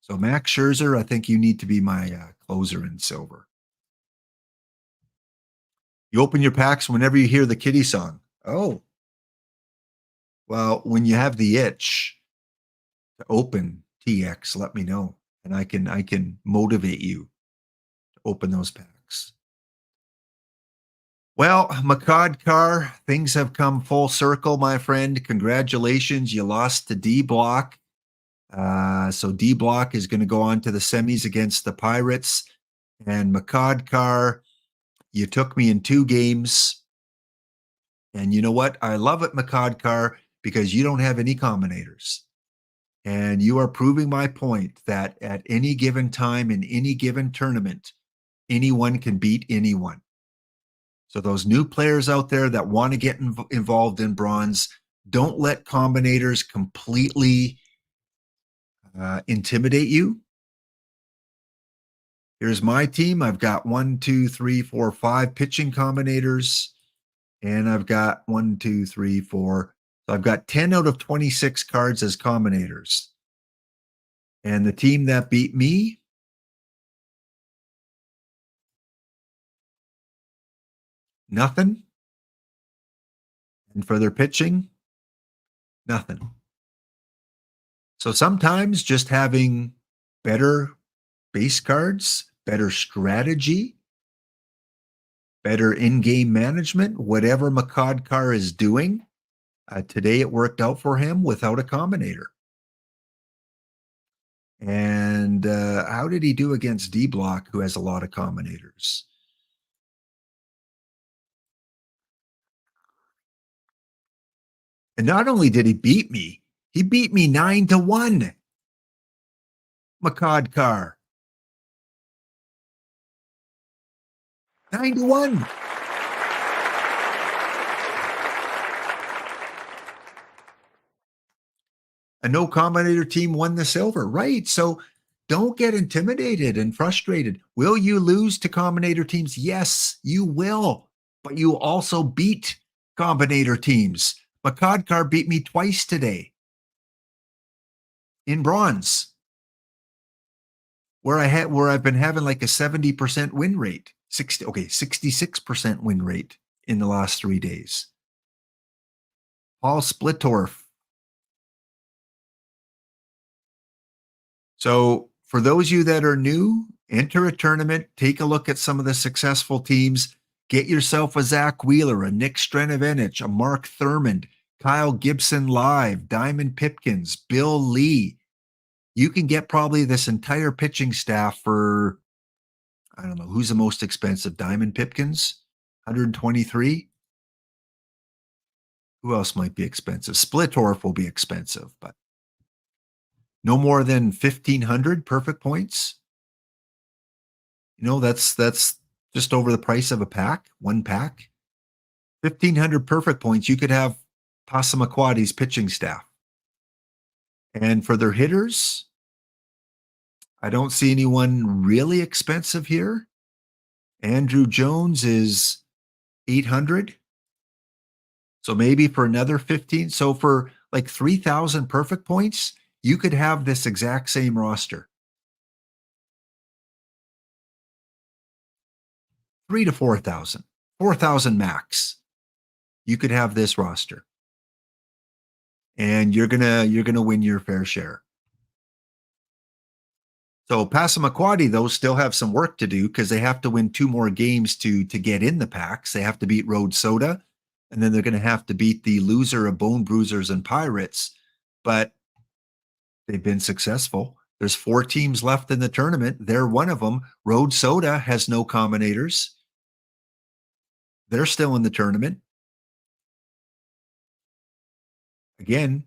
So Max Scherzer, I think you need to be my closer in silver. You open your packs whenever you hear the kitty song. Oh, well, when you have the itch to open TX, let me know, and I can motivate you to open those packs. Well, Makadkar, things have come full circle, my friend. Congratulations, you lost to D Block. So D Block is going to go on to the semis against the Pirates, and Makadkar, you took me in 2 games. And you know what? I love it, Makadkar, because you don't have any combinators. And you are proving my point that at any given time in any given tournament, anyone can beat anyone. So those new players out there that want to get involved in bronze, don't let combinators completely intimidate you. Here's my team. I've got 1, 2, 3, 4, 5 pitching combinators. And I've got 1, 2, 3, 4. So I've got 10 out of 26 cards as combinators. And the team that beat me, nothing. And for their pitching, nothing. So sometimes just having better base cards, better strategy, better in-game management, whatever Makadkar is doing, today it worked out for him without a combinator. And how did he do against D Block, who has a lot of combinators? And not only did he beat me 9-1. Makadkar. 9-1. A no combinator team won the silver, right? So don't get intimidated and frustrated. Will you lose to combinator teams? Yes, you will. But you also beat combinator teams. Makadkar beat me twice today in bronze, where I've been having like a 70% win rate. 66% win rate in the last 3 days. Paul Splittorff. So for those of you that are new, enter a tournament, take a look at some of the successful teams. Get yourself a Zach Wheeler, a Nick Strenovenich, a Mark Thurmond, Kyle Gibson Live, Diamond Pipkins, Bill Lee. You can get probably this entire pitching staff for, I don't know, who's the most expensive? Diamond Pipkins, 123. Who else might be expensive? Splittorff will be expensive, but no more than 1,500 perfect points. You know, that's just over the price of a pack, one pack. 1,500 perfect points. You could have Passamaquoddy's pitching staff. And for their hitters, I don't see anyone really expensive here. Andrew Jones is 800. So maybe for another 15. So for like 3,000 perfect points, you could have this exact same roster. 3 to 4,000, 4,000 max. You could have this roster. And you're gonna win your fair share. So Passamaquoddy, though, still have some work to do because they have to win 2 more games to get in the packs. They have to beat Road Soda, and then they're going to have to beat the loser of Bone Bruisers and Pirates. But they've been successful. There's 4 teams left in the tournament. They're one of them. Road Soda has no Combinators. They're still in the tournament. Again,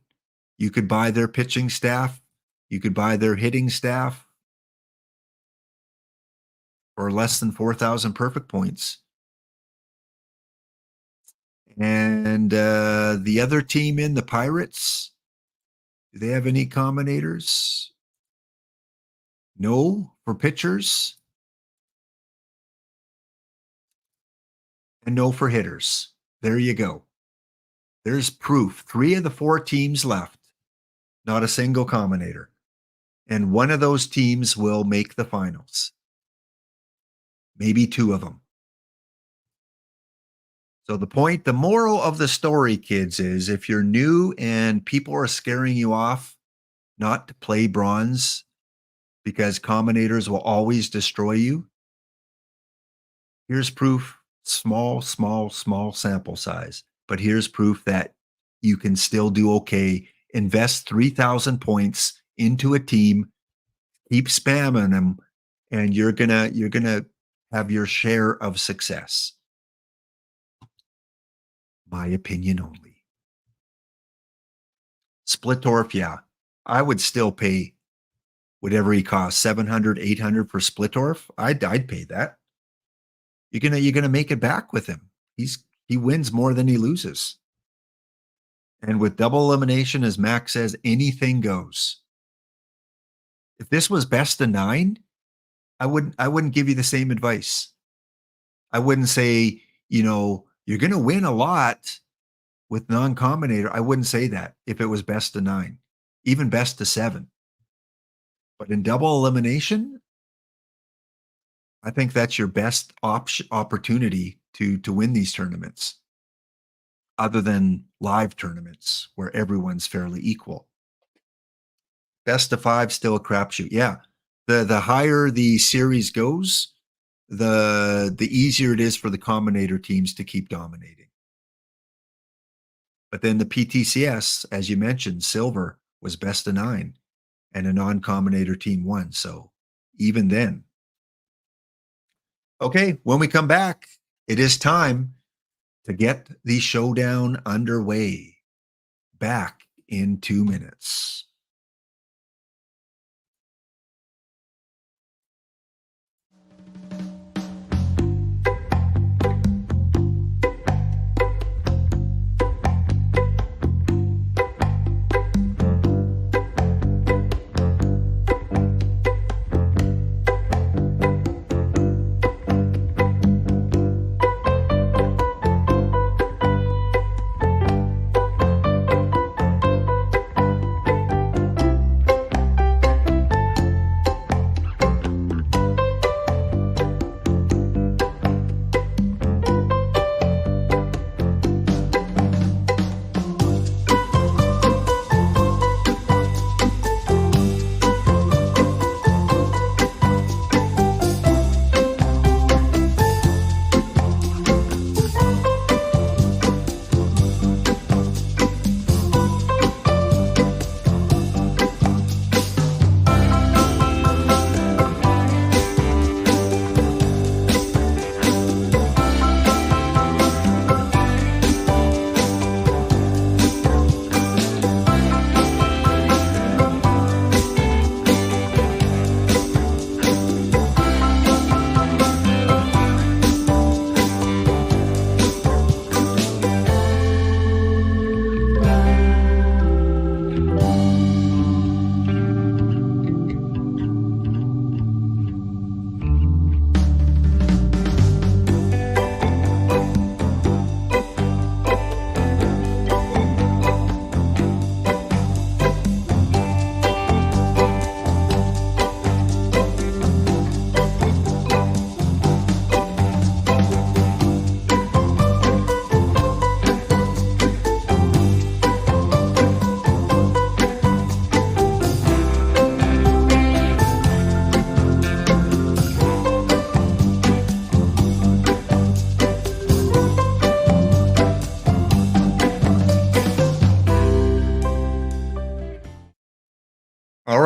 you could buy their pitching staff. You could buy their hitting staff for less than 4,000 perfect points. And the other team in, the Pirates, do they have any Combinators? No, for pitchers. And no for hitters. There you go. There's proof. 3 of the 4 teams left. Not a single Combinator. And one of those teams will make the finals. Maybe 2 of them. So the moral of the story, kids, is if you're new and people are scaring you off, not to play bronze because Combinators will always destroy you. Here's proof. Small sample size. But here's proof that you can still do okay. Invest 3,000 points into a team, keep spamming them, and you're gonna have your share of success. My opinion only. Splittorf, yeah. I would still pay whatever he costs, 700, 800 for Splittorf. I'd pay that. You're gonna make it back with him. He wins more than he loses. And with double elimination, as Max says, anything goes. If this was best of 9, I wouldn't give you the same advice. I wouldn't say, you're gonna win a lot with non-combinator. I wouldn't say that if it was best of 9, even best of 7. But in double elimination, I think that's your best opportunity to win these tournaments, other than live tournaments where everyone's fairly equal. Best of 5, still a crapshoot. Yeah, the higher the series goes, the easier it is for the Combinator teams to keep dominating. But then the PTCS, as you mentioned, silver was best of 9, and a non-Combinator team won. So even then. Okay, when we come back, it is time to get the showdown underway. Back in 2 minutes.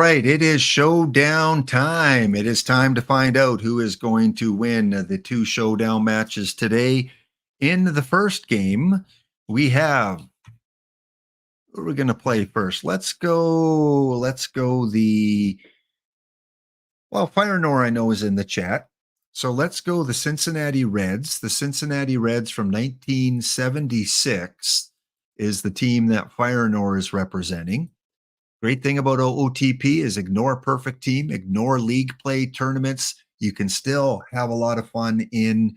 right, it is showdown time. It is time to find out who is going to win the two showdown matches today. In the first game, we have who are we going to play first? Let's go Fire Nor I know is in the chat. So let's go the Cincinnati Reds. The Cincinnati Reds from 1976 is the team that Fire Nor is representing. Great thing about OOTP is ignore perfect team, ignore league play tournaments. You can still have a lot of fun in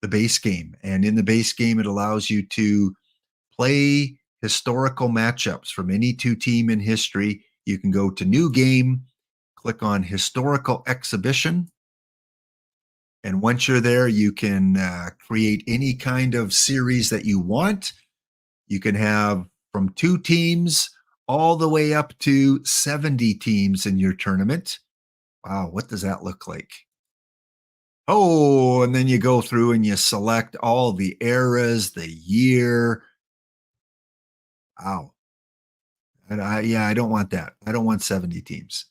the base game. And in the base game, it allows you to play historical matchups from any two team in history. You can go to new game, click on historical exhibition. And once you're there, you can create any kind of series that you want. You can have from two teams all the way up to 70 teams in your tournament. Wow, what does that look like? Oh, and then you go through and you select all the eras, the year. Wow. And I don't want that. I don't want 70 teams.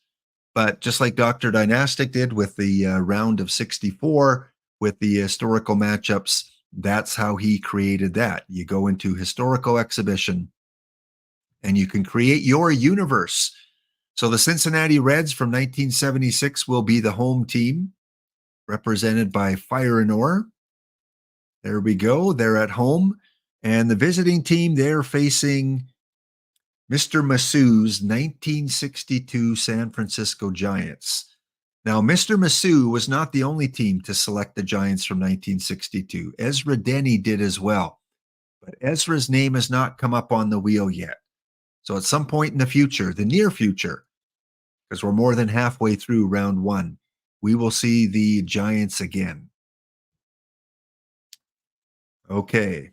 But just like Dr. Dynastic did with the round of 64, with the historical matchups, that's how he created that. You go into historical exhibition, and you can create your universe. So the Cincinnati Reds from 1976 will be the home team, represented by Fire and Ore. There we go. They're at home. And the visiting team, they're facing Mr. Massou's 1962 San Francisco Giants. Now, Mr. Massou was not the only team to select the Giants from 1962. Ezra Denny did as well. But Ezra's name has not come up on the wheel yet. So at some point in the future, the near future, because we're more than halfway through round one, we will see the Giants again. Okay.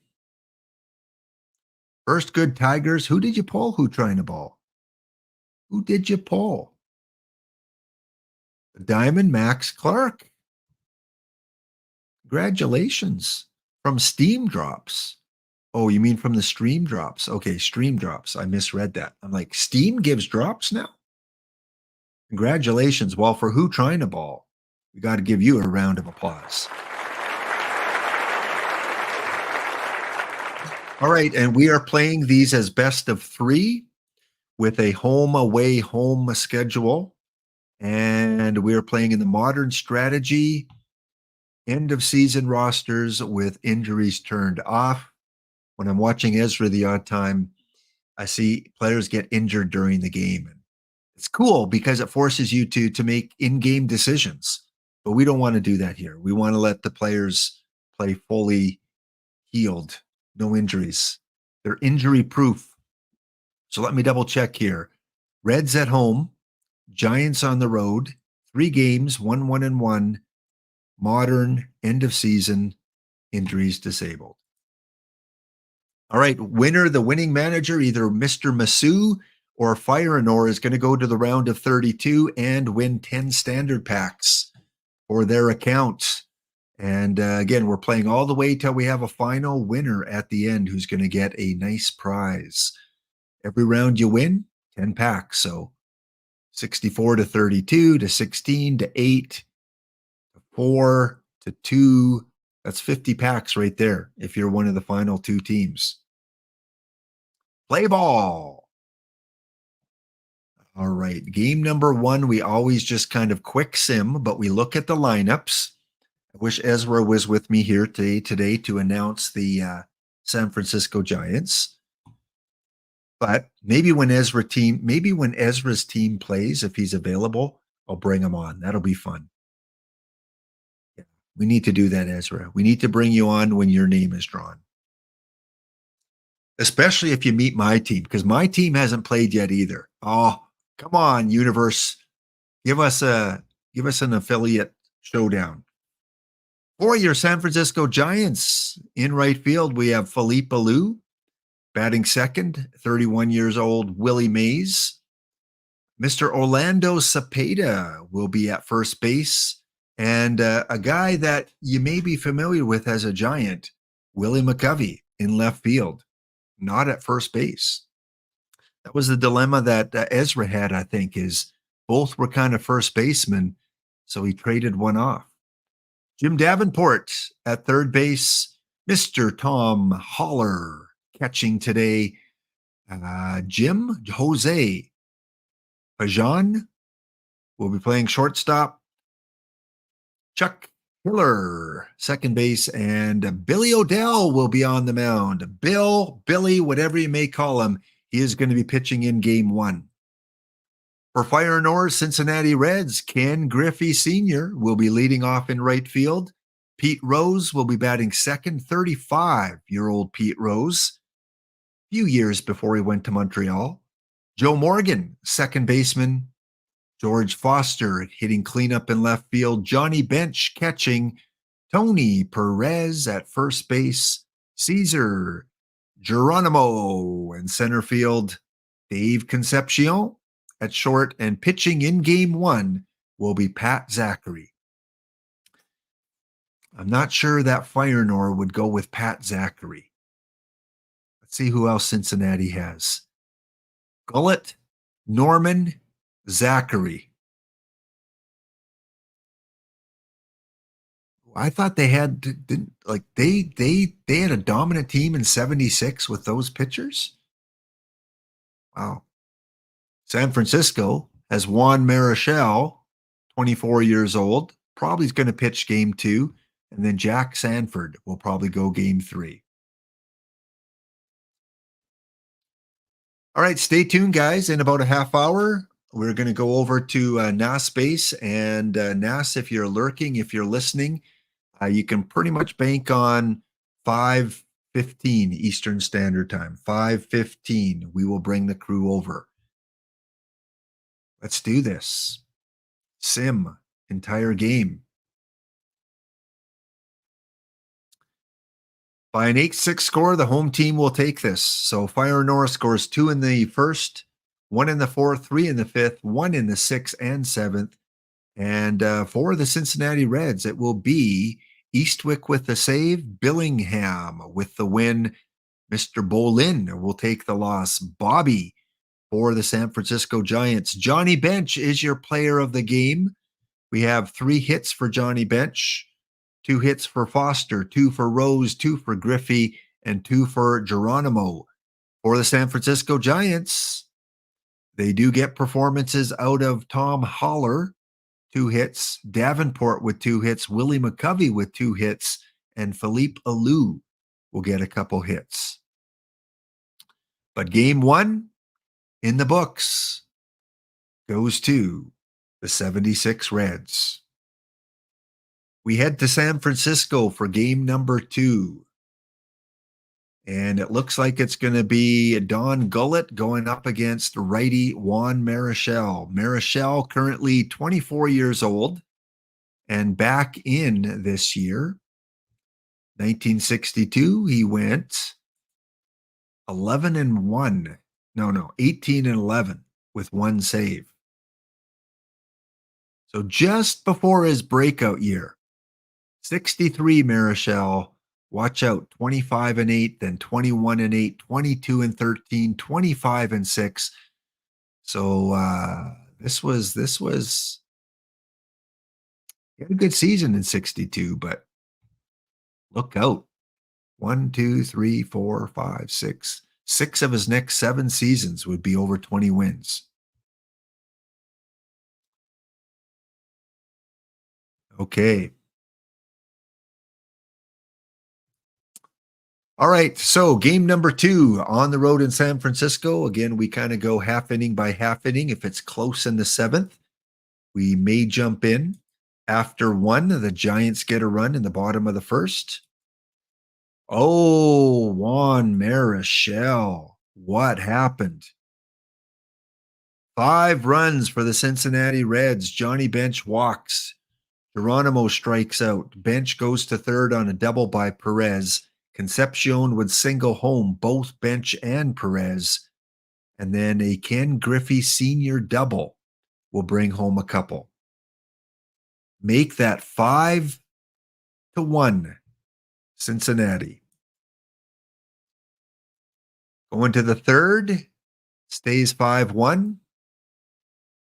First good Tigers. Who did you pull? Who trying to ball? Who did you pull? Diamond Max Clark. Congratulations. From Steam Drops. Oh, you mean from the Stream Drops? Okay, Stream Drops. I misread that. I'm like, Steam gives drops now? Congratulations. Well, for who trying to ball, we got to give you a round of applause. All right, and we are playing these as best of three with a home, away, home schedule. And we are playing in the modern strategy, end of season rosters with injuries turned off. When I'm watching Ezra the odd time, I see players get injured during the game. It's cool because it forces you to make in-game decisions. But we don't want to do that here. We want to let the players play fully healed, no injuries. They're injury-proof. So let me double check here. Reds at home, Giants on the road, 3 games, 1-1-1, modern, end of season, injuries disabled. All right, winner, the winning manager, either Mr. Massou or Fire and Ore, is going to go to the round of 32 and win 10 standard packs for their account. And again, we're playing all the way till we have a final winner at the end who's going to get a nice prize. Every round you win, 10 packs. So 64 to 32 to 16 to 8 to 4 to 2. That's 50 packs right there if you're one of the final 2 teams. Play ball. All right. Game number 1, we always just kind of quick sim, but we look at the lineups. I wish Ezra was with me here today to announce the San Francisco Giants. But maybe when Ezra's team plays, if he's available, I'll bring him on. That'll be fun. Yeah, we need to do that, Ezra. We need to bring you on when your name is drawn. Especially if you meet my team, because my team hasn't played yet either. Oh, come on, universe. Give us an affiliate showdown. For your San Francisco Giants, in right field, we have Philippe Alou. Batting second, 31 years old, Willie Mays. Mr. Orlando Cepeda will be at first base. And a guy that you may be familiar with as a Giant, Willie McCovey in left field, not at first base. That was the dilemma that Ezra had, I think, is Both were kind of first basemen, so he traded one off. Jim Davenport at third base. Mr. Tom Holler catching today. Jim Jose Pajan will be playing shortstop. Chuck Hiller, second base, and Billy Odell will be on the mound. Billy, whatever you may call him, he is going to be pitching in game one. For Fire North Cincinnati Reds, Ken Griffey Sr. will be leading off in right field. Pete Rose will be batting second, 35-year-old Pete Rose, a few years before he went to Montreal. Joe Morgan, second baseman. George Foster hitting cleanup in left field. Johnny Bench catching. Tony Perez at first base. Cesar Geronimo in center field. Dave Concepcion at short, and pitching in game one will be Pat Zachary. I'm not sure that Feyenoord would go with Pat Zachary. Let's see who else Cincinnati has. Gullett, Norman, Zachary. I thought they had they had a dominant team in 76 with those pitchers. Wow. San Francisco has Juan Marichal, 24 years old. Probably is going to pitch game two. And then Jack Sanford will probably go game three. All right, stay tuned, guys. In about a half hour, we're going to go over to NAS base. And NAS, if you're lurking, if you're listening, you can pretty much bank on 5:15 Eastern Standard Time. 5:15, we will bring the crew over. Let's do this. Sim, entire game. By an 8-6 score, the home team will take this. So Fire North scores 2 in the first, 1 in the fourth, 3 in the fifth, 1 in the sixth and seventh. And for the Cincinnati Reds, it will be Eastwick with the save, Billingham with the win. Mr. Bolin will take the loss. Bobby for the San Francisco Giants. Johnny Bench is your player of the game. We have 3 hits for Johnny Bench, 2 hits for Foster, 2 for Rose, 2 for Griffey, and 2 for Geronimo. For the San Francisco Giants, they do get performances out of Tom Holler, 2 hits, Davenport with 2 hits, Willie McCovey with 2 hits, and Philippe Alou will get a couple hits. But game one in the books goes to the 76 Reds. We head to San Francisco for game number 2. And it looks like it's going to be Don Gullett going up against righty Juan Marichal. Marichal currently 24 years old and back in this year. 1962, he went 11-1. No, 18-11 with 1 save. So just before his breakout year, 63 Marichal, watch out, 25-8, then 21-8, 22-13, 25-6. So this was he had a good season in 62, but look out. 1, 2, 3, 4, 5, 6. 6 of his next 7 seasons would be over 20 wins. Okay. All right, so game number 2 on the road in San Francisco. Again, we kind of go half inning by half inning. If it's close in the 7th, we may jump in. After 1, the Giants get a run in the bottom of the 1st. Oh, Juan Marichal. What happened? 5 runs for the Cincinnati Reds. Johnny Bench walks. Geronimo strikes out. Bench goes to third on a double by Perez. Concepcion would single home both Bench and Perez. And then a Ken Griffey Sr. double will bring home a couple. Make that 5-1 Cincinnati. Going to the 3rd, stays 5-1.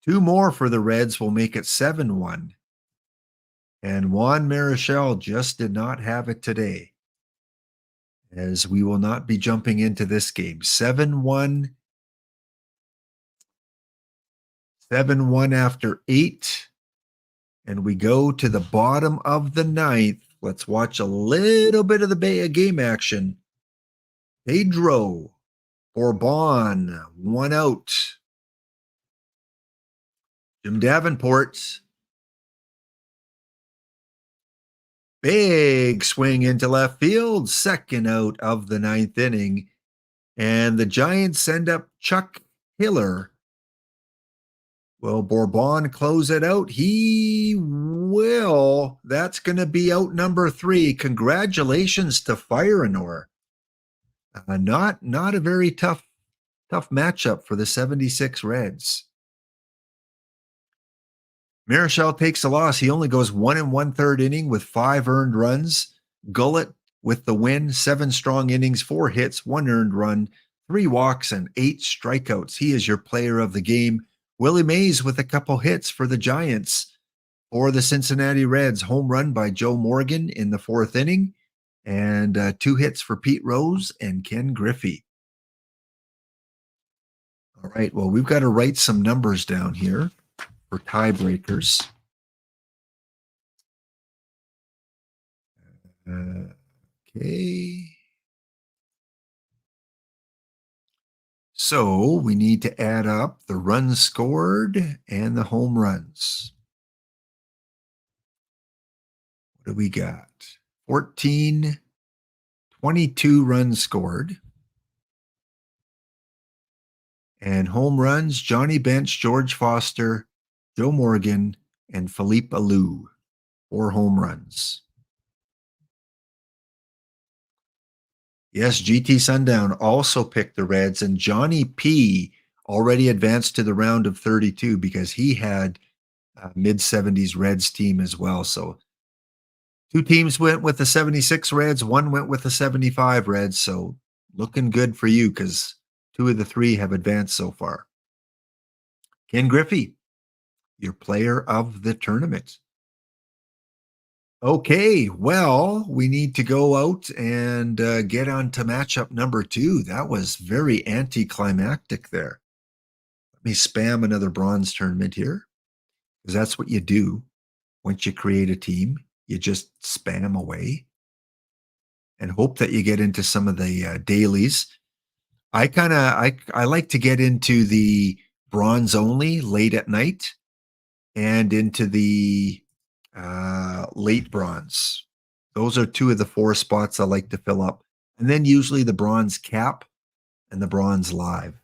Two more for the Reds will make it 7-1. And Juan Marichal just did not have it today, as we will not be jumping into this game. 7-1. 7-1 after 8. And we go to the bottom of the ninth. Let's watch a little bit of the Bay game action. Pedro Bourbon, 1 out. Jim Davenport, big swing into left field, 2nd out of the 9th inning. And the Giants send up Chuck Hiller. Will Bourbon close it out? He will. That's going to be out number 3. Congratulations to Firenor. Not a very tough matchup for the 76 Reds. Marichal takes a loss. He only goes 1 1/3 inning with 5 earned runs. Gullett with the win, 7 strong innings, 4 hits, 1 earned run, 3 walks, and 8 strikeouts. He is your player of the game. Willie Mays with a couple hits for the Giants. For the Cincinnati Reds, home run by Joe Morgan in the 4th inning, and 2 hits for Pete Rose and Ken Griffey. All right, well, we've got to write some numbers down here for tiebreakers. Okay. So we need to add up the runs scored and the home runs. What do we got? 14, 22 runs scored. And home runs, Johnny Bench, George Foster, Joe Morgan, and Philippe Alou. 4 home runs. Yes, GT Sundown also picked the Reds, and Johnny P already advanced to the round of 32 because he had a mid-70s Reds team as well. So 2 teams went with the 76 Reds, 1 went with the 75 Reds. So looking good for you because 2 of the 3 have advanced so far. Ken Griffey, your player of the tournament. Okay, well, we need to go out and get on to matchup number 2. That was very anticlimactic there. Let me spam another bronze tournament here, because that's what you do. Once you create a team, you just spam away and hope that you get into some of the dailies. I like to get into the bronze only late at night and into the late bronze. Those are 2 of the 4 spots I like to fill up. And then usually the bronze cap and the bronze live.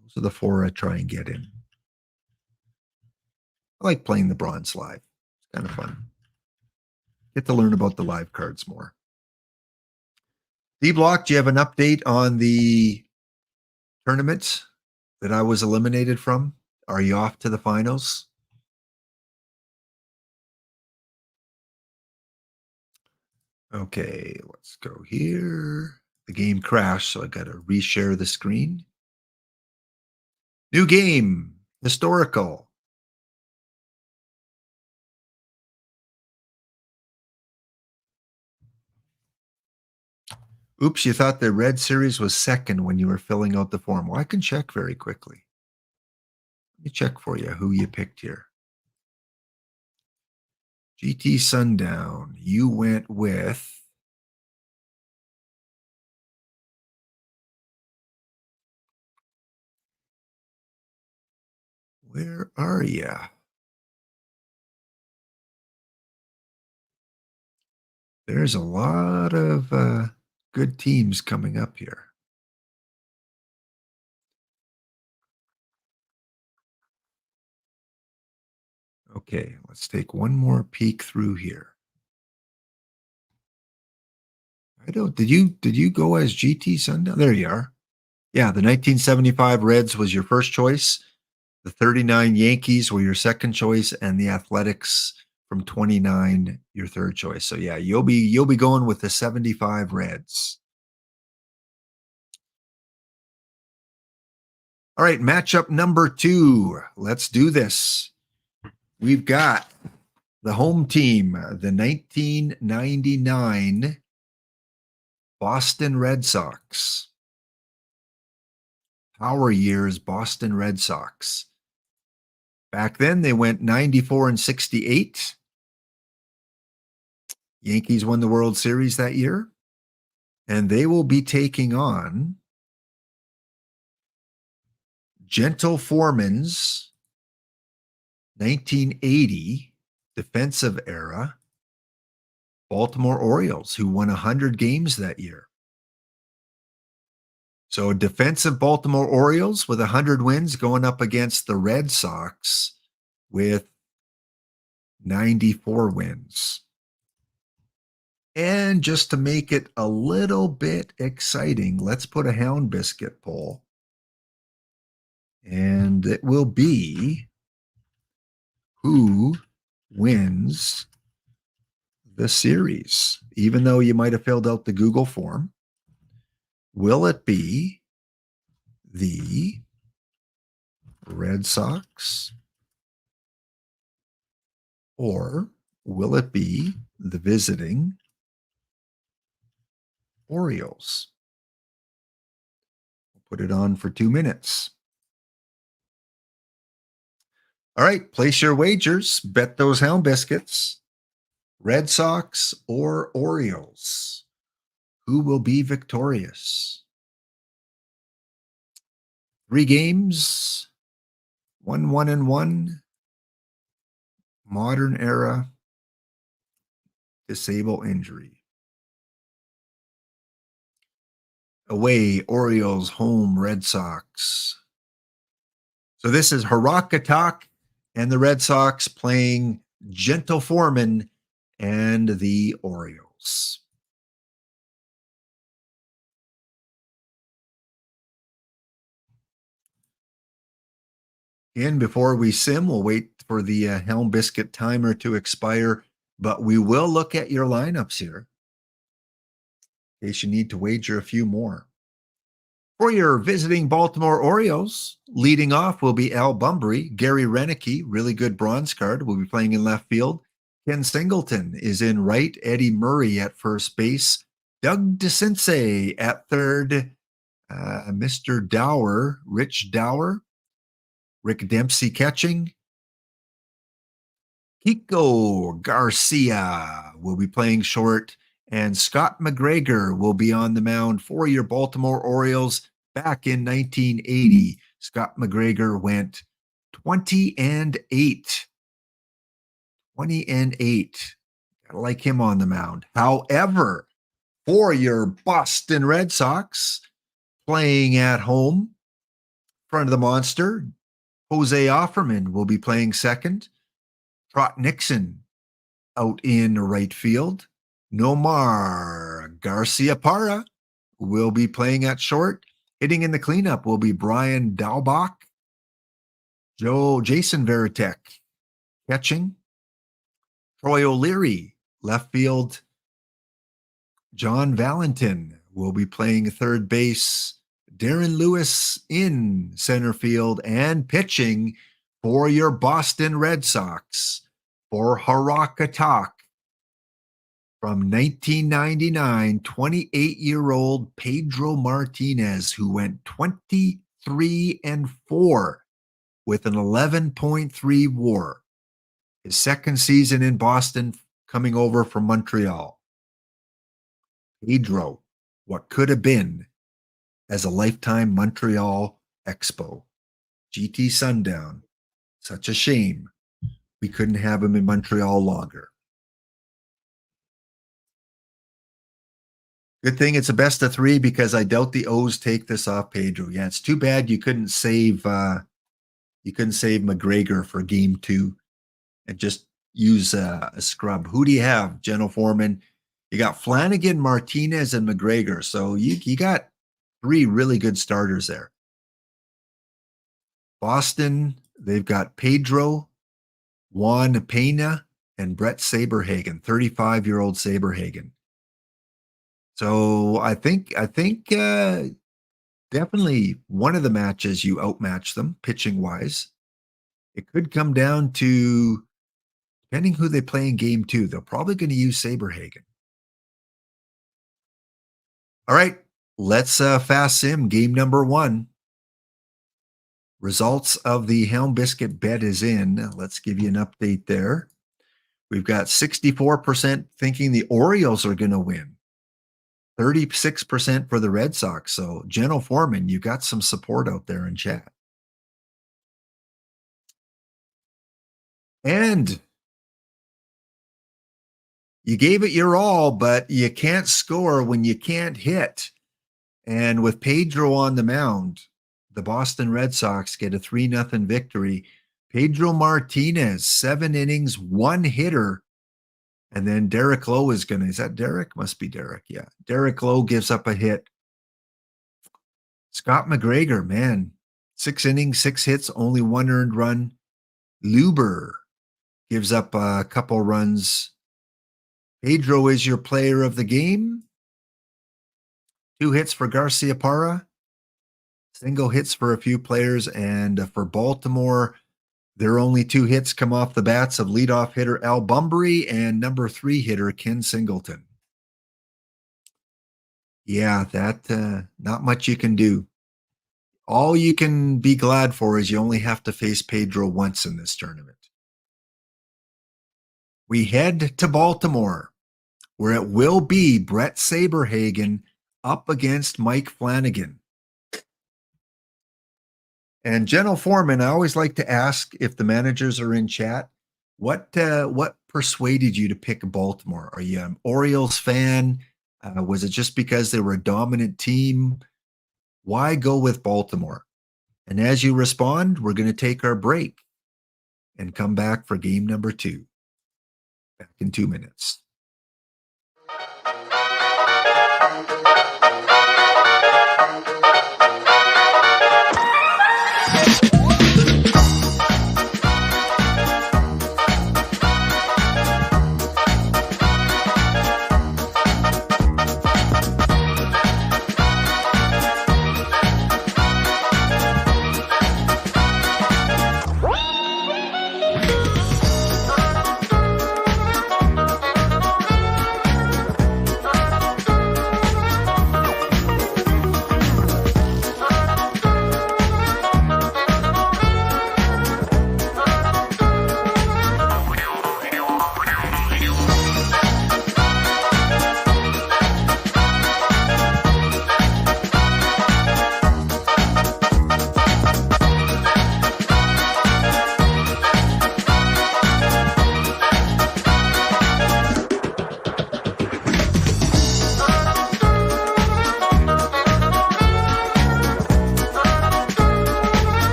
Those are the 4 I try and get in. I like playing the bronze live. It's kind of fun. Get to learn about the live cards more. D-Block, do you have an update on the tournament that I was eliminated from? Are you off to the finals? Okay, let's go here. The game crashed, so I got to reshare the screen. New game, historical. Oops, you thought the red series was 2nd when you were filling out the form. Well, I can check very quickly. Let me check for you who you picked here. GT Sundown, you went with where are you? There's a lot of good teams coming up here. Okay, let's take one more peek through here. Did you go as GT Sundown? There you are. Yeah, the 1975 Reds was your first choice. The 39 Yankees were your second choice, and the Athletics from 29 your third choice. So yeah, you'll be going with the 75 Reds. All right, matchup number 2. Let's do this. We've got the home team, the 1999 Boston Red Sox. Power years Boston Red Sox. Back then, they went 94 and 68. Yankees won the World Series that year. And they will be taking on Gentle Foreman's 1980 defensive era Baltimore Orioles, who won 100 games that year. So defensive Baltimore Orioles with 100 wins going up against the Red Sox with 94 wins. And just to make it a little bit exciting, let's put a Hound Biscuit poll. And it will be who wins the series. Even though you might have filled out the Google form, will it be the Red Sox or will it be the visiting Orioles? We'll put it on for 2 minutes. All right, place your wagers. Bet those Hound Biscuits. Red Sox or Orioles? Who will be victorious? 3 games, 1-1-1, modern era, disable injury. Away, Orioles, home, Red Sox. So this is Harakatak and the Red Sox playing Gentle Foreman and the Orioles. And before we sim, we'll wait for the Helm Biscuit timer to expire, but we will look at your lineups here in case you need to wager a few more. For your visiting Baltimore Orioles, leading off will be Al Bumbry. Gary Renicky, really good bronze card, will be playing in left field. Ken Singleton is in right. Eddie Murray at first base. Doug DeCinces at third. Mr. Dower, Rich Dower. Rick Dempsey catching. Kiko Garcia will be playing short. And Scott McGregor will be on the mound for your Baltimore Orioles. Back in 1980, Scott McGregor went 20-8. 20-8. Gotta like him on the mound. However, for your Boston Red Sox, playing at home, in front of the monster, Jose Offerman will be playing second. Trot Nixon out in right field. Nomar Garciaparra will be playing at short. Hitting in the cleanup will be Brian Daubach. Jason Varitek catching. Troy O'Leary, left field. John Valentin will be playing third base. Darren Lewis in center field and pitching for your Boston Red Sox for Harakatak. From 1999, 28-year-old Pedro Martinez, who went 23-4 with an 11.3 WAR. His second season in Boston, coming over from Montreal. Pedro, what could have been as a lifetime Montreal Expo. GT Sundown. Such a shame we couldn't have him in Montreal longer. Good thing it's a best of 3 because I doubt the O's take this off Pedro. Yeah, it's too bad you couldn't save McGregor for game 2 and just use a scrub. Who do you have? Gentle Foreman. You got Flanagan, Martinez, and McGregor. So you got 3 really good starters there. Boston, they've got Pedro, Juan Pena, and Brett Saberhagen, 35-year-old Saberhagen. So I think Definitely one of the matches you outmatch them pitching wise. It could come down to depending who they play in game two. They're probably going to use Saberhagen. All right, let's fast sim game number one. Results of the Helm Biscuit bet is in. Let's give you an update there. We've got 64% thinking the Orioles are going to win. 36% for the Red Sox. So, General Foreman, you got some support out there in chat. And you gave it your all, but you can't score when you can't hit. And with Pedro on the mound, the Boston Red Sox get a 3-0 victory. Pedro Martinez, 7 innings, 1 hitter. And then Derek Lowe is that Derek? Must be Derek. Yeah. Derek Lowe gives up a hit. Scott McGregor, man, 6 innings, 6 hits, only 1 earned run. Luber gives up a couple runs. Pedro is your player of the game. 2 hits for Garcia Parra. Single hits for a few players. And for Baltimore, their only 2 hits come off the bats of leadoff hitter Al Bunbury and number 3 hitter Ken Singleton. Yeah, that not much you can do. All you can be glad for is you only have to face Pedro once in this tournament. We head to Baltimore, where it will be Brett Saberhagen up against Mike Flanagan. And General Foreman, I always like to ask if the managers are in chat, what persuaded you to pick Baltimore? Are you an Orioles fan? Was it just because they were a dominant team? Why go with Baltimore? And as you respond, we're going to take our break and come back for game number 2. Back in 2 minutes.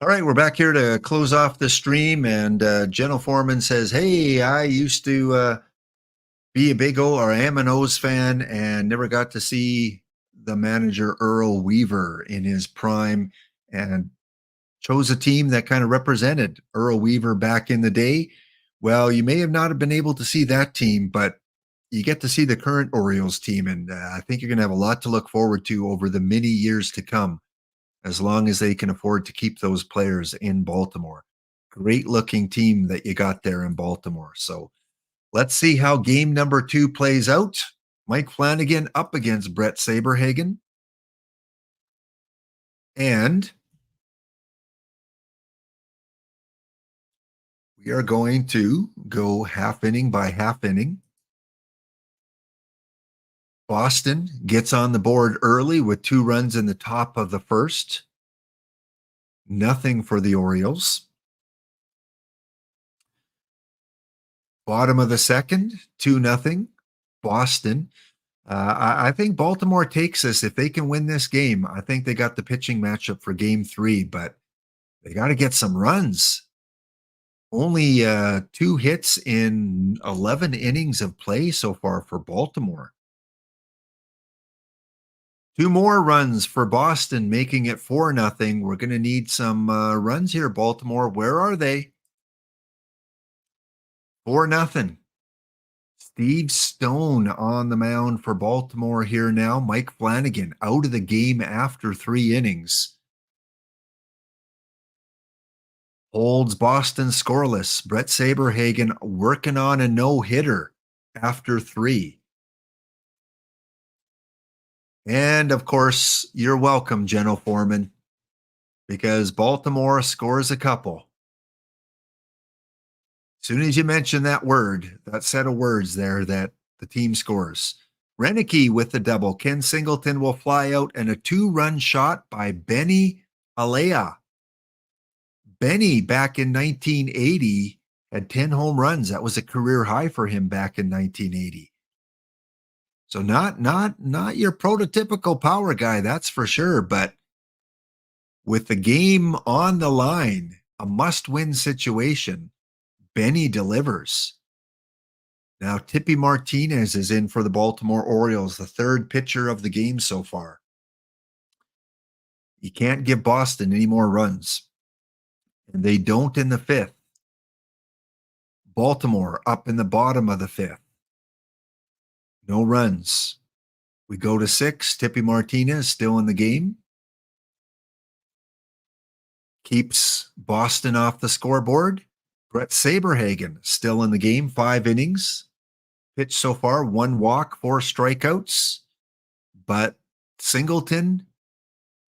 All right, we're back here to close off the stream, and General Foreman says, hey, I used to be a big or I am an O's fan and never got to see the manager Earl Weaver in his prime, and chose a team that kind of represented Earl Weaver back in the day. Well, you may have not have been able to see that team, but you get to see the current Orioles team, and I think you're going to have a lot to look forward to over the many years to come, as long as they can afford to keep those players in Baltimore. Great looking team that you got there in Baltimore. So let's see how game number 2 plays out. Mike Flanagan up against Brett Saberhagen. And we are going to go half inning by half inning. Boston gets on the board early with 2 runs in the top of the first. Nothing for the Orioles. Bottom of the second, 2-0. Boston. I think Baltimore takes this. If they can win this game, I think they got the pitching matchup for game 3, but they got to get some runs. Only 2 hits in 11 innings of play so far for Baltimore. 2 more runs for Boston, making it 4-0. We're going to need some runs here, Baltimore. Where are they? 4-0. Steve Stone on the mound for Baltimore here now. Mike Flanagan out of the game after 3 innings. Holds Boston scoreless. Brett Saberhagen working on a no-hitter after 3. And, of course, you're welcome, General Foreman, because Baltimore scores a couple. As soon as you mention that word, that set of words there, that the team scores. Renicky with the double. Ken Singleton will fly out, and a 2-run shot by Benny Alea. Benny, back in 1980, had 10 home runs. That was a career high for him back in 1980. So not your prototypical power guy, that's for sure. But with the game on the line, a must-win situation, Benny delivers. Now, Tippy Martinez is in for the Baltimore Orioles, the 3rd pitcher of the game so far. You can't give Boston any more runs. And they don't in the 5th. Baltimore up in the bottom of the 5th. No runs. We go to 6. Tippy Martinez still in the game. Keeps Boston off the scoreboard. Brett Saberhagen still in the game. 5 innings. Pitched so far, 1 walk, 4 strikeouts. But Singleton,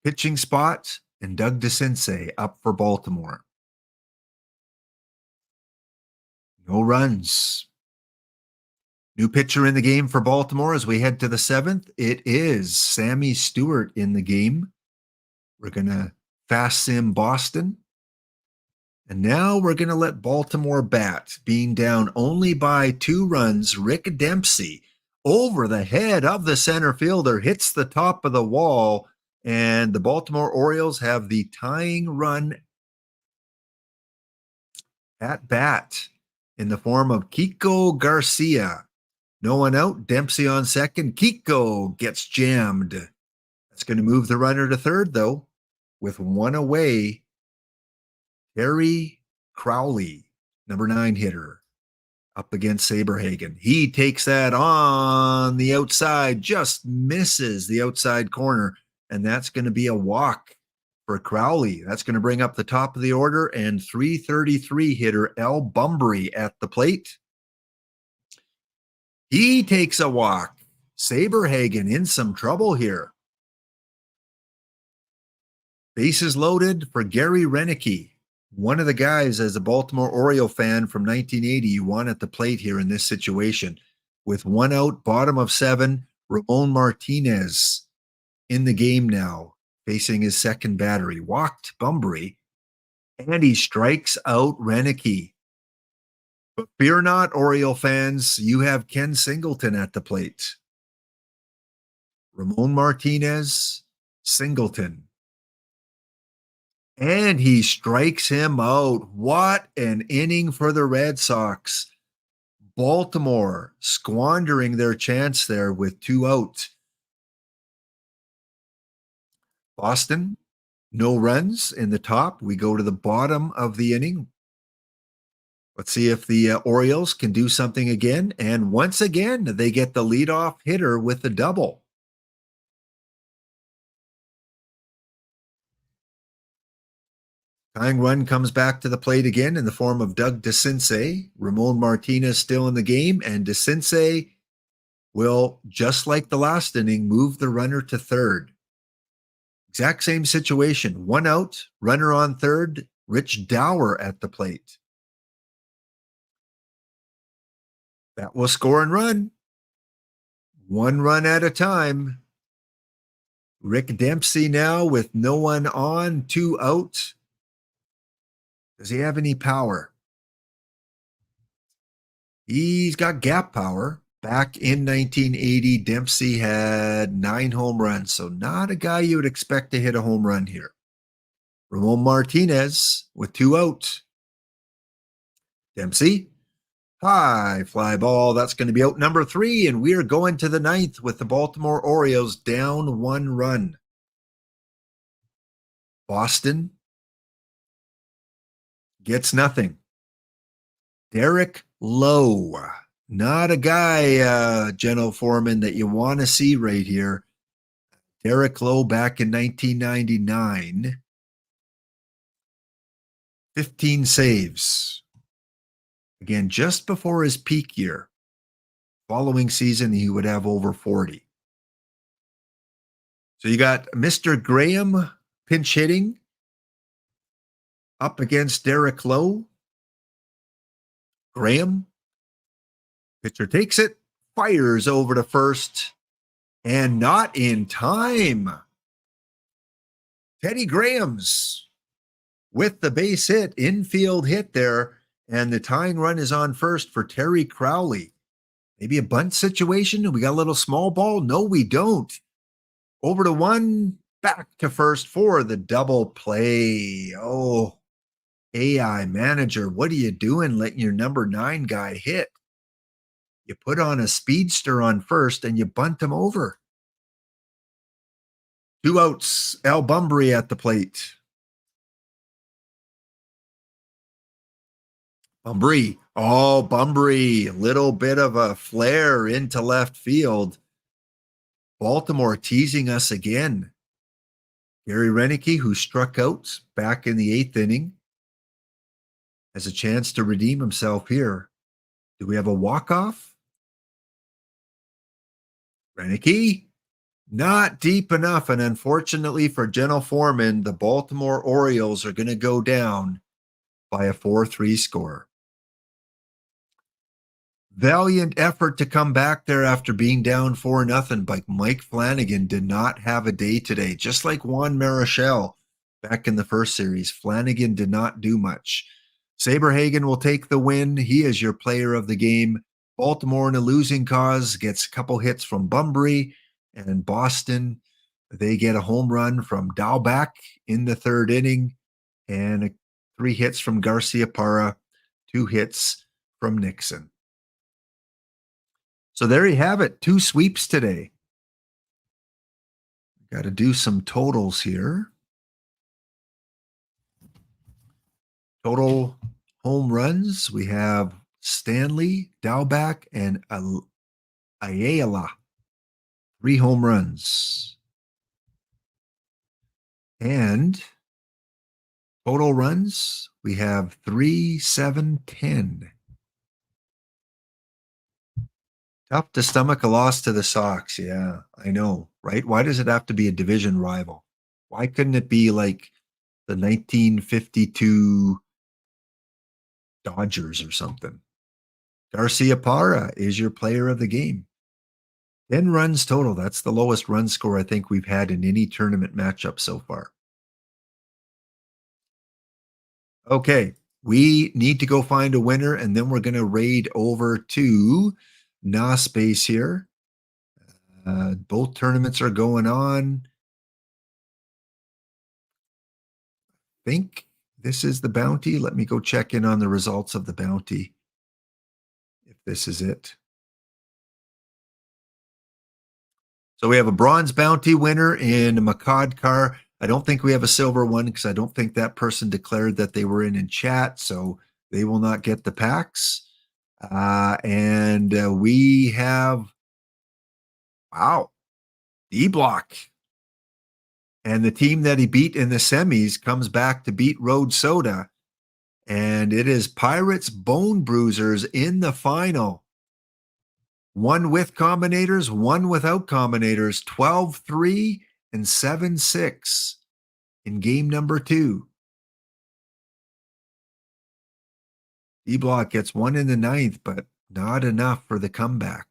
pitching spot, and Doug DeCinces up for Baltimore. No runs. New pitcher in the game for Baltimore as we head to the 7th. It is Sammy Stewart in the game. We're going to fast sim Boston. And now we're going to let Baltimore bat, being down only by 2 runs. Rick Dempsey over the head of the center fielder, hits the top of the wall, and the Baltimore Orioles have the tying run at bat in the form of Kiko Garcia. No one out. Dempsey on second. Kiko gets jammed. That's going to move the runner to 3rd, though. With 1 away, Terry Crowley, number 9 hitter, up against Saberhagen. He takes that on the outside, just misses the outside corner, and that's going to be a walk for Crowley. That's going to bring up the top of the order, and 333 hitter Al Bumbry at the plate. He takes a walk. Saberhagen in some trouble here. Bases loaded for Gary Renicky, one of the guys as a Baltimore Oriole fan from 1980 you want at the plate here in this situation. With 1 out, bottom of 7, Ramon Martinez in the game now, facing his 2nd batter. Walked Bumbry, and he strikes out Renicky. But fear not, Oriole fans, you have Ken Singleton at the plate. Ramon Martinez, Singleton. And he strikes him out. What an inning for the Red Sox. Baltimore squandering their chance there with 2 out. Boston, no runs in the top. We go to the bottom of the inning. Let's see if the Orioles can do something again. And once again, they get the leadoff hitter with the double. Tying run comes back to the plate again in the form of Doug DeCinces. Ramon Martinez still in the game, and DeCinces will, just like the last inning, move the runner to 3rd. Exact same situation. One out, runner on third, Rich Dower at the plate. That will score and run. One run at a time. Rick Dempsey now with no one on, two out. Does he have any power? He's got gap power. Back in 1980, Dempsey had 9 home runs, so not a guy you would expect to hit a home run here. Ramon Martinez with 2 out. Dempsey, high fly ball. That's going to be out number 3, and we are going to the 9th with the Baltimore Orioles down 1 run. Boston gets nothing. Derek Lowe, not a guy, General Foreman, that you want to see right here. Derek Lowe back in 1999. 15 saves. Again, just before his peak year. Following season, he would have over 40. So you got Mr. Graham pinch hitting up against Derek Lowe. Graham, pitcher takes it, fires over to first, and not in time. Teddy Graham's with the base hit, infield hit there, and the tying run is on first for Terry Crowley. Maybe a bunt situation. We got a little small ball. No, we don't. Over to one, back to first for the double play. Oh, AI manager, what are you doing letting your number 9 guy hit? You put on a speedster on first and you bunt him over. 2 outs. Al Bumbry at the plate. Bumbry. Oh, Bumbry. Little bit of a flare into left field. Baltimore teasing us again. Gary Renicky, who struck out back in the 8th inning, has a chance to redeem himself here. Do we have a walk-off? Renicky, not deep enough. And unfortunately for General Foreman, the Baltimore Orioles are going to go down by a 4-3 score. Valiant effort to come back there after being down 4-0, but Mike Flanagan did not have a day today. Just like Juan Marichal back in the first series, Flanagan did not do much. Saberhagen will take the win. He is your player of the game. Baltimore in a losing cause gets a couple hits from Bumbry, and Boston, they get a home run from Daubach in the 3rd inning, and 3 hits from Garciaparra, 2 hits from Nixon. So there you have it. 2 sweeps today. Got to do some totals here. Total home runs. We have Stanley, Daubach, and Ayala. 3 home runs. And total runs, we have 3, 7, 10. Tough to stomach a loss to the Sox. Yeah, I know, right? Why does it have to be a division rival? Why couldn't it be like the 1952 Dodgers or something? Garciaparra is your player of the game. 10 runs total. That's the lowest run score I think we've had in any tournament matchup so far. Okay, we need to go find a winner, and then we're going to raid over to Space here. Both tournaments are going on. I think this is the bounty. Let me go check in on the results of the bounty, if this is it. So we have a bronze bounty winner in Makad Car. I don't think we have a silver one because I don't think that person declared that they were in chat, so they will not get the packs. And we have, wow, D-Block. And the team that he beat in the semis comes back to beat Road Soda. And it is Pirates Bone Bruisers in the final. 1 with combinators, 1 without combinators. 12-3 and 7-6 in game number 2. D-Block gets 1 in the 9th, but not enough for the comeback.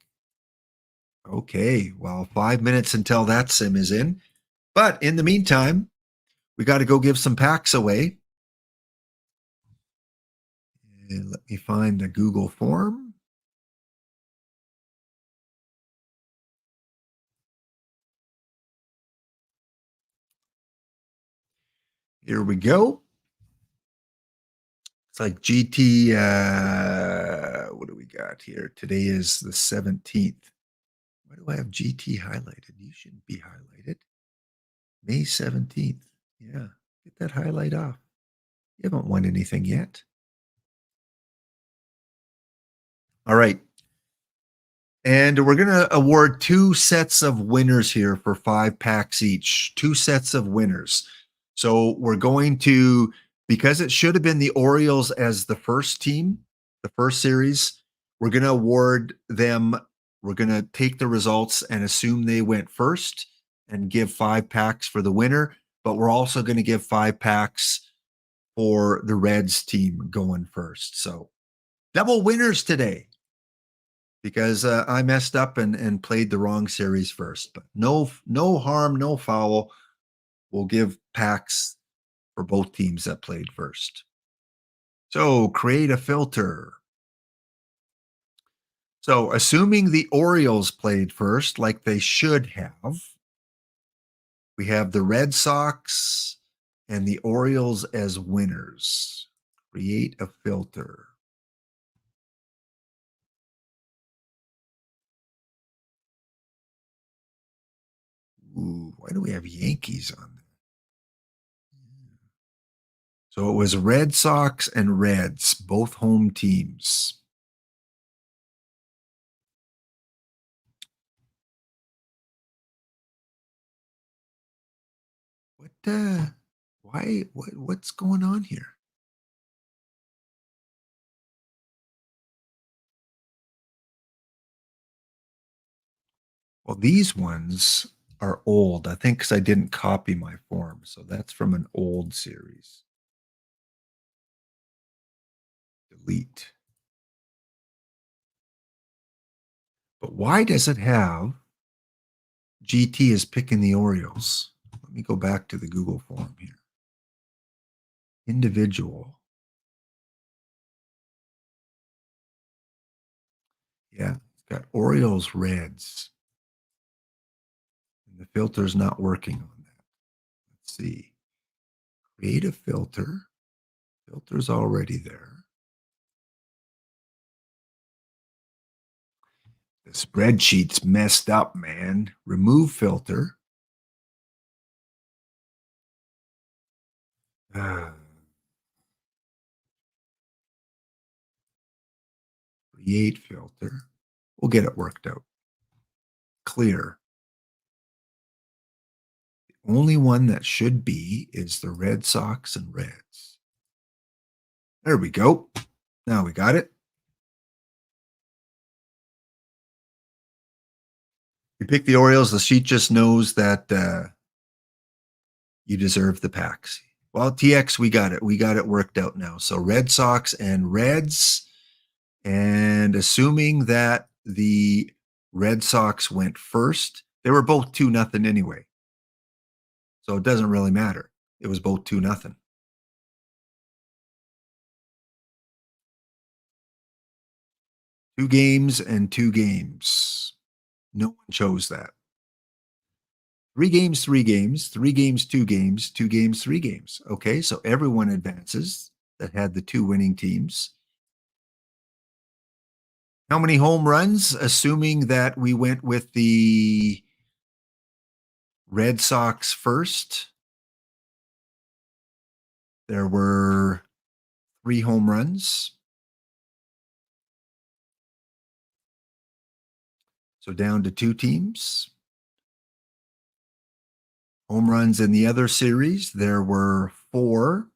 Okay, well, 5 minutes until that sim is in. But in the meantime, we got to go give some packs away. And let me find the Google form. Here we go. It's like GT, what do we got here? Today is the 17th. Why do I have GT highlighted? You shouldn't be highlighted. May 17th. Yeah, get that highlight off. You haven't won anything yet. All right. And we're going to award 2 sets of winners here for 5 packs each. 2 sets of winners. So we're going to, because it should have been the Orioles as the first team, the first series, we're going to award them, we're going to take the results and assume they went first and give 5 packs for the winner. But we're also going to give 5 packs for the Reds team going first. So double winners today, because I messed up and played the wrong series first. But no harm, no foul. We'll give packs for both teams that played first. So create a filter. So assuming the Orioles played first, like they should have, we have the Red Sox and the Orioles as winners. Create a filter. Ooh, why do we have Yankees on there? So it was Red Sox and Reds, both home teams. What's going on here? Well, these ones are old, I think, because I didn't copy my form. So that's from an old series. Delete. But why does it have GT is picking the Orioles? Let me go back to the Google form here. Individual. Yeah, it's got Orioles Reds. And the filter's not working on that. Let's see. Create a filter. Filter's already there. The spreadsheet's messed up, man. Remove filter. Create filter. We'll get it worked out. Clear. The only one that should be is the Red Sox and Reds. There we go. Now we got it. You pick the Orioles. The sheet just knows that you deserve the packs. Well, TX, we got it. We got it worked out now. So Red Sox and Reds. And assuming that the Red Sox went first, they were both 2-0 anyway. So it doesn't really matter. It was both 2-0. Two games and 2 games. No one chose that. 3 games, 3 games, 3 games, 2 games, 2 games, 3 games. Okay, so everyone advances that had the 2 winning teams. How many home runs? Assuming that we went with the Red Sox first, there were 3 home runs. So down to 2 teams. Home runs in the other series, there were 4.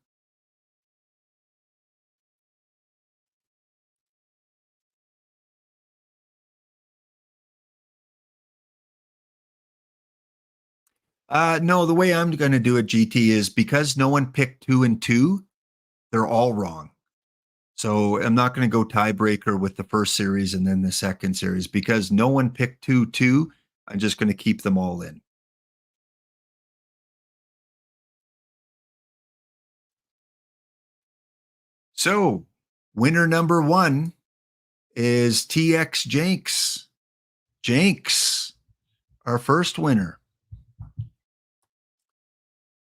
No, the way I'm going to do it, GT, is because no one picked 2 and 2, they're all wrong. So I'm not going to go tiebreaker with the first series and then the second series because no one picked 2-2. I'm just going to keep them all in. So winner number 1 is TX Jenks. Jenks, our first winner.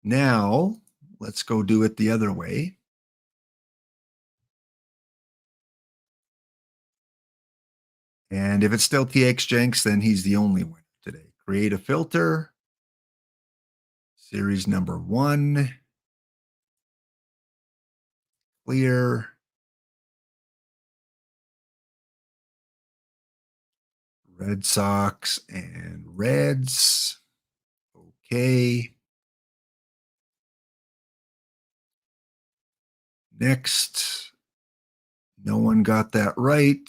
Now let's go do it the other way. And if it's still TX Jenks, then he's the only winner today. Create a filter. Series number 1. Clear. Red Sox and Reds. Okay. Next. No one got that right.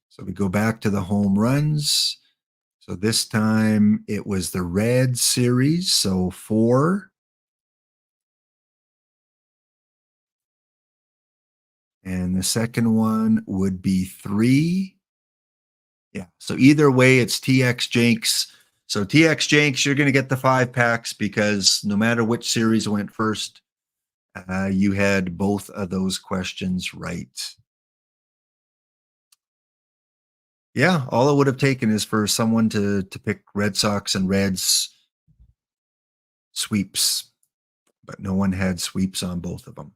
So we go back to the home runs. So this time it was the Red series. So 4. And the second one would be 3. Yeah. So either way, it's TX Jenks. So TX Jenks, you're going to get the 5 packs because no matter which series went first, you had both of those questions right. Yeah, all it would have taken is for someone to pick Red Sox and Reds sweeps, but no one had sweeps on both of them.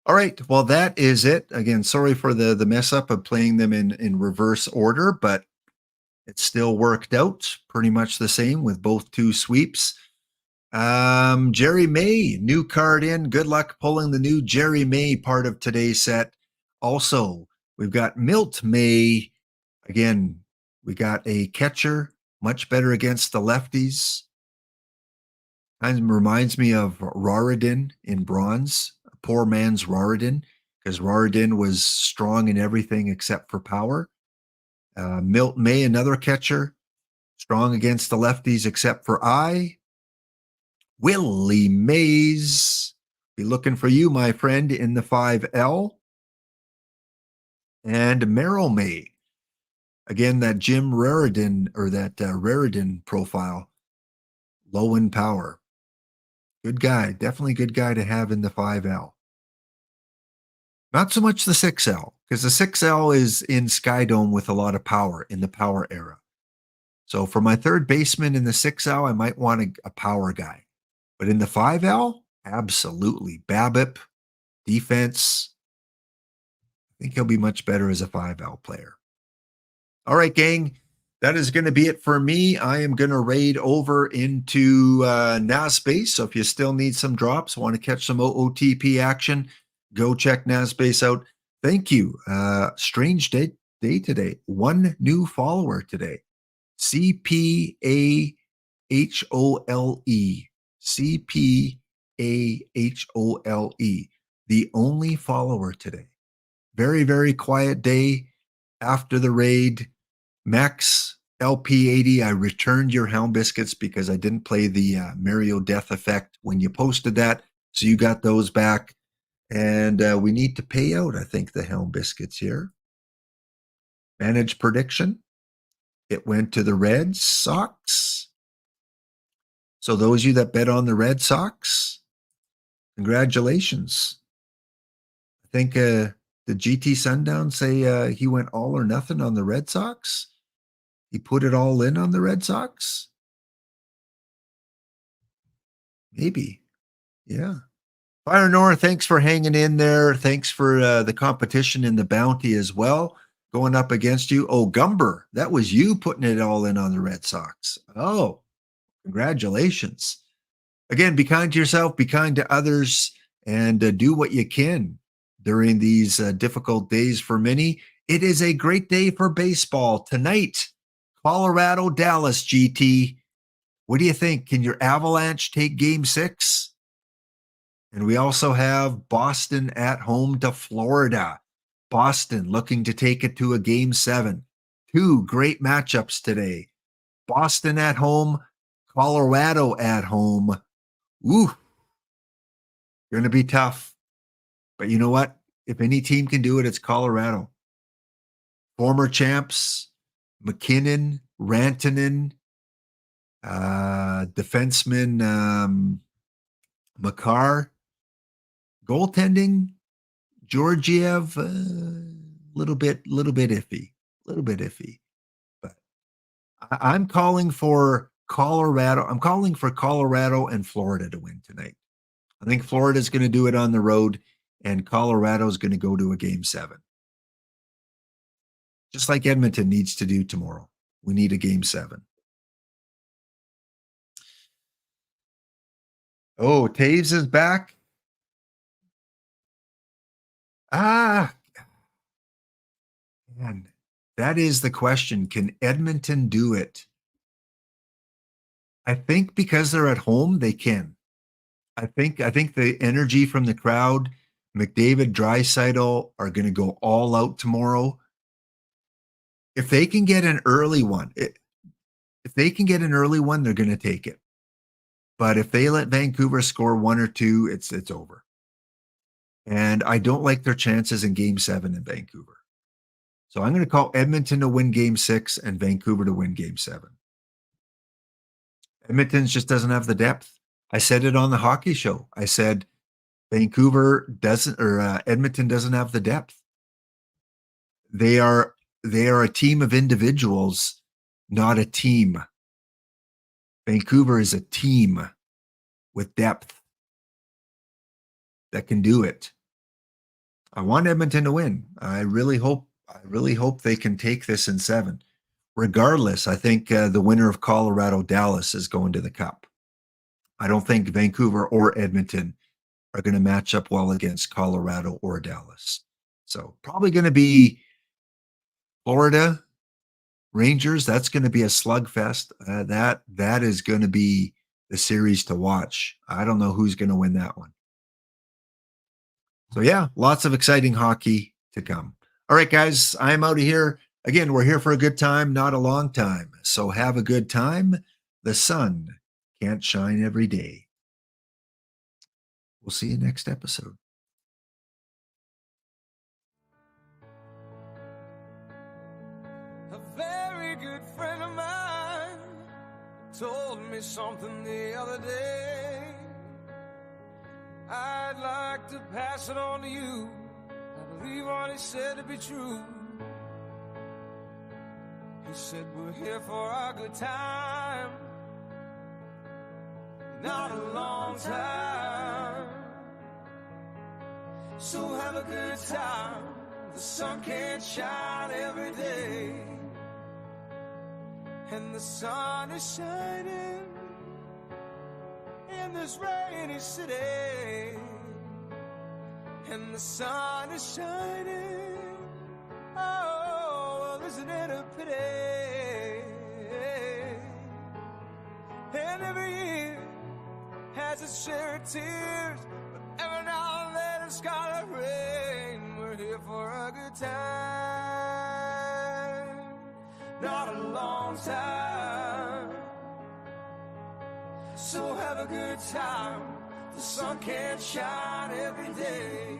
All right, well, that is it. Again, sorry for the mess up of playing them in reverse order, but it still worked out pretty much the same with both 2 sweeps. Jerry May, new card in. Good luck pulling the new Jerry May part of today's set. Also, we've got Milt May. Again, we got a catcher, much better against the lefties. Kind of reminds me of Raridin in bronze, a poor man's Raridin, because Raridin was strong in everything except for power. Milt May, another catcher, strong against the lefties except for eye. Willie Mays, be looking for you, my friend, in the 5L. And Merrill May, again, that Jim Raridan or that Raridan profile, low in power. Good guy, definitely good guy to have in the 5L. Not so much the 6L, because the 6L is in Skydome with a lot of power in the power era. So for my third baseman in the 6L, I might want a power guy. But in the 5L, absolutely. BABIP, defense. I think he'll be much better as a 5L player. All right, gang. That is going to be it for me. I am going to raid over into NASBase. So if you still need some drops, want to catch some OOTP action, go check NASBase out. Thank you. Strange day today. 1 new follower today. CPAHOLE. CPAHOLE. The only follower today. Very, very quiet day after the raid. Max LP80, I returned your Hound Biscuits because I didn't play the Mario Death Effect when you posted that. So you got those back. And we need to pay out, I think, the Hound Biscuits here. Managed prediction. It went to the Red Sox. So those of you that bet on the Red Sox, congratulations. I think did GT Sundown say he went all or nothing on the Red Sox? He put it all in on the Red Sox? Maybe. Yeah. Fire Nora, thanks for hanging in there. Thanks for the competition in the bounty as well. Going up against you. Oh, Gumber, that was you putting it all in on the Red Sox. Oh, congratulations. Again, be kind to yourself, be kind to others, and do what you can during these difficult days for many. It is a great day for baseball. Tonight, Colorado, Dallas, GT. What do you think? Can your Avalanche take game 6? And we also have Boston at home to Florida. Boston looking to take it to a game 7. 2 great matchups today. Boston at home, Colorado at home. Ooh, going to be tough. But you know what? If any team can do it, it's Colorado. Former champs, McKinnon, Rantanen, defenseman Makar, goaltending, Georgiev, little bit iffy, But I'm calling for Colorado. I'm calling for Colorado and Florida to win tonight. I think Florida's going to do it on the road, and Colorado's going to go to a game 7. Just like Edmonton needs to do tomorrow. We need a game 7. Oh, Taves is back. Man, that is the question. Can Edmonton do it? I think because they're at home, they can. I think the energy from the crowd, McDavid, Draisaitl are going to go all out tomorrow. If they can get an early one, they're going to take it. But if they let Vancouver score 1 or 2, it's over. And I don't like their chances in game 7 in Vancouver. So I'm going to call Edmonton to win game 6 and Vancouver to win game 7. Edmonton just doesn't have the depth. I said it on the hockey show. I said Edmonton doesn't have the depth. They are a team of individuals, not a team. Vancouver is a team with depth that can do it. I want Edmonton to win. I really hope they can take this in 7. Regardless, I think the winner of Colorado-Dallas is going to the Cup. I don't think Vancouver or Edmonton are going to match up well against Colorado or Dallas. So probably going to be Florida, Rangers. That's going to be a slugfest. That is going to be the series to watch. I don't know who's going to win that one. So yeah, lots of exciting hockey to come. All right, guys, I'm out of here. Again, we're here for a good time, not a long time. So have a good time. The sun can't shine every day. We'll see you next episode. A very good friend of mine told me something the other day. I'd like to pass it on to you. I believe what he said to be true. He said we're here for a good time, not a long time. So have a good time. The sun can't shine every day, and the sun is shining in this rainy city, and the sun is shining. Oh, well, isn't it a pity? And every year has its share of tears, but every now and then it's gonna rain. We're here for a good time, not a long time. So have a good time. The sun can't shine every day.